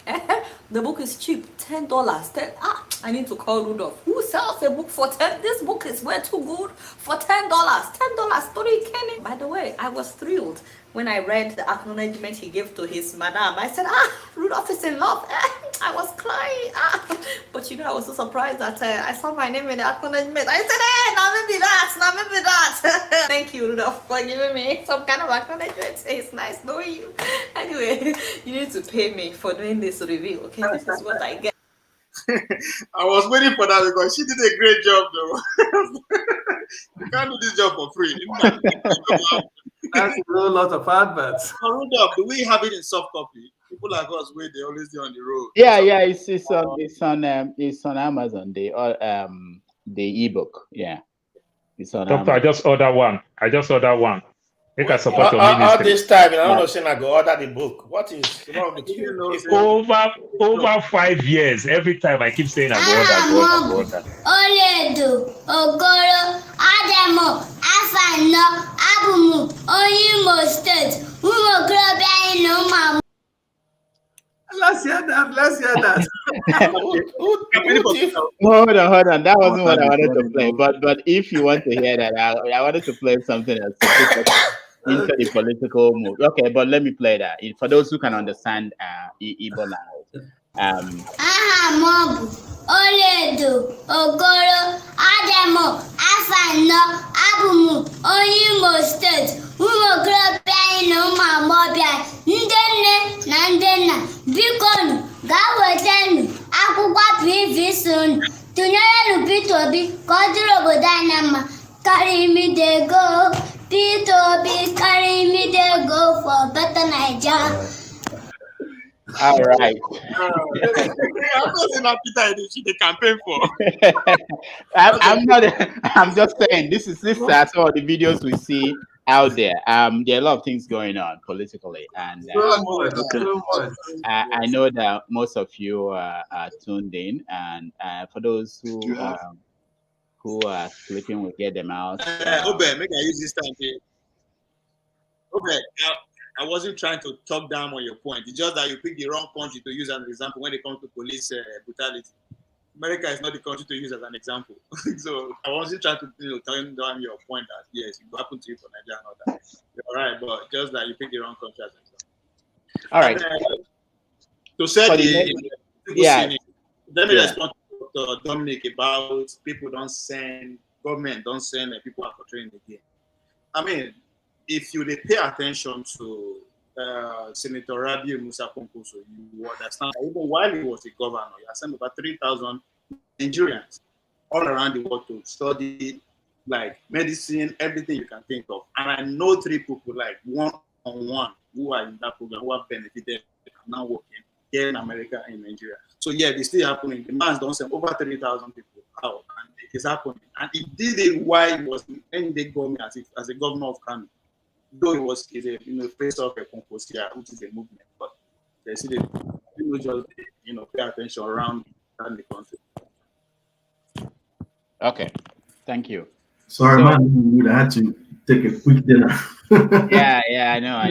The book is cheap, $10. I need to call Rudolph. Who sells a book for 10? This book is way too good for $10. $10, 3 Kenny. By the way, I was thrilled when I read the acknowledgement he gave to his madam. I said, Rudolph is in love. I was crying. But you know, I was so surprised that I saw my name in the acknowledgement. I said, hey, now maybe that. Thank you, Rudolph, for giving me some kind of acknowledgement. It's nice knowing you. Anyway, you need to pay me for doing this review, okay? This is what I get. I was waiting for that because she did a great job, though. You can't do this job for free. That's a whole lot of adverts. Rudolph, do we have it in soft copy? People like us, where they always do on the road. Yeah, it's on Amazon. The ebook. Yeah, it's on. Doctor, Amazon. I just ordered one. Make I support your ministry. All this time, I don't know, saying I go order the book. What is wrong with you? Over 5 years, every time I keep saying I go order. Oledo, Ogoro, Adamo, Afano, Abumu, Oyimo State, Umokrobia, no mama. Let's hear that. Hold on. That wasn't what I wanted to play. But if you want to hear that, I wanted to play something else into the political move. Okay, but let me play that for those who can understand Igbo language. Mobu, Oledo, Ogoro, Adamo, Afano, Abumu, Oyimo State, Umokrobia, no mama, Ndene, Nandena, Bikonu, Gawatenu, Akugwa Privison, Tunere Pitobi, Kodro Dynama, carry me they go, Pitobi, carry me they go for better Nigeria. All right. I'm not saying that Peter the campaign for. I'm not. I'm just saying this is some of the videos we see out there. There are a lot of things going on politically, and I know that most of you are tuned in. And for those who are sleeping, we get them out. Obe, make I use this time here. Obe, I wasn't trying to talk down on your point. It's just that you picked the wrong country to use as an example when it comes to police brutality. America is not the country to use as an example. So I wasn't trying to turn down your point that yes, it happened to you for Nigeria and all that. You're right, but just that you picked the wrong country as an example. All right. To say let me respond to Dominic about government don't send people out for training again. I mean, if you pay attention to Senator Rabiu Musa Ponkoso, you understand that even while he was a governor, he sent about 3,000 Nigerians all around the world to study like medicine, everything you can think of. And I know 3 people like one-on-one who are in that program, who have benefited, now working here in America and Nigeria. So yeah, it's still happening. The man's don't send over 3,000 people out, and it's happening. And he did it while he was in the government as a governor of Kano. Though it was face off a Concosia, which is a movement, but they see just pay attention around the country. Okay, thank you. Sorry, man, I had to take a quick dinner. yeah, I know.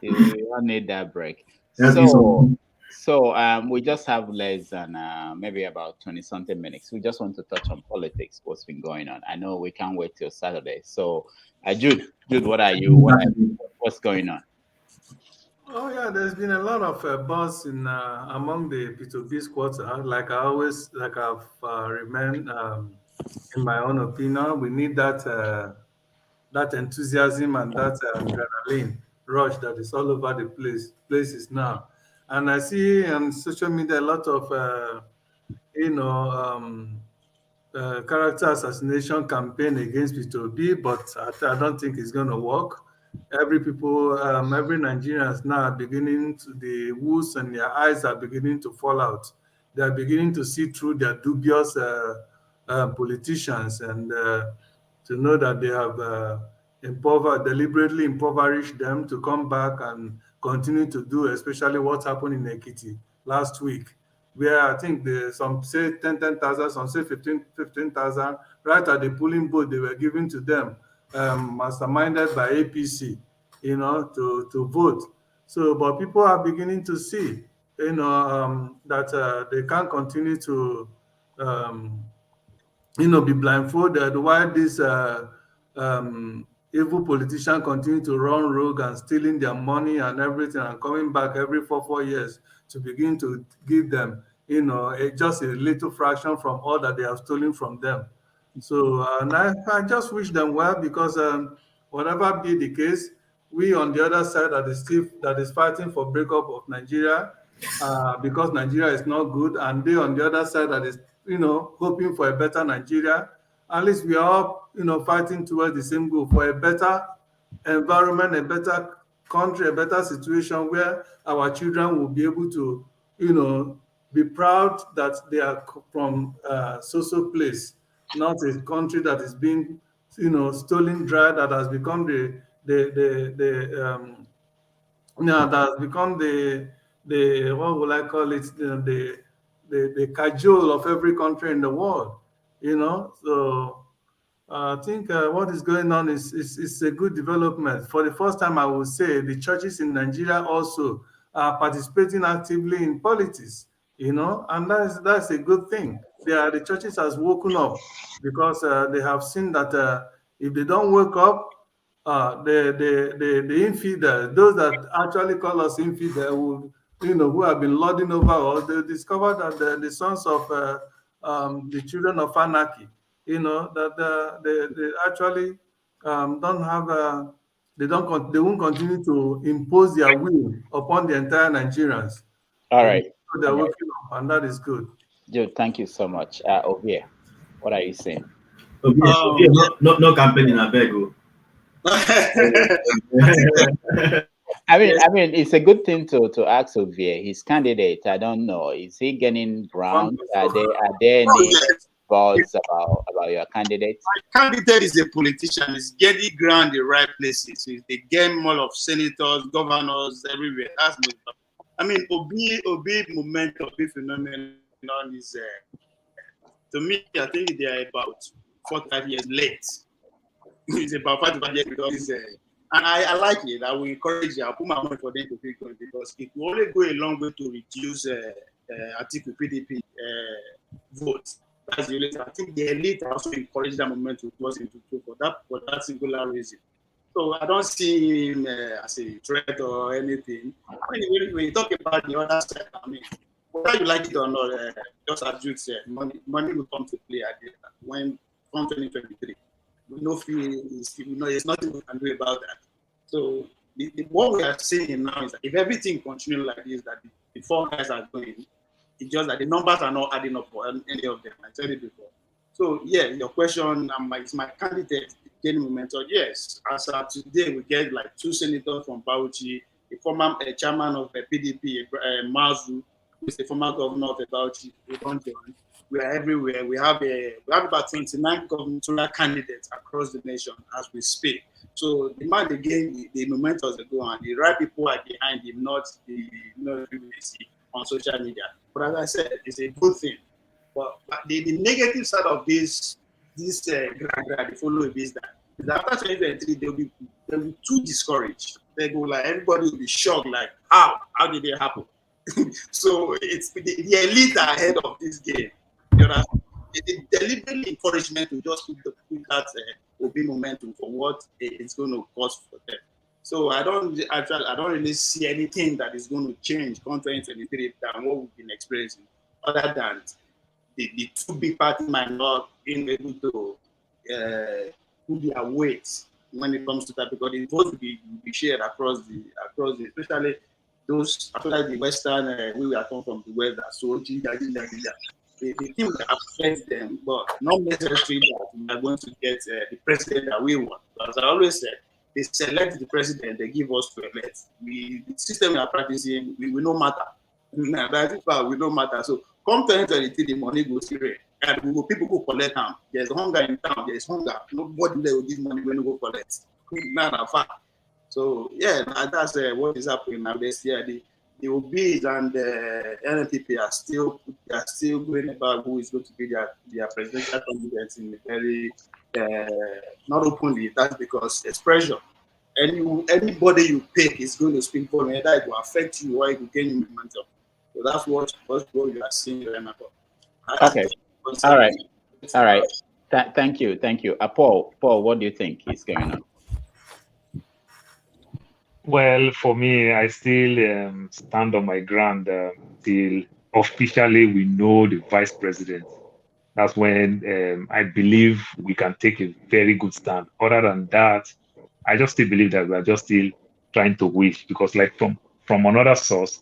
You don't need that break. So we just have less than maybe about 20 something minutes. We just want to touch on politics, what's been going on. I know we can't wait till Saturday. So Jude, what are you? What's going on? Oh yeah, there's been a lot of buzz in among the P2B squads. Like I've remained in my own opinion, we need that enthusiasm and that adrenaline rush that is all over the places now. And I see on social media a lot of you know um, character assassination campaign against P2B, but I don't think it's going to work. Every Nigerians now are beginning to, the woos and their eyes are beginning to fall out. They are beginning to see through their dubious politicians and to know that they have deliberately impoverished them to come back and continue to do, especially what happened in Ekiti last week, where I think some say 10,000, some say 15,000, right at the polling booth they were giving to them, masterminded by APC, to vote. So, but people are beginning to see, that they can't continue to, um, be blindfolded while these evil politicians continue to run rogue and stealing their money and everything and coming back every 4 years to begin to give them, just a little fraction from all that they have stolen from them. So, and I just wish them well because whatever be the case, we on the other side that is fighting for breakup of Nigeria because Nigeria is not good, and they on the other side that is, hoping for a better Nigeria. At least we are all, fighting towards the same goal for a better environment, a better country, a better situation where our children will be able to, be proud that they are from so place, not a country that is being, stolen dry, that has become that has become the what will I call it, the cajole of every country in the world, So I think what is going on is a good development. For the first time, I would say the churches in Nigeria also are participating actively in politics, and that's a good thing. The churches has woken up because they have seen that if they don't wake up, the infidel, those that actually call us infidel, who have been lording over us, they discover that the sons of the children of anarchy, that they actually don't have they won't continue to impose their will upon the entire Nigerians. All right. So they're waking up, and that is good. Jude, thank you so much. Ovia, what are you saying? No campaigning, I beg you. I mean, it's a good thing to ask Ovia. His candidate, I don't know, is he getting ground? Are there any buzz about your candidate? My candidate is a politician. He's getting ground in the right places. He's the game all of senators, governors, everywhere. That's no problem. I mean, Obi momentum, Obi phenomenon is, to me, I think they are about 4 to 5 years late. It's about 5 to 5 years because and I like it. I will encourage you. I'll put my money for them to pick on because it will only go a long way to reduce Atiku PDP votes. That's the only thing. I think the elite also encourage that moment to cross into two for that singular reason. So I don't see him as a threat or anything. I mean, when you talk about the other side, I mean, whether you like it or not, just as Jude said, money will come to play at when from 2023. No fee, there's nothing we can do about that. So what we are seeing now is that if everything continues like this, that the 4 guys are going, it's just that the numbers are not adding up for any of them. I said it before. So yeah, your question, is my candidate gaining momentum? Yes. As of today, we get like 2 senators from Bauchi, the former chairman of the PDP, Mazu, who is the former governor of Bauchi. We are everywhere. We have about 29 gubernatorial candidates across the nation as we speak. So the man again, the momentum go on. The right people are behind him, not the people we see on social media. But as I said, it's a good thing. But the negative side of this the following is that after 2023 they'll be too discouraged. They go like everybody will be shocked, like how did it happen? So it's the elite are ahead of this game. You know, it deliberately encouragement to just put that Obi momentum for what it's going to cost for them. So I don't really see anything that is going to change come 2023 than what we've been experiencing, other than the two big parties might not being able to put their weight when it comes to that, because the vote will be shared across the especially those after the Western we are come from the West that so the thing will affect them, but not necessarily that we are going to get the president that we want. As I always said, they select the president, they give us to elect. The system we are practicing, we will no matter. That will no matter. So come 2023, the money goes straight. And people go collect them. There's hunger in town, there's hunger. Nobody will give money when you go collect. Not fact. So yeah, that's what is happening now. This year, the OBs and the NPP are still going about who is going to be their presidential candidate in a very not openly. That's because there's pressure. Anybody you pick is going to speak for you. Either it will affect you or it will gain you momentum. So that's what you are seeing right now. Okay. All right. Thank you. Paul, what do you think is going on? Well, for me, I still stand on my ground till officially we know the vice president. That's when I believe we can take a very good stand. Other than that, I just still believe that we are just still trying to wish, because like from another source,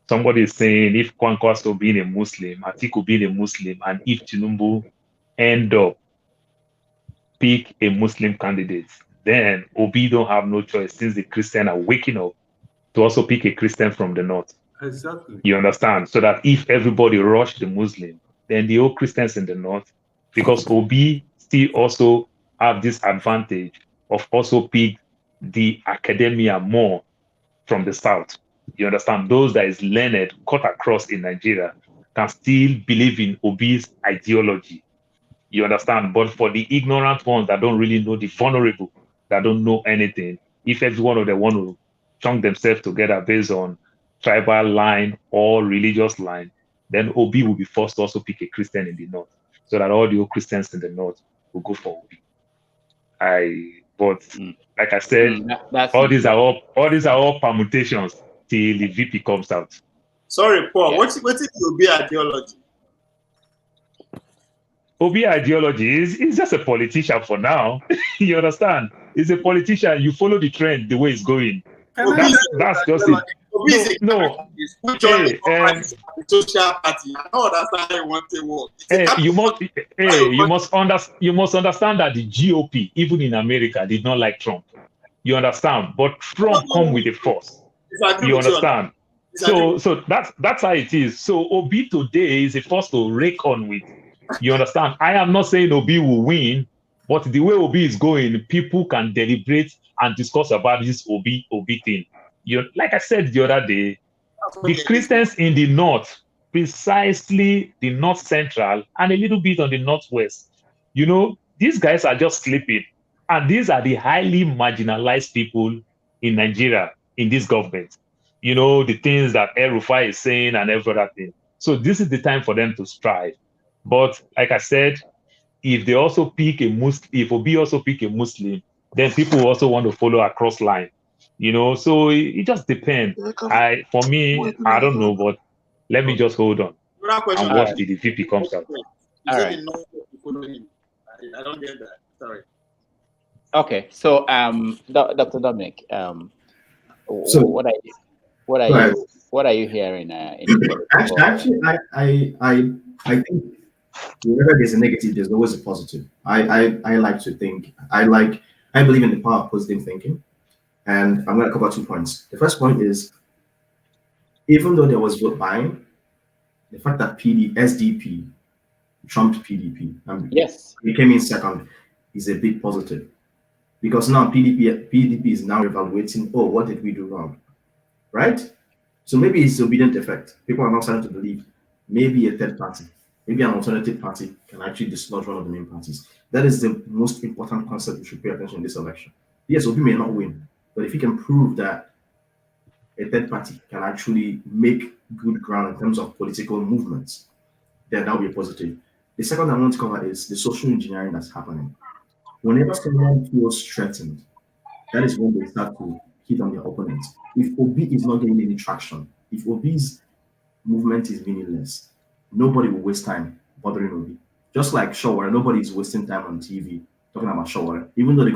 somebody is saying if Kwankwaso being a Muslim, Atiku being a Muslim, and if Tinubu end up pick a Muslim candidate, then Obi don't have no choice, since the Christians are waking up, to also pick a Christian from the north. Exactly. You understand? So that if everybody rush the Muslim, then the old Christians in the north, because Obi still also have this advantage of also pick the academia more from the south. You understand? Those that is learned, cut across in Nigeria, can still believe in Obi's ideology. You understand? But for the ignorant ones that don't really know, the vulnerable that don't know anything, if every one of them want to chunk themselves together based on tribal line or religious line, then Obi will be forced to also pick a Christian in the north, so that all the old Christians in the north will go for Obi. But like I said, all these are all permutations till the VP comes out. Sorry, Paul. What's the Obi ideology? Obi ideology is just a politician for now. You understand? He's a politician. You follow the trend the way it's going. That's just it. No. Social party. I know that's how I want to work. You must understand that the GOP, even in America, did not like Trump. You understand? But Trump come with a force. You understand? So that's how it is. So Obi today is a force to rake on with. You understand? I am not saying Obi will win, but the way Obi is going, people can deliberate and discuss about this Obi thing. Like I said the other day, the Christians in the north, precisely the north central and a little bit on the northwest, these guys are just sleeping. And these are the highly marginalized people in Nigeria, in this government. The things that El-Rufai is saying and every other thing. So this is the time for them to strive. But like I said, if they also pick a Muslim, if Obi also pick a Muslim, then people also want to follow across line. So it just depends. For me, I don't know, but let me just hold on and watch till the VP comes out. All right. I don't get that. Sorry. Okay, so Dr. Dominic, so what are you hearing? Actually, I think whenever there's a negative, there's always a positive. I like to think. I believe in the power of positive thinking, and I'm going to cover 2 points. The first point is, even though there was vote buying, the fact that SDP trumped PDP, and it came in second, is a big positive, because now PDP is now evaluating, what did we do wrong, right? So maybe it's the obedient effect. People are now starting to believe maybe a third party, maybe an alternative party can actually dislodge one of the main parties. That is the most important concept we should pay attention in this election. Yes, Obi may not win, but if he can prove that a third party can actually make good ground in terms of political movements, then that will be positive. The second I want to cover is the social engineering that's happening. Whenever someone feels threatened, that is when they start to hit on their opponent. If Obi is not getting any traction, if Obi's movement is meaningless, nobody will waste time bothering Obi. Just like Shawara, nobody is wasting time on TV talking about Shawara, even though the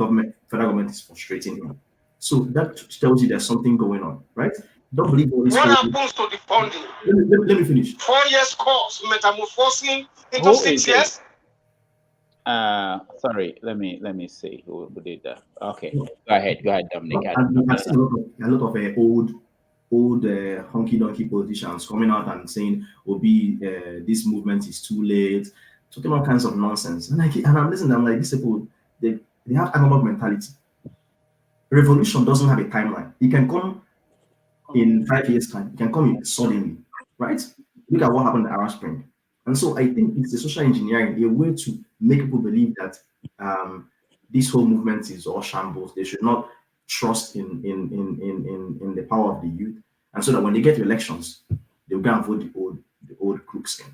federal government is frustrating him. So that tells you there's something going on, right? Don't believe all this. What happens to the funding? Let me finish. 4 years course, metamorphosing into 6 years? Sorry, let me see who did that. Okay, go ahead, Dominic. I've seen a lot of old honky donkey politicians coming out and saying, "Obi, this movement is too late," talking all kinds of nonsense. And I'm listening. I'm like, these people, they have analog mentality. Revolution doesn't have a timeline. It can come in 5 years' time. It can come in suddenly, right? Look at what happened in the Arab Spring. And so I think it's the social engineering, a way to make people believe that this whole movement is all shambles. They should not trust in the power of the youth. And so that when they get to elections, they'll go and vote the old crooks in.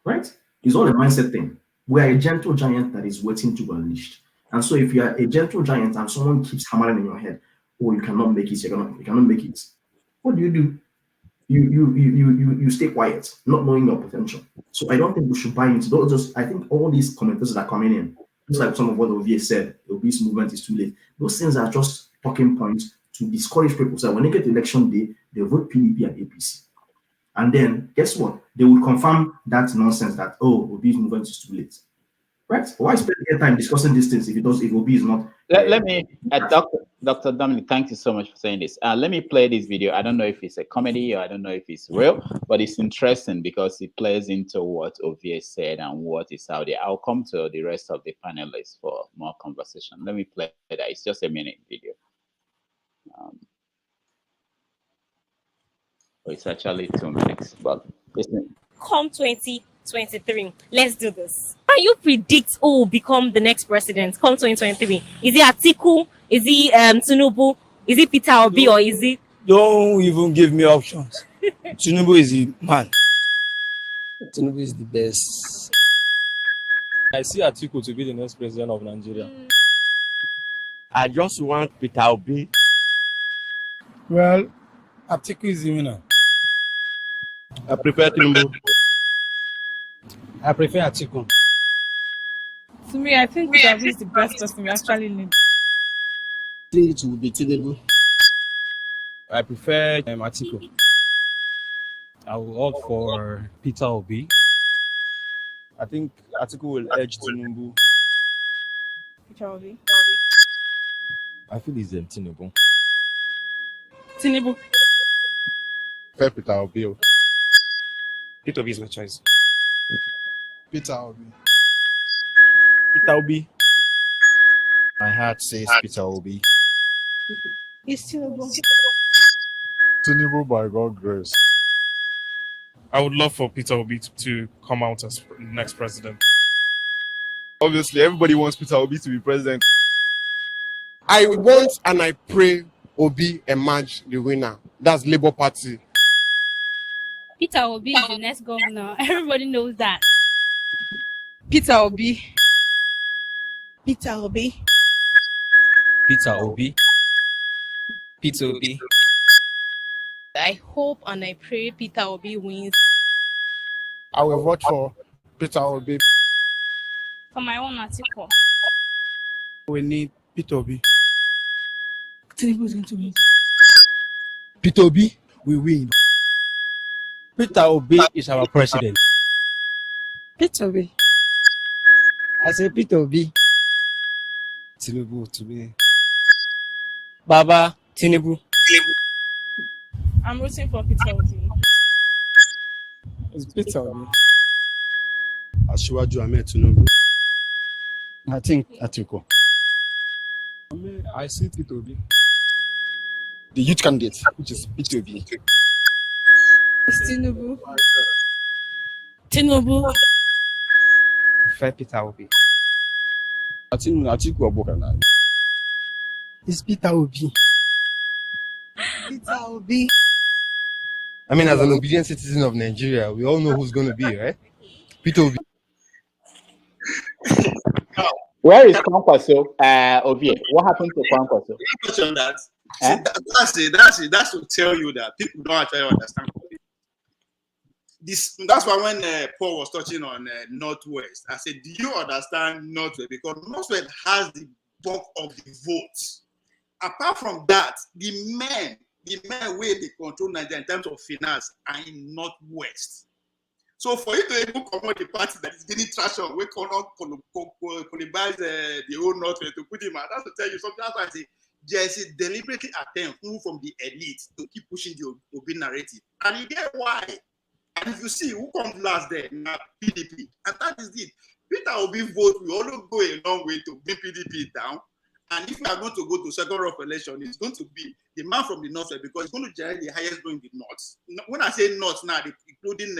Right? It's all a mindset thing. We are a gentle giant that is waiting to be unleashed. And so if you are a gentle giant and someone keeps hammering in your head, oh, you cannot make it, you cannot make it. What do? You stay quiet, not knowing your potential. So I don't think we should buy into those. I think all these commenters that are coming in, just like some of what Ovie said, the obese movement is too late. Those things are just talking points to discourage people. So when they get to election day, they vote PDP and APC. And then guess what? They will confirm that nonsense that, oh, obese movement is too late. Right? Why spend your time discussing these things if Obi is not? Let me, Dr. Dominic, thank you so much for saying this. Let me play this video. I don't know if it's a comedy or I don't know if it's real, but it's interesting because it plays into what Ovie said and what is out there. I'll come to the rest of the panelists for more conversation. Let me play that. It's just a minute video. It's actually 2 minutes, but listen. Come 2023, let's do this. Can you predict who will become the next president come 2023? Is it Atiku? Is it Tinubu? Is it Peter Obi or is it? Don't even give me options. Tinubu is the man. Tinubu is the best. I see Atiku to be the next president of Nigeria. I just want Peter Obi. Well, Atiku is the winner. I prefer Tinubu. I prefer Atiku. To me, I think Peter Obi is the best person we actually need. I think it will be Tinubu. I prefer Atiku. I will opt for Peter Obi. I think Atiku will edge Tinubu. Peter Obi. I feel it's Tinubu. Tinubu. Peter Obi. Peter Obi is my choice. Peter Obi. Peter Obi. My heart says Peter Obi. It's Tinubu. Tinubu by God's grace. I would love for Peter Obi to come out as next president. Obviously, everybody wants Peter Obi to be president. I want and I pray Obi emerge the winner. That's Labour Party. Peter Obi is the next governor. Everybody knows that. Peter Obi. Peter Obi. Peter Obi. Peter Obi. I hope and I pray Peter Obi wins. I will vote for Peter Obi. For my own article. We need Peter Obi. Tinubu is going to win. Peter Obi will win. Peter Obi is our president. Peter Obi. I say Peter Obi. Tinubu to me. Baba Tinubu. I'm rooting for Peter Obi. It's Peter Obi. Asiwaju Ahmed Tinubu. I think Atiku. I see Peter Obi. The youth candidate, which is Peter Obi. It's Tinubu. Tinubu. Prefer Peter Obi. I think Atiku Abubakar. It's Peter Obi. Peter Obi. I mean, as an obedient citizen of Nigeria, we all know who's going to be, right? Peter Obi. Where is Kwankwaso? Ovie, what happened to Kwankwaso? On that. See, that's to tell you that people don't actually understand this. That's why when Paul was touching on Northwest, I said, do you understand Northwest? Because Northwest has the bulk of the votes. Apart from that, the men where they control Nigeria in terms of finance are in Northwest. So for you to even come on the party that is getting traction, we cannot cannibalize the whole Northwest to put him out. That's to tell you something. That's why I say Jesse deliberately attempt who from the elite to keep pushing the Obi narrative. And you get why. And if you see who comes last there, now PDP. And that is it. Peter Obi vote will always go a long way to bring PDP down. And if we are going to go to second round of election, it's going to be the man from the north because it's going to generate the highest vote in the north. When I say north now, including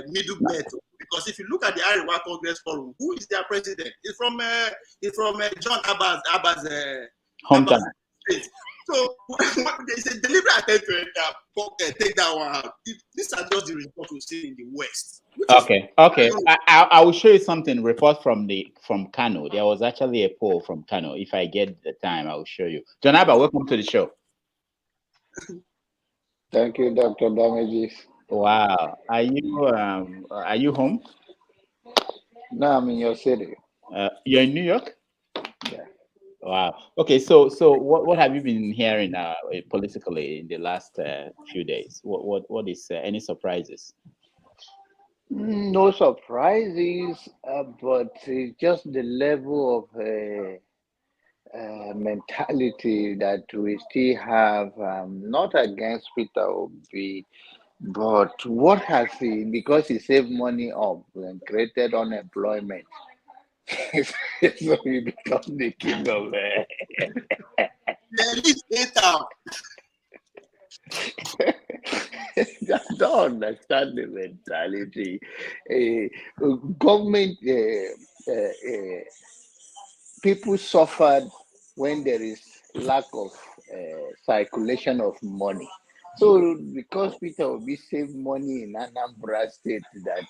middle belt, because if you look at the Iowa Congress Forum, who is their president? It's from John Abbas hometown. So it's a deliberate attempt to take that one out. These are just the reports we see in the West. Okay. I will show you something. Report from Kano. There was actually a poll from Kano. If I get the time, I will show you. John Abba, welcome to the show. Thank you, Dr. Damages. Wow. Are you home? No, I'm in your city. You're in New York? Yeah. Wow. Okay. So what have you been hearing politically in the last few days? What is any surprises? No surprises, but just the level of mentality that we still have, not against Peter Obi, but what has he, because he saved money up and created unemployment, so he becomes the king of I don't understand the mentality. Government people suffered when there is lack of circulation of money. So because Peter Obi saved money in Anambra State that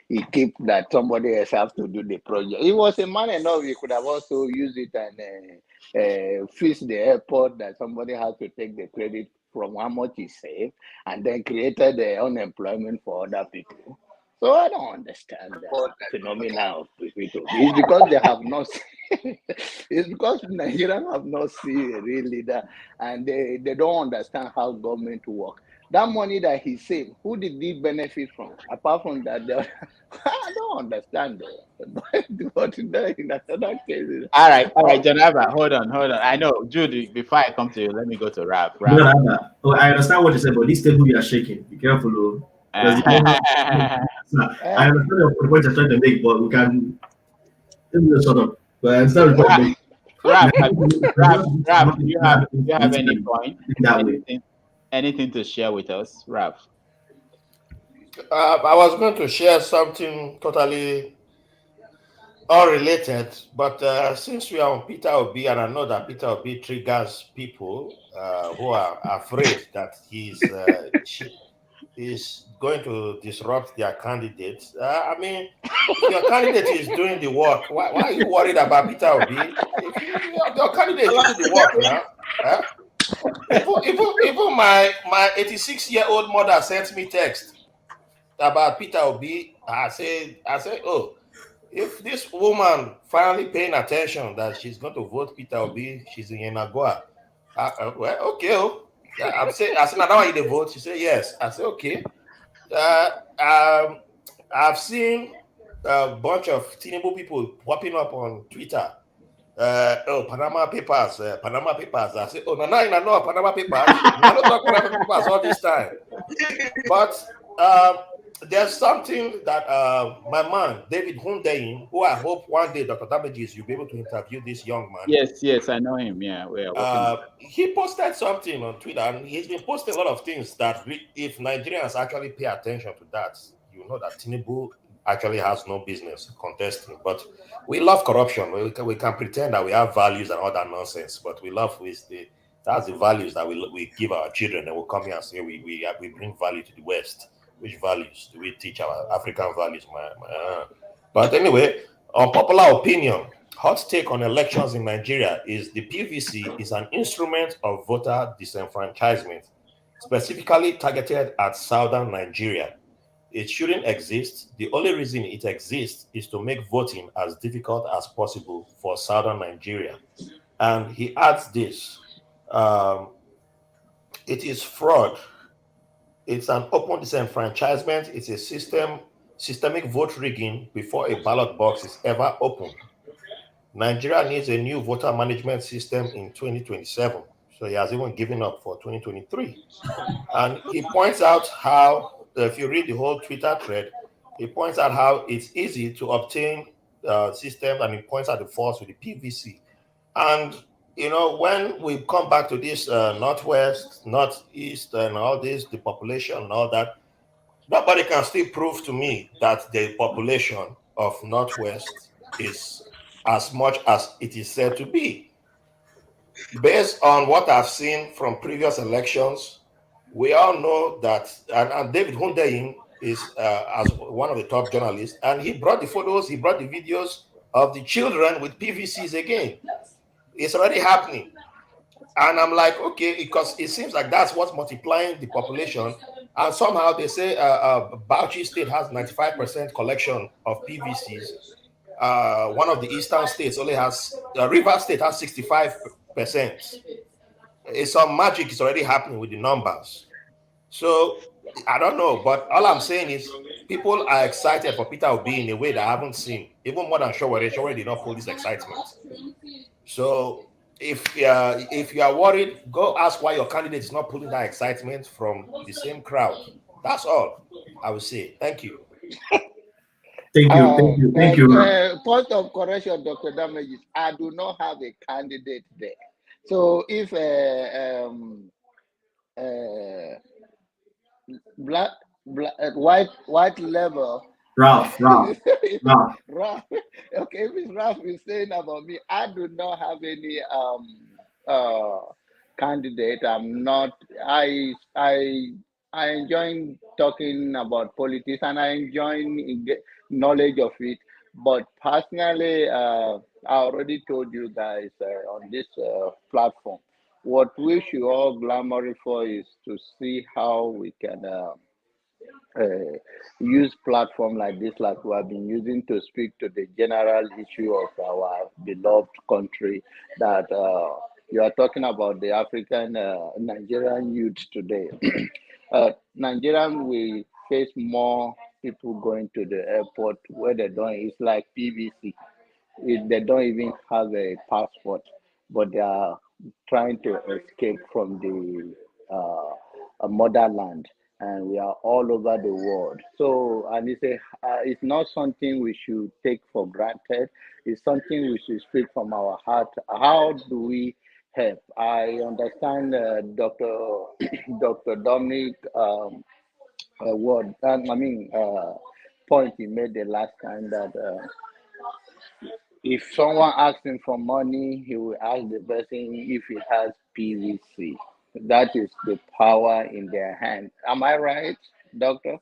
he kept that somebody else have to do the project. He was a man enough, he could have also used it and fixed the airport that somebody has to take the credit from how much he saved and then created the unemployment for other people. So I don't understand that phenomenon of Peter Obi. It's because they have not it's because Nigerians have not seen a real leader and they don't understand how government works. That money that he saved, who did he benefit from? Apart from that, I don't understand but in other cases. All right, Janaba, hold on. I know, Judy, before I come to you, let me go to Rap. Oh, I understand what you said, but this table you are shaking. Be careful, though. I understand the point you're trying to make, but we can sort of. But it's not important. Rap, do you have any point? Anything to share with us, Rap? I was going to share something totally unrelated, but since we are on Peter Obi, and I know that Peter Obi triggers people who are afraid that he's going to disrupt their candidates. I mean, if your candidate is doing the work, why are you worried about Peter Obi? If your candidate is doing the work now. Huh? Even my 86-year-old mother sent me text about Peter Obi. I said, oh, if this woman finally paying attention that she's going to vote Peter Obi, she's in Yenagoa. Well, okay. I said, now I want you to vote. She said, yes. I said, okay. I've seen a bunch of Tinubu people popping up on Twitter. Panama Papers. I said, oh, no, Panama Papers. I don't talk Panama Papers all this time. But there's something that my man, David Hundeyin, who I hope one day, Dr. Damages, you'll be able to interview this young man. Yes, I know him. Yeah, he posted something on Twitter, and he's been posting a lot of things that if Nigerians actually pay attention to that, you know that Tinubu actually has no business contesting. But we love corruption. We can pretend that we have values and all that nonsense, but we love with the That's the values that we give our children, and we'll come here and say we bring value to the West. Which values do we teach our African values? But anyway, unpopular opinion, hot take on elections in Nigeria is the PVC is an instrument of voter disenfranchisement, specifically targeted at southern Nigeria. It shouldn't exist. The only reason it exists is to make voting as difficult as possible for southern Nigeria. And he adds this, it is fraud. It's an open disenfranchisement. It's a systemic vote rigging before a ballot box is ever opened. Nigeria needs a new voter management system in 2027. So he has even given up for 2023. And he points out how, if you read the whole Twitter thread, he points out how it's easy to obtain systems, and he points out the faults with the PVC. And, you know, when we come back to this Northwest, Northeast, and all this, the population and all that, nobody can still prove to me that the population of Northwest is as much as it is said to be. Based on what I've seen from previous elections, we all know that, and David Hundeyin is as one of the top journalists, and he brought the photos, he brought the videos of the children with PVCs again. It's already happening. And I'm like, okay, because it seems like that's what's multiplying the population. And somehow they say Bauchi State has 95% collection of PVCs. One of the eastern states only has, River State has 65%. It's some magic is already happening with the numbers. So I don't know, but all I'm saying is people are excited for Peter Obi in a way that I haven't seen, even more than Showore. Showore did not pull this excitement. So if you are worried, go ask why your candidate is not pulling that excitement from the same crowd. That's all I will say. Thank you. Thank you. Point of correction, Dr. Damages, I do not have a candidate there. So if white level. Ralph. Okay, if it's Ralph is saying about me, I do not have any candidate. I'm not. I enjoy talking about politics, and I enjoy knowledge of it. But personally, I already told you guys on this platform, what we should all glamor for is to see how we can use platform like this, like we have been using to speak to the general issue of our beloved country, that you are talking about the African Nigerian youth today. Nigerian, we face more people going to the airport where they don't, it's like PVC. They don't even have a passport, but they are trying to escape from the motherland, and we are all over the world. So, and it's not something we should take for granted. It's something we should speak from our heart. How do we help? I understand Dr. Dominic point he made the last time, that if someone asks him for money, he will ask the person if he has PVC. That is the power in their hand. Am I right, doctor?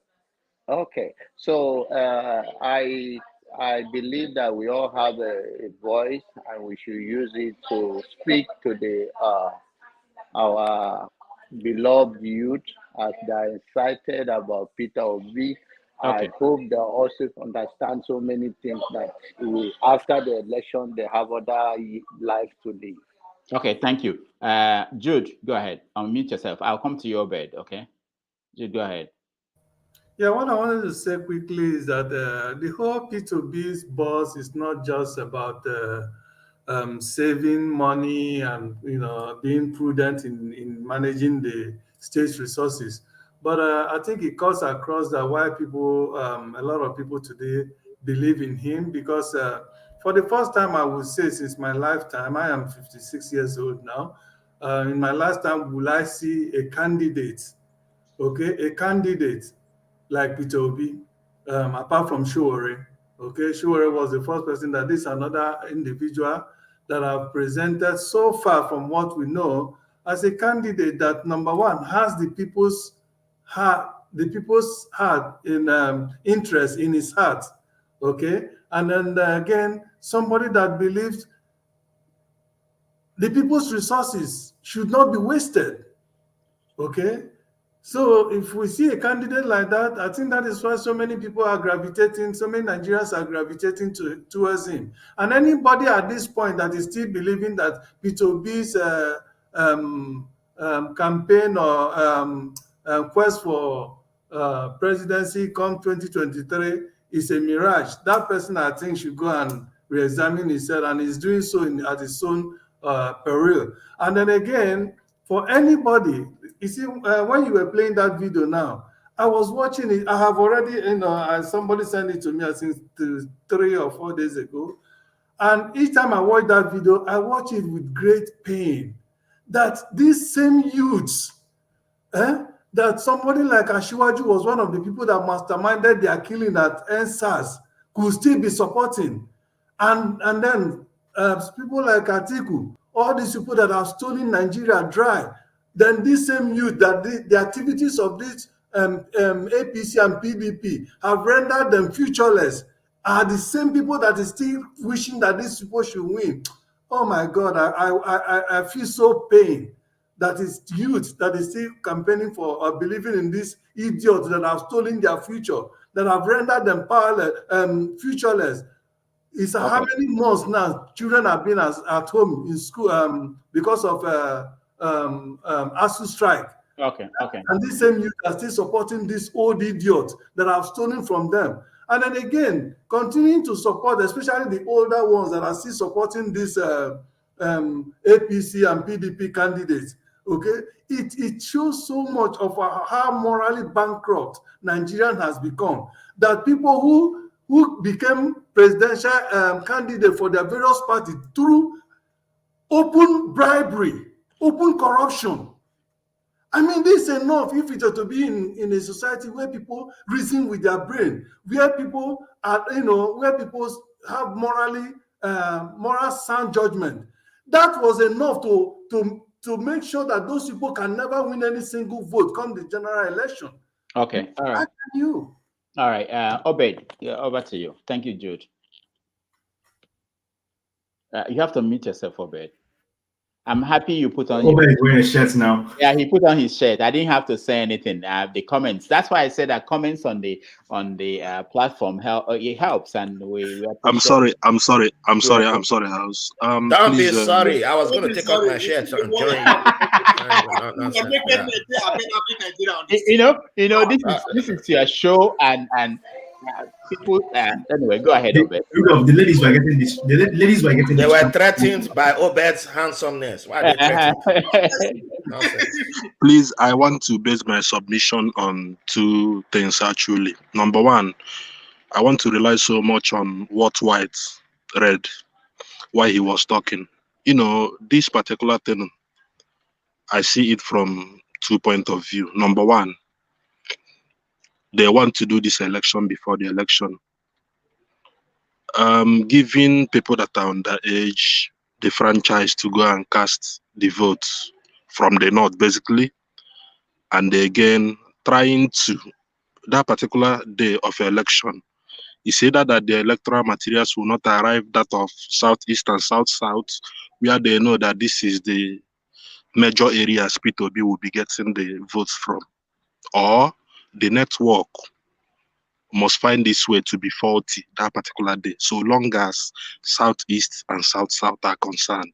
Okay. So I believe that we all have a voice, and we should use it to speak to the our beloved youth as they are excited about Peter Obi. Okay. I hope they also understand so many things that after the election they have other life to live. Okay, thank you. Jude, go ahead. Unmute yourself. I'll come to your bed, okay? Jude, go ahead. Yeah, what I wanted to say quickly is that the whole P2B's buzz is not just about saving money and being prudent in managing the state's resources, but I think it cuts across that why people, a lot of people today believe in him, because for the first time, I would say since my lifetime, I am 56 years old now. In my lifetime, will I see a candidate, a candidate like Peter Obi, apart from Showore. Okay, Showore was the first person another individual that have presented so far from what we know as a candidate that, number one, has the people's heart in interest in his heart, okay? And then again, somebody that believes the people's resources should not be wasted, okay? So if we see a candidate like that, I think that is why so many people are gravitating, so many Nigerians are gravitating towards him. And anybody at this point that is still believing that Peter Obi's campaign or quest for presidency come 2023 is a mirage, that person, I think, should go and re-examine himself, and is doing so at his own peril. And then again, for anybody, you see, when you were playing that video now, I was watching it. I have already, somebody sent it to me, I think 3 or 4 days ago. And each time I watch that video, I watch it with great pain. That these same youths, that somebody like Ashiwaju was one of the people that masterminded their killing at NSAS, could still be supporting. And then people like Atiku, all these people that have stolen Nigeria dry, then this same youth, that the activities of this APC and PDP have rendered them futureless, are the same people that is still wishing that these people should win. Oh my God, I feel so pain that is youth that is still campaigning for or believing in these idiots that have stolen their future, that have rendered them powerless, futureless. It's how many months now children have been at home in school because of ASU strike. Okay. And these same youth are still supporting these old idiots that have stolen from them. And then again, continuing to support, especially the older ones that are still supporting this APC and PDP candidates. Okay, it shows so much of how morally bankrupt Nigerian has become, that people who became presidential candidate for their various parties through open bribery, open corruption. I mean, this is enough if it were to be in a society where people reason with their brain, where people are, where people have moral sound judgment. That was enough to make sure that those people can never win any single vote come the general election. Okay, all right. How can you? All right, Obed, over to you. Thank you, Jude. You have to mute yourself, Obed. I'm happy you put on. Obed is wearing a shirt now. Yeah, he put on his shirt. I didn't have to say anything. The comments. That's why I said that comments on the platform it helps, and we. I'm sorry, House. Don't be sorry. I was going to take off my shirt and join you. This is your show, and people. Anyway, go ahead, Obed. The ladies were getting this. The ladies were getting. They were threatened by Obed's handsomeness. Why are they threatened? Please, I want to base my submission on 2 things actually. Number one, I want to rely so much on what White read while he was talking. This particular thing, I see it from 2 points of view. Number one, they want to do this election before the election. Giving people that are underage the franchise to go and cast the votes from the north, basically. And again, trying to, that particular day of election, he said that the electoral materials will not arrive that of Southeast and South-South, where they know that this is the major areas P2B will be getting the votes from. Or the network must find this way to be faulty that particular day, so long as Southeast and South-South are concerned.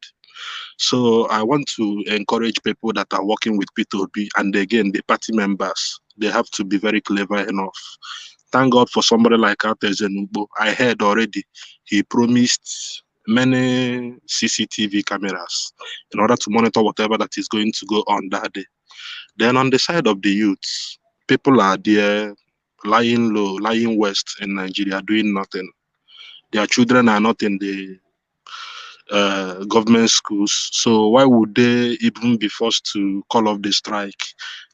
So I want to encourage people that are working with P2B, and again, the party members, they have to be very clever enough. Thank God for somebody like Atezenubo. I heard already he promised many CCTV cameras in order to monitor whatever that is going to go on that day. Then on the side of the youths, people are there lying low, lying west in Nigeria, doing nothing. Their children are not in the government schools. So why would they even be forced to call off the strike?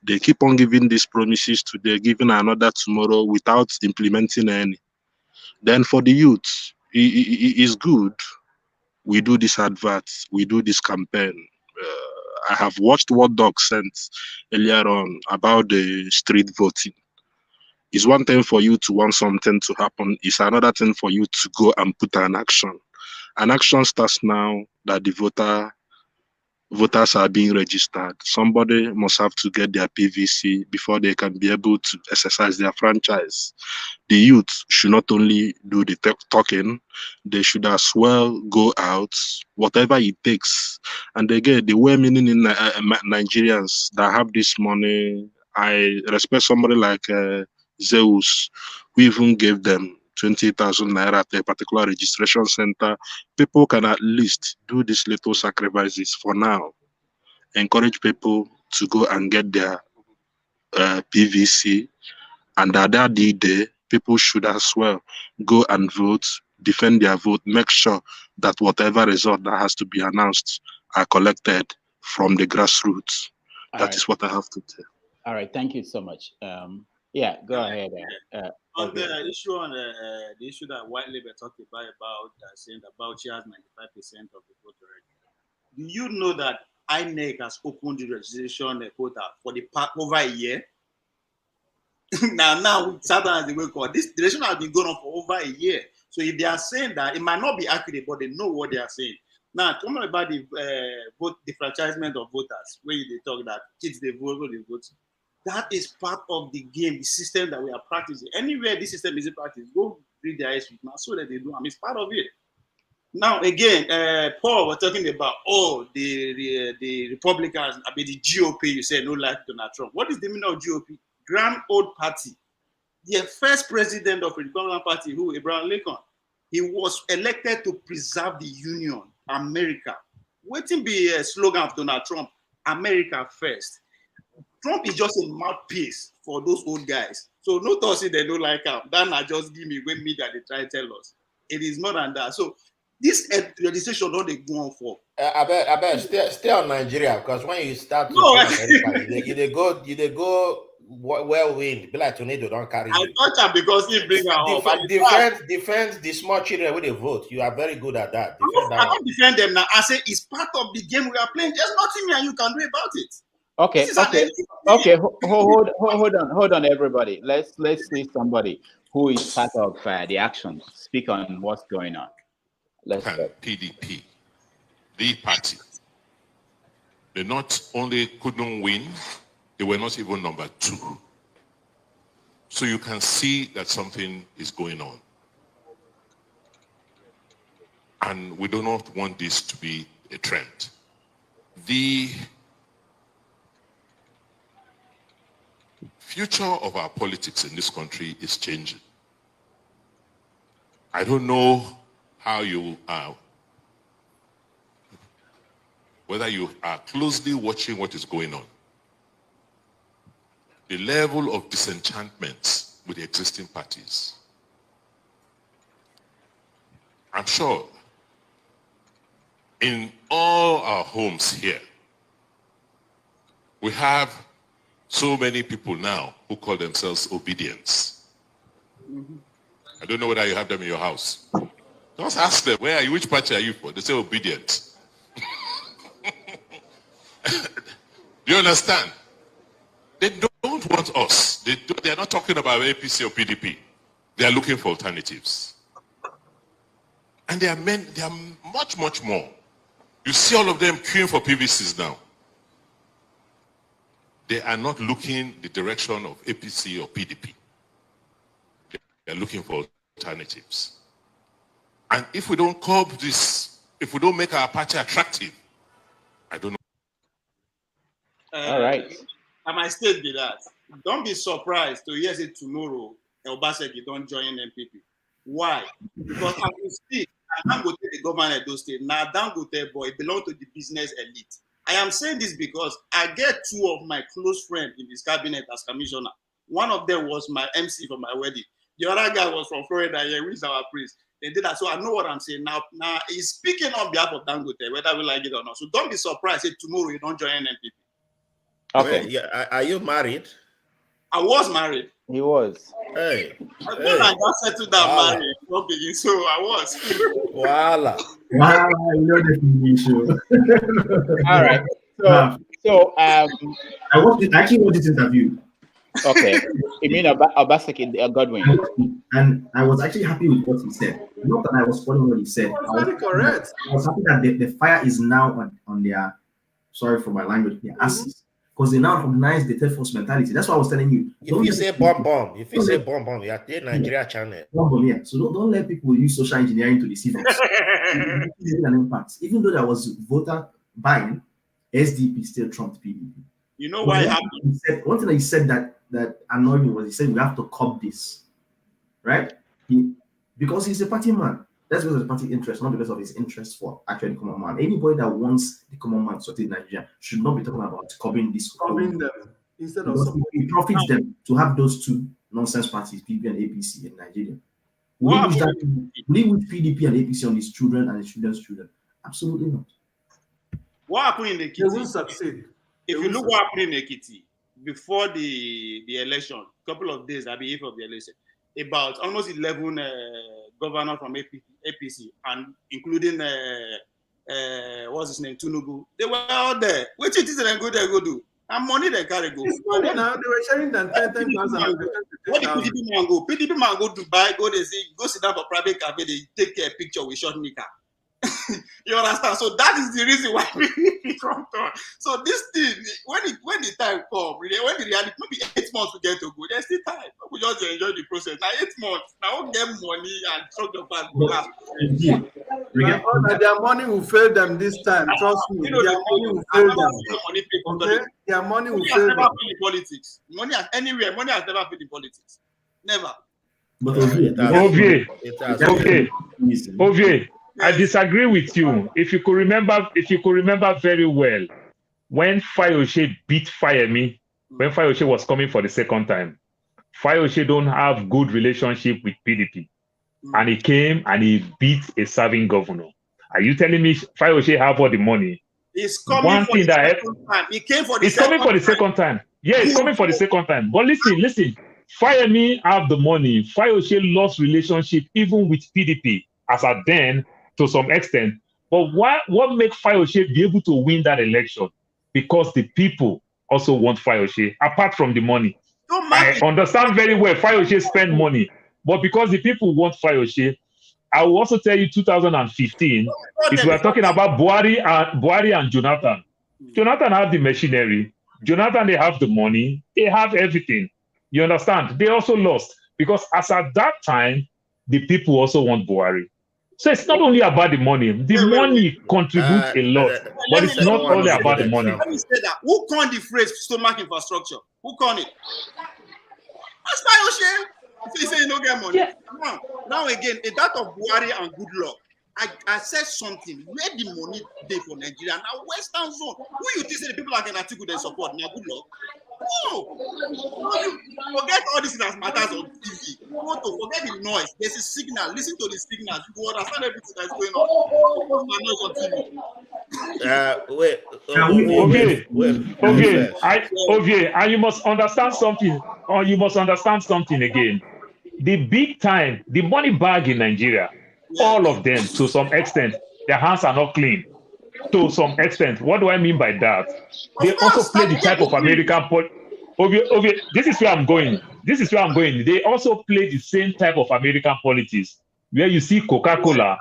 They keep on giving these promises today, giving another tomorrow without implementing any. Then for the youth, it is good. We do this advert, we do this campaign. I have watched what Doc sent earlier on about the street voting. It's one thing for you to want something to happen. It's another thing for you to go and put an action. An action starts now that the voters are being registered. Somebody must have to get their PVC before they can be able to exercise their franchise. The youth should not only do the talking, they should as well go out, whatever it takes. And again, the well-meaning in Nigerians that have this money, I respect somebody like Zeus, who even gave them 20,000 naira at a particular registration center. People can at least do these little sacrifices for now. Encourage people to go and get their PVC, and at that day, people should as well go and vote, defend their vote, make sure that whatever result that has to be announced are collected from the grassroots. That is what I have to tell. All right, thank you so much. Yeah, go ahead. On the issue that White Labor talked about saying that Bauchi has 95% of the vote already. Do you know that INEC has opened the registration quota for the over a year? now Southern has the way called. This registration has been going on for over a year. So if they are saying that, it might not be accurate, but they know what they are saying. Now, talking about the disfranchisement of voters, where they talk that kids they vote, they vote. That is part of the game, the system that we are practicing. Anywhere this system is in practice, go read their history now, so that they do. I mean, it's part of it. Now, again, Paul was talking about the Republicans, I mean the GOP. You said no like Donald Trump. What is the meaning of GOP? Grand Old Party. The first president of the Republican Party, who Abraham Lincoln, he was elected to preserve the Union, America. Waiting be a slogan of Donald Trump, America first. Trump is just a mouthpiece for those old guys. So no thought they don't like him. That not just give me when media they try to tell us. It is more than that. So this legislation don't they go on for. I bet stay on Nigeria, because when you start to you go well wind, be like tornado don't carry you. I thought because he bring out defend the small children with the vote. You are very good at that. I don't defend them now. I say it's part of the game we are playing. There's nothing me and you can do about it. Okay. Hold on, everybody. Let's see somebody who is part of the action. Speak on what's going on. Let's go. PDP, the party. They not only couldn't win, they were not even number 2. So you can see that something is going on. And we do not want this to be a trend. The future of our politics in this country is changing. I don't know how you are, whether you are closely watching what is going on. The level of disenchantment with the existing parties. I'm sure in all our homes here, we have so many people now who call themselves obedience. I don't know whether you have them in your house. Just ask them, where are you? Which party are you for? They say obedient. Do you understand? They don't want us. They are not talking about APC or PDP. They are looking for alternatives. And they are much, much more. You see all of them queuing for PVCs now. They are not looking the direction of APC or PDP. They are looking for alternatives. And if we don't curb this, if we don't make our party attractive, I don't know. All right. I might still be that. Don't be surprised to hear it tomorrow. Obaseki don't join MPP. Why? Because as you speak, Dangote the government of those states. Now Dangote boy belong to the business elite. I am saying this because I get 2 of my close friends in this cabinet as commissioner. One of them was my MC for my wedding. The other guy was from Florida here, who is our priest. They did that, so I know what I'm saying. Now he's speaking on behalf of Dangote, whether we like it or not. So don't be surprised if tomorrow you don't join MPP. Okay. Well, yeah. Are you married? I was married. He was. Hey. I just settled down married. Not begin, so I was. Voila. Wow, you know the issue. All right. I actually watched this interview. Okay, you mean Obaseki Godwin? And I was actually happy with what he said. Not that I was following what he said. That's very correct. I was happy that the fire is now on their, sorry for my language, their asses. Because they now recognize the third force mentality. That's why I was telling you. If you say bomb, you are the Nigeria channel. Yeah. So don't let people use social engineering to deceive us. An impact. Even though there was voter buying, SDP still trumped PDP. You know why it happened? One thing that he said that annoyed me was he said we have to curb this, right? Because he's a party man. That's because of the party interest, not because of his interest for actually the common man. Anybody that wants the common man to succeed in Nigeria should not be talking about curbing this. Curbing them instead of it profits them to have those two nonsense parties, PDP and APC in Nigeria. Will we with PDP and APC on his children and his children's children? Absolutely not. What happened in Ekiti? They will succeed. If you look what happened in Ekiti before the election, couple of days at the eve of the election, about almost 11 governors from APC and including what's his name, Tinubu, they were out there. Which it is they go do? And money they carry go. Money now they were sharing them 10,000. What did PDP man go? PDP man go Dubai, go sit down for private cafe, they take a picture with short nika. You understand? So that is the reason why we front on. So this thing, when the time come, when the reality, maybe 8 months to get to go, there's still time. We just enjoy the process. Now 8 months, now we'll get money and truck the back. Their money will fail them this time. Trust me. Their money will fail them. Okay? Their money will fail them. Politics. Money has anywhere. Money has never been in politics. Never. Ovie, I disagree with you. If you could remember very well, when Fayose beat Fayemi, when Fayose was coming for the second time, Fayose don't have good relationship with PDP. And he came and he beat a serving governor. Are you telling me Fayose have all the money? He's coming for the second time. He came for the second time. Yeah, he's coming for the second time. But listen. Fayemi have the money. Fayose lost relationship even with PDP as at then, to some extent. But what makes Fayose be able to win that election? Because the people also want Fayose, apart from the money. I understand very well Fayose spend money, but because the people want Fayose, I will also tell you 2015, if we are talking about Buhari and Jonathan. Jonathan have the machinery. Jonathan, they have the money. They have everything. You understand? They also lost because as at that time, the people also want Buhari. So it's not only about the money. The money contributes a lot, but it's not only about the money. Let me say that. Who coined the phrase stomach infrastructure? Who coined it? That's Fayose. If you say you don't get money. Yeah. Now again, in that of Buhari and good luck, I said something. Where the money they for Nigeria? Now Western zone. Who you think say the people like Atiku they support? Now good luck. No, you forget all this that matters on TV. You want to forget the noise. There's a signal. Listen to the signals. You will understand everything that's going on. Okay. And you must understand something. Or you must understand something again. The big time, the money bag in Nigeria, all of them, to some extent, their hands are not clean. To some extent. What do I mean by that? They also play the type of American this is where I'm going. They also play the same type of American politics where you see Coca-Cola.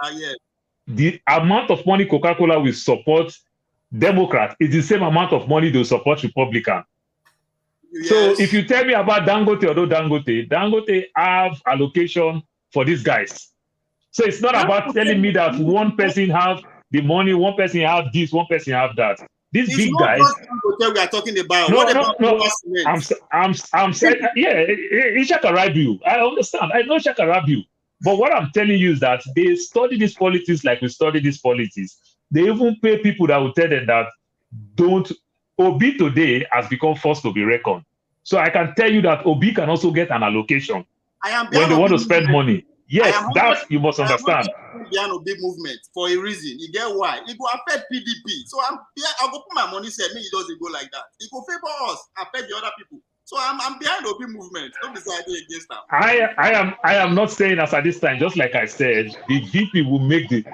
The amount of money Coca-Cola will support Democrat is the same amount of money they'll support Republican. Yes. So if you tell me about Dangote, although Dangote have allocation for these guys. So it's not about telling me that one person have the money, one person have this, one person have that. These big guys. We are talking about. No. I'm saying, Shaka Rabiu. I understand. I know Shaka Rabiu. But what I'm telling you is that they study this politics like we study this politics. They even pay people that will tell them that Obi today has become forced to be reckoned. So I can tell you that Obi can also get an allocation when they want to spend money. Yes, that you must understand. Behind a big movement for a reason. You get why? It will affect PDP. So I'll go put my money said me it doesn't go like that. It will favor us, affect the other people. So I'm behind the big movement. Don't decide against them. I am not saying as at this time, just like I said, the VP will make the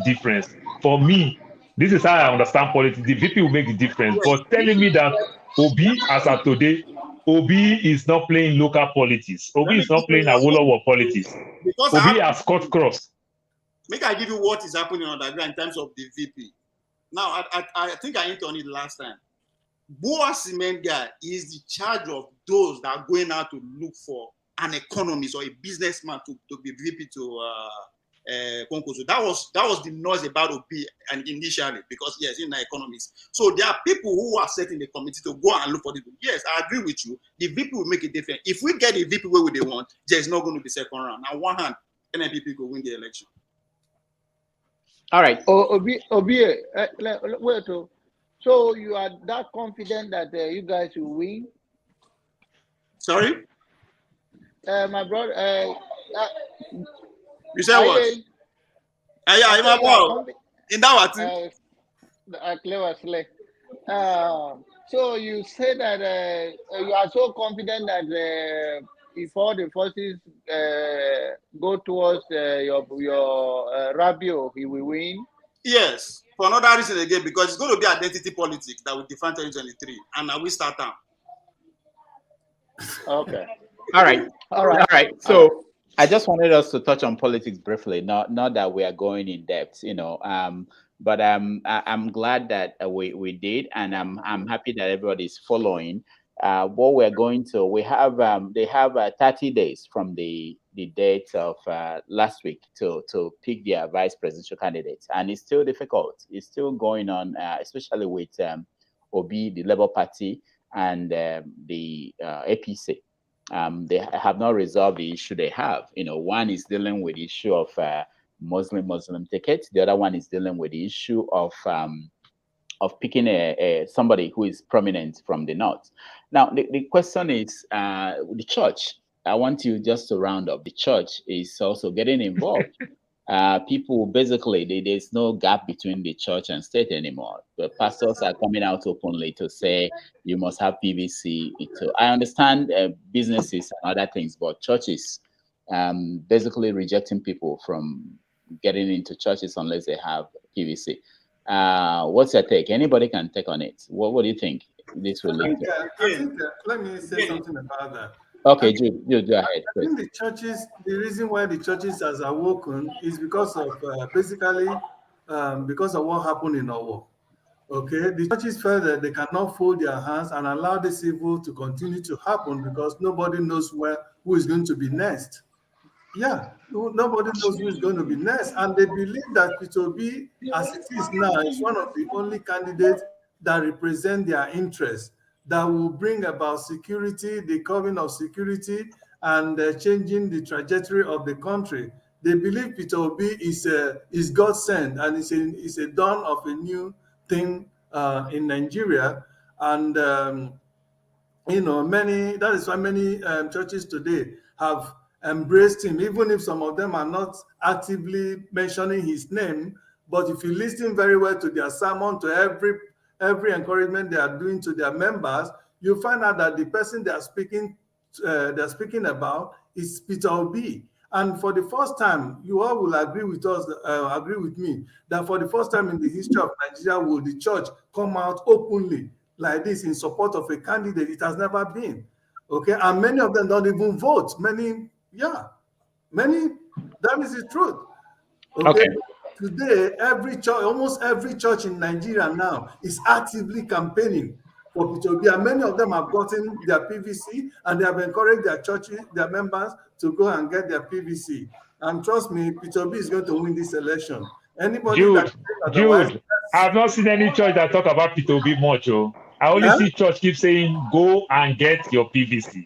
difference. For me, This is how I understand politics. The VP will make the difference. But telling me that Obi, as of today, Obi is not playing local politics. Obi is not playing Awolowo politics. Because Obi has cut cross. Make I give you what is happening on the ground in terms of the VP. Now, I think I hit on it last time. Boa Cement guy is the charge of those that are going out to look for an economist or a businessman to be VP to Konkoso. That was the noise about Obi and initially, because yes, in the economists. So there are people who are setting the committee to go and look for this. Yes, I agree with you. The VP will make a difference. If we get the VP where they want, there's not going to be second round. Now, one hand, NNPP will win the election. All right. Obi, wait. So you are that confident that you guys will win? Sorry? My brother. You said what? In that so you say that you are so confident that if all the forces go towards your Rabio, he will win? Yes, for another reason again, because it's going to be identity politics that will define 2023, and I will start down. Okay. All right. So I just wanted us to touch on politics briefly, not that we are going in depth, but I'm glad that we did, and I'm happy that everybody's following. What we're going to, we have they have 30 days from the date of last week to pick their vice presidential candidates, and it's still difficult. It's still going on, especially with Obi, the Labour Party, and the APC. They have not resolved the issue they have. One is dealing with the issue of Muslim tickets. The other one is dealing with the issue of picking somebody who is prominent from the north. Now, the question is the church. I want you just to round up. The church is also getting involved. People, basically, there's no gap between the church and state anymore. The pastors are coming out openly to say you must have PVC. I understand businesses and other things, but churches basically rejecting people from getting into churches unless they have PVC. What's your take? Anybody can take on it. What do you think this will lead to? I think let me say something about that. Okay, Jude, go ahead. I think the reason why the churches has awoken is because of basically because of what happened in Owo. Okay, the churches felt that they cannot fold their hands and allow this evil to continue to happen because nobody knows who is going to be next. Yeah, nobody knows who is going to be next, and they believe that Peter Obi, as it is now, is one of the only candidates that represent their interests, that will bring about security, the covering of security, and changing the trajectory of the country. They believe Peter Obi is God sent, and is a dawn of a new thing in Nigeria, and that is why many churches today have embraced him, even if some of them are not actively mentioning his name. But if you listen very well to their sermon, to every encouragement they are doing to their members, you find out that the person they are speaking about is Peter Obi. And for the first time, you all will agree with me, that for the first time in the history of Nigeria will the church come out openly like this in support of a candidate. It has never been. Okay, and many of them don't even vote. That is the truth. Okay. Today, almost every church in Nigeria now is actively campaigning for Peter Obi, and many of them have gotten their PVC, and they have encouraged their churches, their members, to go and get their PVC. And trust me, Peter Obi is going to win this election. Anybody Jude, I have not seen any church that talk about Peter Obi much. I only see church keep saying, "Go and get your PVC."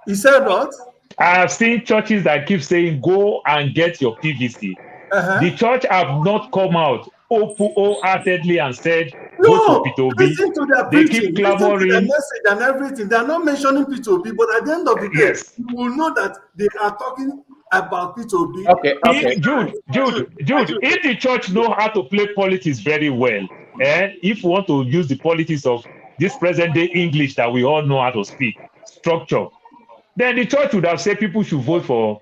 He said what? I have seen churches that keep saying, "Go and get your PVC." The church have not come out wholeheartedly and said, "Go to Peter Obi." Listen to their they preaching, keep clamoring. listen to their message and everything. They are not mentioning Peter Obi, but at the end of the day, you will know that they are talking about Peter Obi. Jude, if the church know how to play politics very well, if you want to use the politics of this present day English that we all know how to speak, structure, then the church would have said people should vote for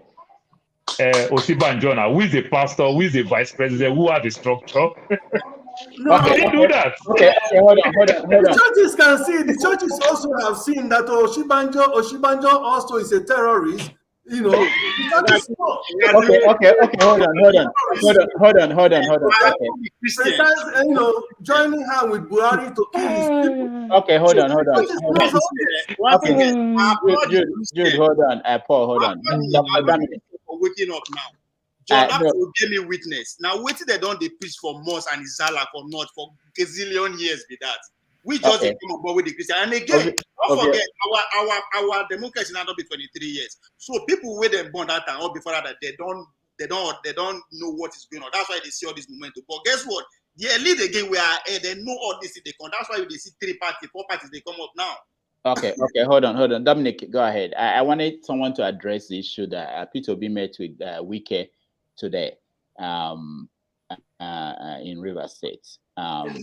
Osibanjona, who is the pastor, who is the vice president, who have the structure. No, do that. Okay, hold on. The churches can see. The churches also have seen that Oshibanjo also is a terrorist. You know, the churches know. Okay. Hold on. Okay. Sometimes, you know, joining hand with Buhari to kill his people. Okay, hold on. Jude, Hold on. Paul, hold on. For waking up now. John, that will give me witness. Now, waiting they don't they preach for Moss and Izala for not for gazillion years be that. We just come on board with the Christian. And again, don't forget our democracy now don't be 23 years. So people with them born that time or before that they don't know what is going on. That's why they see all this momentum. But guess what? The elite again we are they know all this they come. That's why they see 3 parties, 4 parties they come up now. Okay, hold on. Dominic, go ahead. I wanted someone to address the issue that Peter Obi met with Wike today in Rivers State.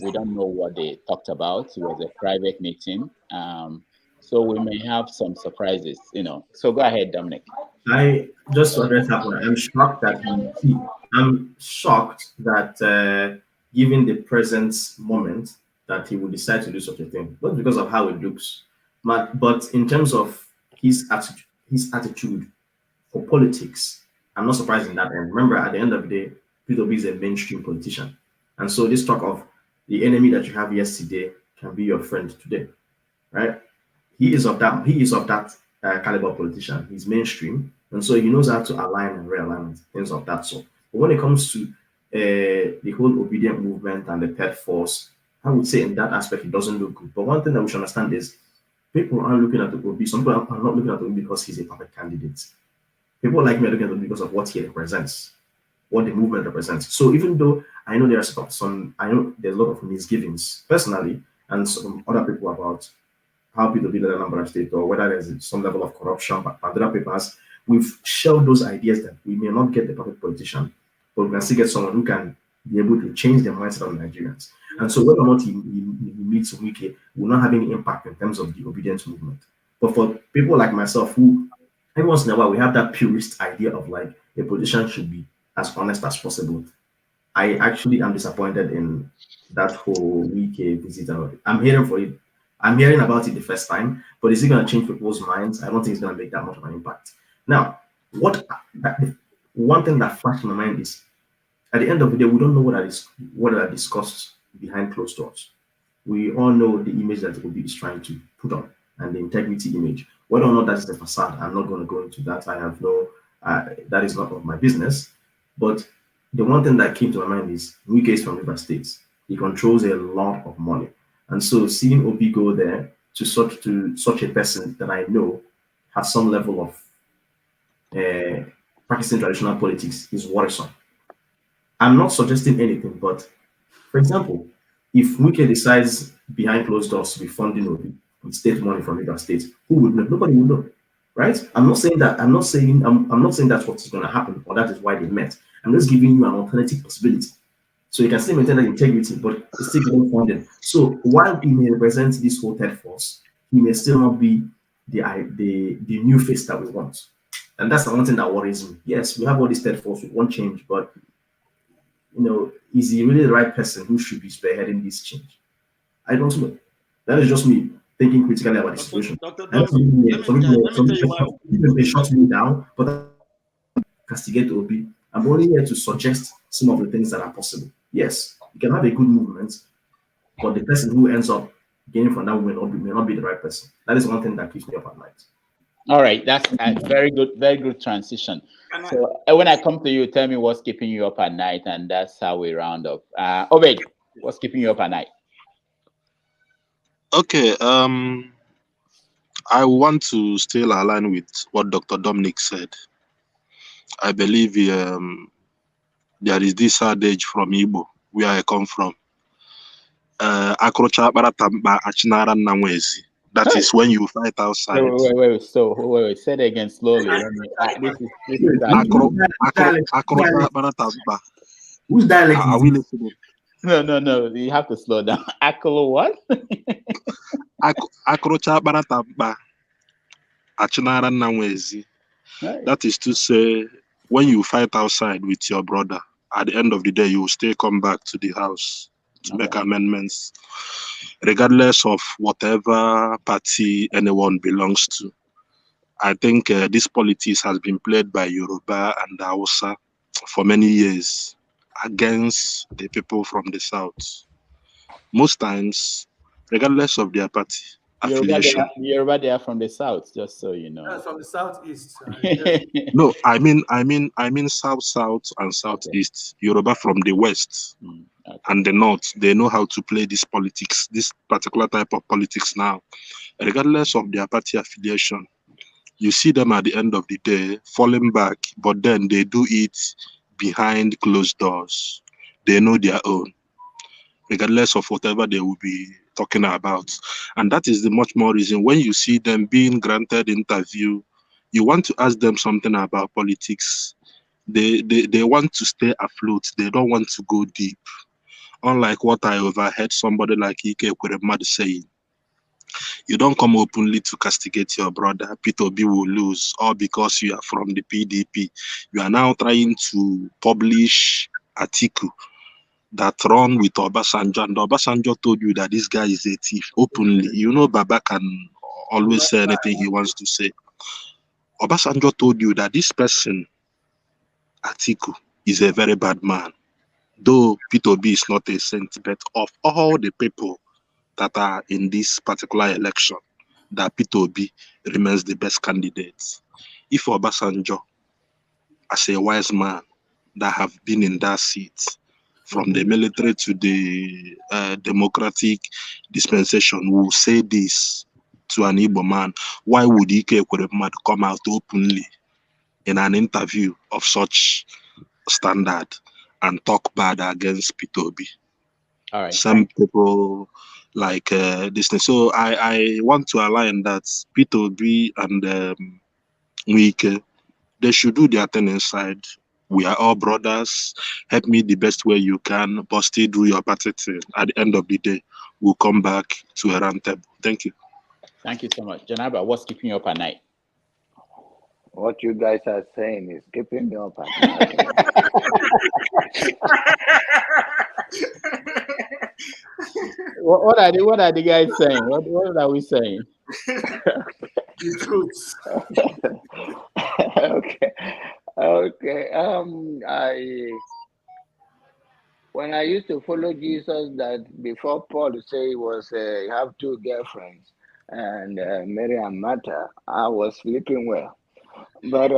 We don't know what they talked about. It was a private meeting. So we may have some surprises, you know. So go ahead, Dominic. I just to address that one. I'm shocked that given the present moment that he would decide to do such a thing, not because of how it looks, but in terms of his attitude for politics. I'm not surprised in that. And remember, at the end of the day, Peter Obi is a mainstream politician, and so this talk of the enemy that you have yesterday can be your friend today, right? He is of that caliber politician. He's mainstream, and so he knows how to align and realign things of that sort. But when it comes to the whole obedient movement and the third force, I would say in that aspect it doesn't look good. But one thing that we should understand is people aren't looking at Obi. Some people are not looking at Obi because he's a perfect candidate. People like me are looking at Obi because of what he represents, what the movement represents. So even though I know there's a lot of misgivings personally and some other people about how people be the Anambra State or whether there's some level of corruption, but other papers, we've shelved those ideas that we may not get the perfect politician, but we can still get someone who can be able to change the mindset of Nigerians. And so whether or not he meets Wike will not have any impact in terms of the obedience movement. But for people like myself who every once in a while we have that purist idea of like a politician should be as honest as possible. I actually am disappointed in that whole Wike visit. I'm hearing about it the first time, but is it going to change people's minds? I don't think it's going to make that much of an impact. Now, one thing that flashed in my mind is at the end of the day, we don't know what are discussed behind closed doors. We all know the image that Obi is trying to put on and the integrity image. Whether or not that is the facade, I'm not going to go into that. That is not of my business. But the one thing that came to my mind is Wike is from Rivers State. He controls a lot of money. And so seeing Obi go there to such a person that I know has some level of practicing traditional politics is worrisome. I'm not suggesting anything, but for example, if Wike decides behind closed doors to be funding Obi with state money from Rivers State, who would know? Nobody would know, right? I'm not saying that's what's going to happen or that is why they met. I'm just giving you an alternative possibility. So you can still maintain that integrity, but it's still getting funded. So while he may represent this whole third force, he may still not be the new face that we want. And that's the one thing that worries me. Yes, we have all this third force, we want change, but is he really the right person who should be spearheading this change? I don't know. That is just me thinking critically about the situation. Some may shut me down, but I castigate Obi. I'm only here to suggest some of the things that are possible. Yes, you can have a good movement, but the person who ends up gaining from that may not be the right person. That is one thing that keeps me up at night. All right, that's a very good transition. So when I come to you, tell me what's keeping you up at night, and that's how we round up. Obed, what's keeping you up at night? Okay, I want to still align with what Dr. Dominic said. I believe there is this adage from Igbo, where I come from. That is when you fight outside. Wait. Say it again slowly. Whose dialect are we listening? No. You have to slow down. Akolo what? That is to say, when you fight outside with your brother, at the end of the day, you will still come back to the house to make amendments, regardless of whatever party anyone belongs to. I think this politics has been played by Yoruba and Hausa for many years against the people from the South. Most times, regardless of their party affiliation. Yoruba, they are from the South, just so you know. From the southeast. No, I mean South and Southeast. Yoruba from the West and the North. They know how to play this politics, this particular type of politics now, regardless of their party affiliation. You see them at the end of the day falling back, but then they do it behind closed doors. They know their own, regardless of whatever they will be talking about. And that is the much more reason when you see them being granted interview, you want to ask them something about politics. They want to stay afloat. They don't want to go deep. Unlike what I overheard somebody like Ichikowitz saying, you don't come openly to castigate your brother. P2B will lose, all because you are from the PDP. You are now trying to publish article that run with Obasanjo, and Obasanjo told you that this guy is a thief openly. You know, Baba can always say anything he wants to say. Obasanjo told you that this person, Atiku, is a very bad man. Though P2B is not a saint, but of all the people that are in this particular election, that P2B remains the best candidate. If Obasanjo, as a wise man that have been in that seat, from the military to the democratic dispensation, will say this to an Igbo man, why would Ichikowitz come out openly in an interview of such standard and talk bad against P2B? All right. Some people like this thing. So I want to align that P2B and Wike, they should do their thing inside. We are all brothers. Help me the best way you can, but still do your party thing. At the end of the day, we'll come back to a round table. Thank you. Thank you so much. Janaba, what's keeping you up at night? What you guys are saying is keeping me up at night. What are the guys saying? What are we saying? The truth. Okay. When I used to follow Jesus, that before Paul say he was you have two girlfriends and Mary and Martha, I was sleeping well, but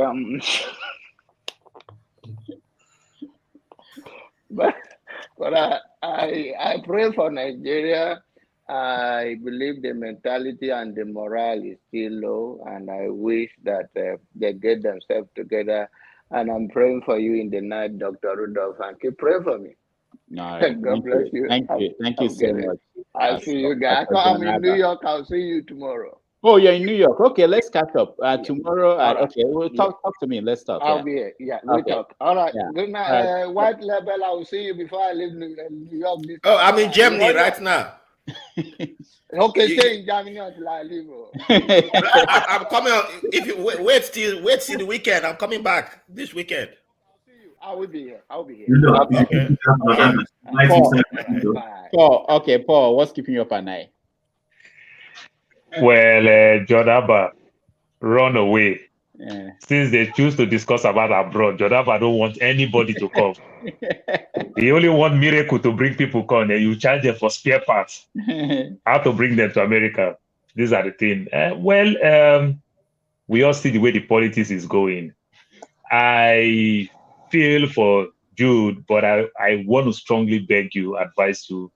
I pray for Nigeria. I believe the mentality and the morale is still low, and I wish that they get themselves together. And I'm praying for you in the night, Dr. Rudolph, and keep praying for me. All right. God bless you. Thank you so much. I'll see you guys. I'm in New York. I'll see you tomorrow. Oh, you're in New York. Okay, let's catch up tomorrow. Okay, we'll talk to me. Let's talk. I'll be here. Yeah, we'll talk. All right. Yeah. Good night. White Label, I will see you before I leave New York. Oh, I'm in Germany right now. Okay, stay in Germany until I leave. I'm coming. If you wait till the weekend, I'm coming back this weekend. I will be here. Okay. Paul, what's keeping you up at night? Well, Jodaba, run away. Yeah. Since they choose to discuss about abroad, Jodaba don't want anybody to come. They only want miracle to bring people come, and you charge them for spare parts. How to bring them to America? These are the things. We all see the way the politics is going. I feel for Jude, but I want to strongly beg you, advise you,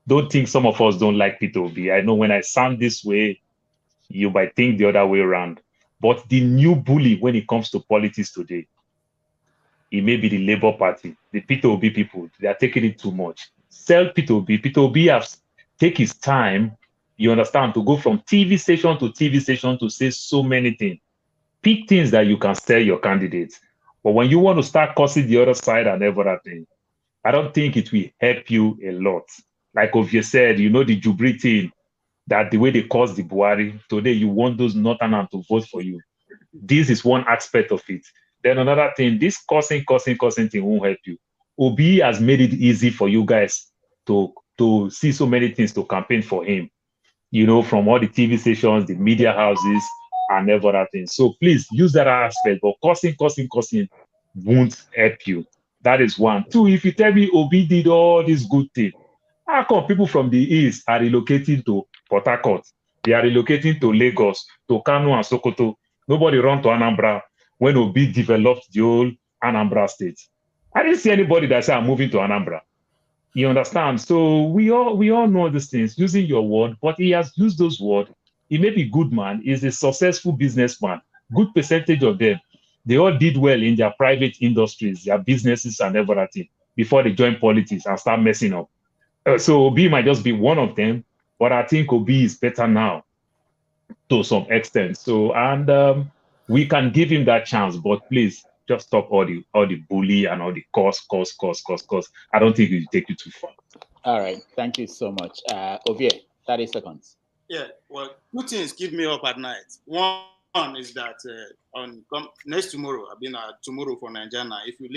don't think some of us don't like P2B. I know when I sound this way, you might think the other way around. But the new bully when it comes to politics today, it may be the Labour Party, the P2B people. They are taking it too much. Sell P2B. P2B has taken his time, you understand, to go from TV station to TV station to say so many things. Pick things that you can sell your candidates. But when you want to start cursing the other side and everything, I don't think it will help you a lot. Like Ovie said, you know, the Jubri thing, that the way they curse the Buhari, today you want those Northerners to vote for you. This is one aspect of it. Then another thing, this cursing thing won't help you. Obi has made it easy for you guys to to see so many things to campaign for him, from all the TV stations, the media houses, and everything. So please use that aspect, but cursing won't help you. That is one. Two, if you tell me Obi did all these good things, how come people from the east are relocating to Port Harcourt? They are relocating to Lagos, to Kano and Sokoto. Nobody run to Anambra when Obi developed the whole Anambra state. I didn't see anybody that said I'm moving to Anambra. You understand? So we all know these things, using your word, but he has used those words. He may be good man, he's a successful businessman. Good percentage of them, they all did well in their private industries, their businesses and everything before they join politics and start messing up. So Obi might just be one of them, but I think Obi is better now to some extent. So, and we can give him that chance, but please just stop all the bully and all the curse. I don't think it will take you too far. All right, thank you so much. Ovie, 30 seconds. Yeah, well, two things keep me up at night. One is that next tomorrow, I've been tomorrow for Nigeria. If you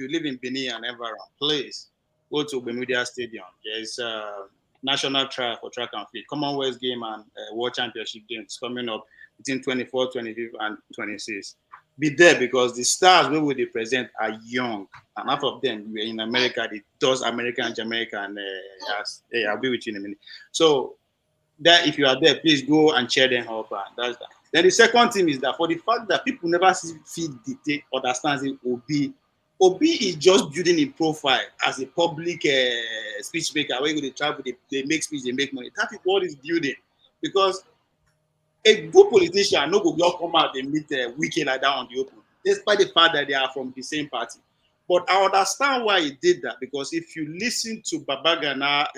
live in Benin and environ, please go to Bermuda Stadium. There's a national trial for track and field, Commonwealth game and World Championship games coming up between 24, 25, and 26. Be there because the stars we will present are young, and half of them were in America. Those American, Jamaica, and I'll be with you in a minute. So that if you are there, please go and cheer them up. And that's that. Then the second thing is that for the fact that people never see dictate understands it, Obi is just building a profile as a public speech maker. Where they travel, they make speech, they make money. That is what is building. Because a good politician no go just come out and meet Wike like that on the open, despite the fact that they are from the same party. But I understand why he did that, because if you listen to Babagana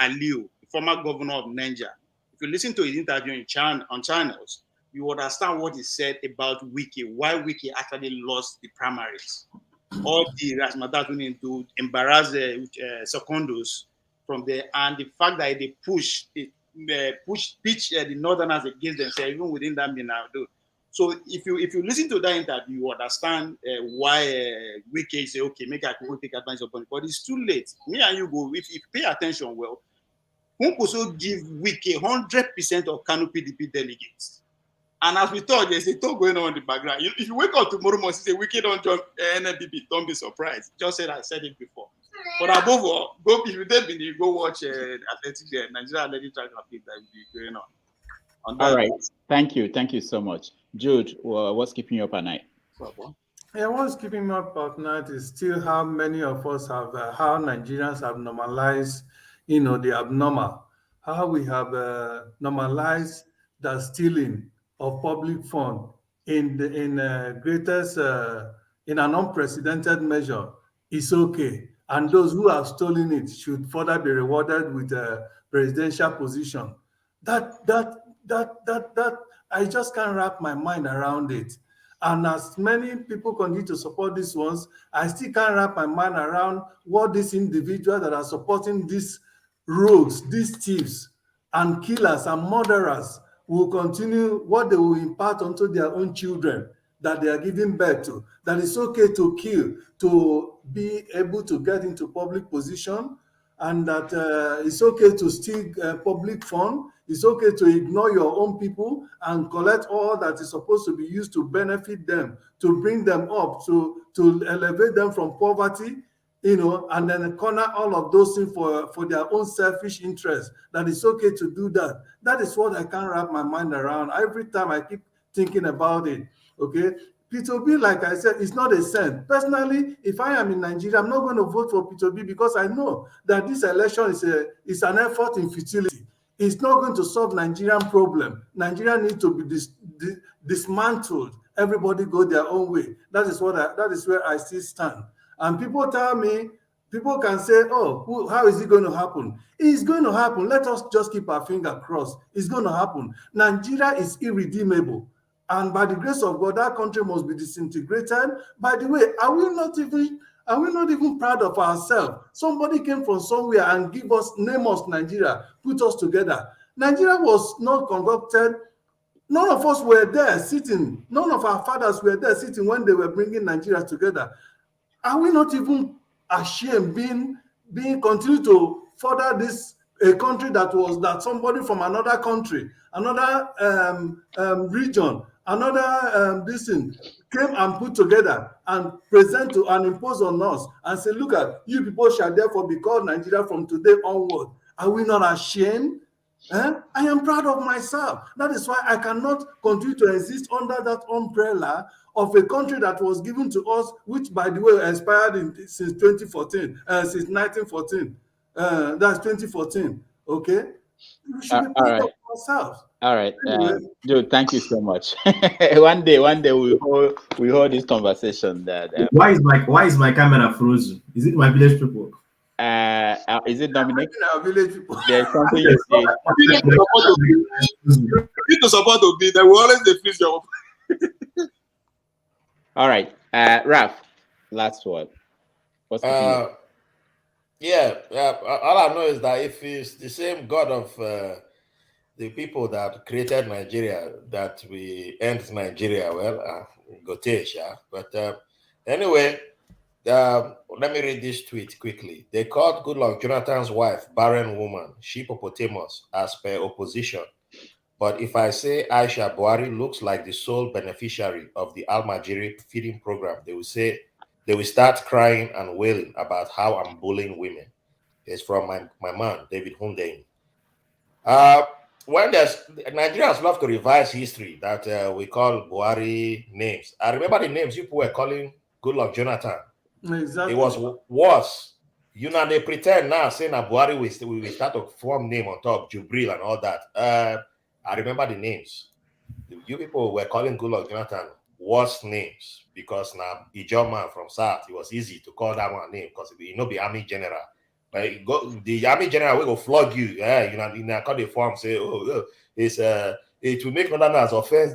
Aliu, the former governor of Niger, if you listen to his interview on channels, you understand what he said about Wike, why Wike actually lost the primaries. All the Rasmadatunin to embarrass secondos from there, and the fact that they pitch the Northerners against themselves, even within that Minado. So if you listen to that interview, you understand why Wike say, okay, make I go take advantage of it. But it's too late. Me and you go, if you pay attention well, who could also give Wike 100% of Kano PDP delegates. And as we thought, there's a talk going on in the background. If you wake up tomorrow morning and say Wike don't join NNPP, don't be surprised. Just said I said it before. But above all, if you did, you go watch athletics, Nigeria Athletic Track and Field that will be going on. All right, thank you so much, Jude. What's keeping you up at night? Yeah, what's keeping me up at night is still how many of us have, how Nigerians have normalized, the abnormal. How we have normalized the stealing of public fund in an unprecedented measure is okay. And those who have stolen it should further be rewarded with a presidential position. That I just can't wrap my mind around it. And as many people continue to support these ones, I still can't wrap my mind around what these individuals that are supporting these rogues, these thieves, and killers and murderers will continue, what they will impart onto their own children that they are giving birth to, that it's okay to kill, to be able to get into public position, and that it's okay to steal public fund, it's okay to ignore your own people and collect all that is supposed to be used to benefit them, to bring them up, to elevate them from poverty, and then corner all of those things for their own selfish interests, that it's okay to do that. That is what I can't wrap my mind around. Every time I keep thinking about it, okay? P2B, like I said, is not a cent. Personally, if I am in Nigeria, I'm not going to vote for P2B because I know that this election is an effort in futility. It's not going to solve Nigerian problem. Nigeria needs to be dismantled. Everybody go their own way. That is where I still stand. And people tell me, people can say, oh, how is it going to happen? It's going to happen. Let us just keep our finger crossed. It's going to happen. Nigeria is irredeemable. And by the grace of God, that country must be disintegrated. By the way, are we not even proud of ourselves? Somebody came from somewhere and name us Nigeria, put us together. Nigeria was not concocted. None of us were there sitting. None of our fathers were there sitting when they were bringing Nigeria together. Are we not even ashamed being continue to further this a country that somebody from another country, another region, another this thing came and put together and present to and impose on us and say, look at you people shall therefore be called Nigeria from today onward. Are we not ashamed? I am proud of myself. That is why I cannot continue to exist under that umbrella of a country that was given to us, which, by the way, expired since 2014, since 1914. That's 2014. Okay, we should be proud of ourselves. All right, Anyway. Joe, thank you so much. one day we hold this conversation. That why is my camera frozen? Is it my village people? Is it Dominic? Our village people. There's something you say. Need to support Obi. They will always defeat your. All right, Raf, last word. What's the all I know is that if it's the same God of the people that created Nigeria that we end Nigeria, well, Gotesh, yeah. But anyway, let me read this tweet quickly. They called Goodluck Jonathan's wife barren woman, sheepopotamus, as per opposition. But if I say Aisha Buhari looks like the sole beneficiary of the Al-Majiri feeding program, they will start crying and wailing about how I'm bullying women. It's from my man, David Hundein. When Nigerians love to revise history that we call Buhari names. I remember the names people were calling Goodluck Jonathan. Exactly. It was worse. You know, they pretend now saying that Buhari will start to form name on top, Jubril and all that. I remember the names. You people were calling Goodluck Jonathan worse names because now Ijoma from South, it was easy to call that one name because he no be army general. But the army general will go flog you. Yeah, you know, call the form say, it will make Northerners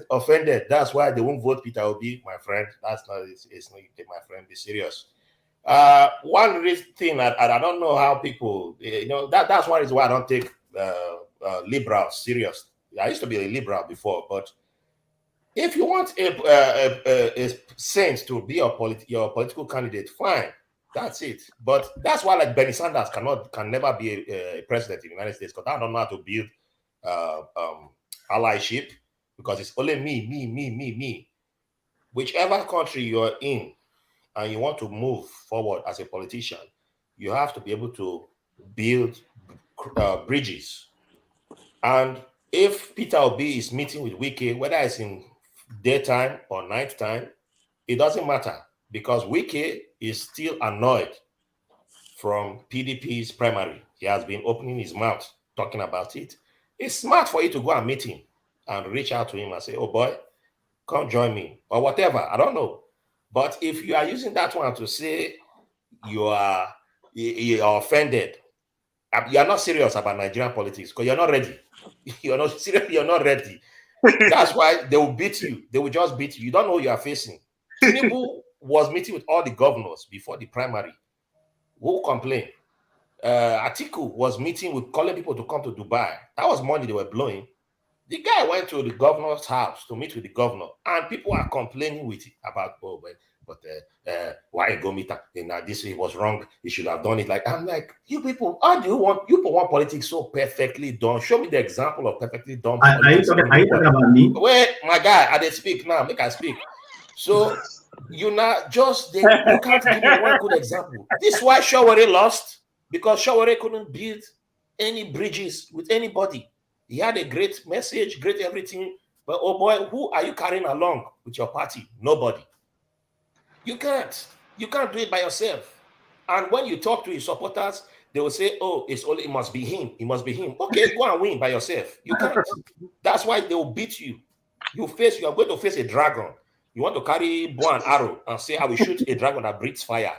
offended. That's why they won't vote Peter Obi, my friend. That's not it's not my friend. Be serious. One thing that I don't know how people, that's one reason why I don't take liberals serious. I used to be a liberal before, but if you want a saint to be your political candidate, fine, that's it. But that's why, like Bernie Sanders can never be a president in the United States because I don't know how to build allyship because it's only me. Whichever country you're in and you want to move forward as a politician, you have to be able to build bridges. And if Peter Obi is meeting with Wike, whether it's in daytime or nighttime, it doesn't matter because Wike is still annoyed from PDP's primary. He has been opening his mouth talking about it. It's smart for you to go and meet him and reach out to him and say, oh boy, come join me or whatever. I don't know. But if you are using that one to say you're offended, you're not serious about Nigerian politics because you're not ready. You're not serious. You're not ready. That's why they will beat you. They will just beat you. You don't know who you are facing. Tinubu was meeting with all the governors before the primary. Who complained? Atiku was meeting with calling people to come to Dubai. That was money they were blowing. The guy went to the governor's house to meet with the governor, and people are complaining with it about, why go meet her? This was wrong. He should have done it. Like, I'm like, you people, how do you want politics so perfectly done? Show me the example of perfectly done politics. Are you talking about me? Wait, my guy, I did speak now. Make I speak. So you can't give me one good example. This is why Shawore lost, because Shawore couldn't build any bridges with anybody. He had a great message, great everything, but oh boy, who are you carrying along with your party? Nobody. You can't do it by yourself. And when you talk to his supporters, they will say, oh, it must be him. It must be him. Okay, go and win by yourself. You can't. That's why they will beat you. You are going to face a dragon. You want to carry bow and arrow and say, I will shoot a dragon that breathes fire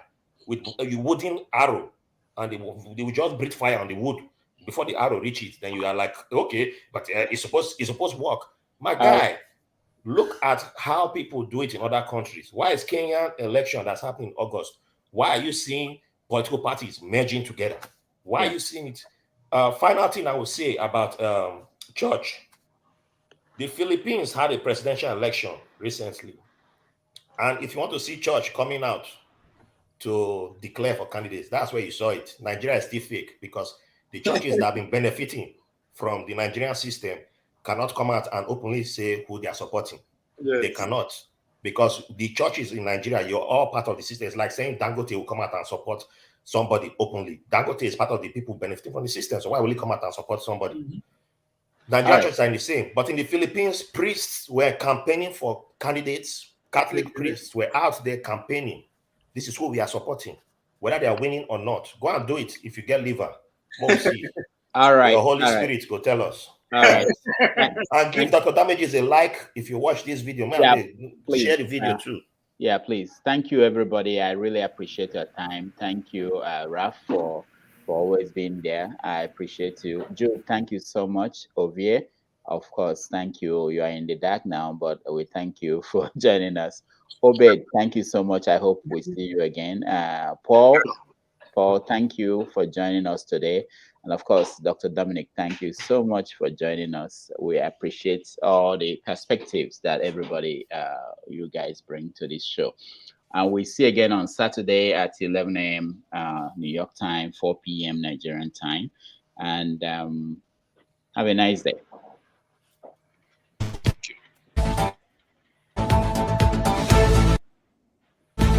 with a wooden arrow, and they will just breathe fire on the wood before the arrow reaches. Then you are like, okay, but it's supposed to work. My guy, look at how people do it in other countries. Why is Kenyan election that's happening in August? Why are you seeing political parties merging together? Why are you seeing it? Final thing I will say about church. The Philippines had a presidential election recently. And if you want to see church coming out to declare for candidates, that's where you saw it. Nigeria is still fake because The churches that have been benefiting from the Nigerian system cannot come out and openly say who they are supporting. Yes. They cannot, because the churches in Nigeria, you're all part of the system. It's like saying Dangote will come out and support somebody openly. Dangote is part of the people benefiting from the system, so why will he come out and support somebody? Mm-hmm. Nigerian churches are in the same, but in the Philippines, priests were campaigning for candidates. Catholic priests were out there campaigning. This is who we are supporting, whether they are winning or not. Go and do it if you get liver. We'll see. All right. Your Holy Spirit will tell us. All right. And give Dr. Damages a like if you watch this video. Man, yeah, share the video too. Yeah, please. Thank you, everybody. I really appreciate your time. Thank you, Raf, for always being there. I appreciate you. Joe, thank you so much. Ovie, of course, thank you. You are in the dark now, but we thank you for joining us. Obed, thank you so much. I hope we see you again. Paul, thank you for joining us today. And of course, Dr. Dominic, thank you so much for joining us. We appreciate all the perspectives that everybody, you guys bring to this show. And we see again on Saturday at 11 a.m. New York time, 4 p.m. Nigerian time. And have a nice day.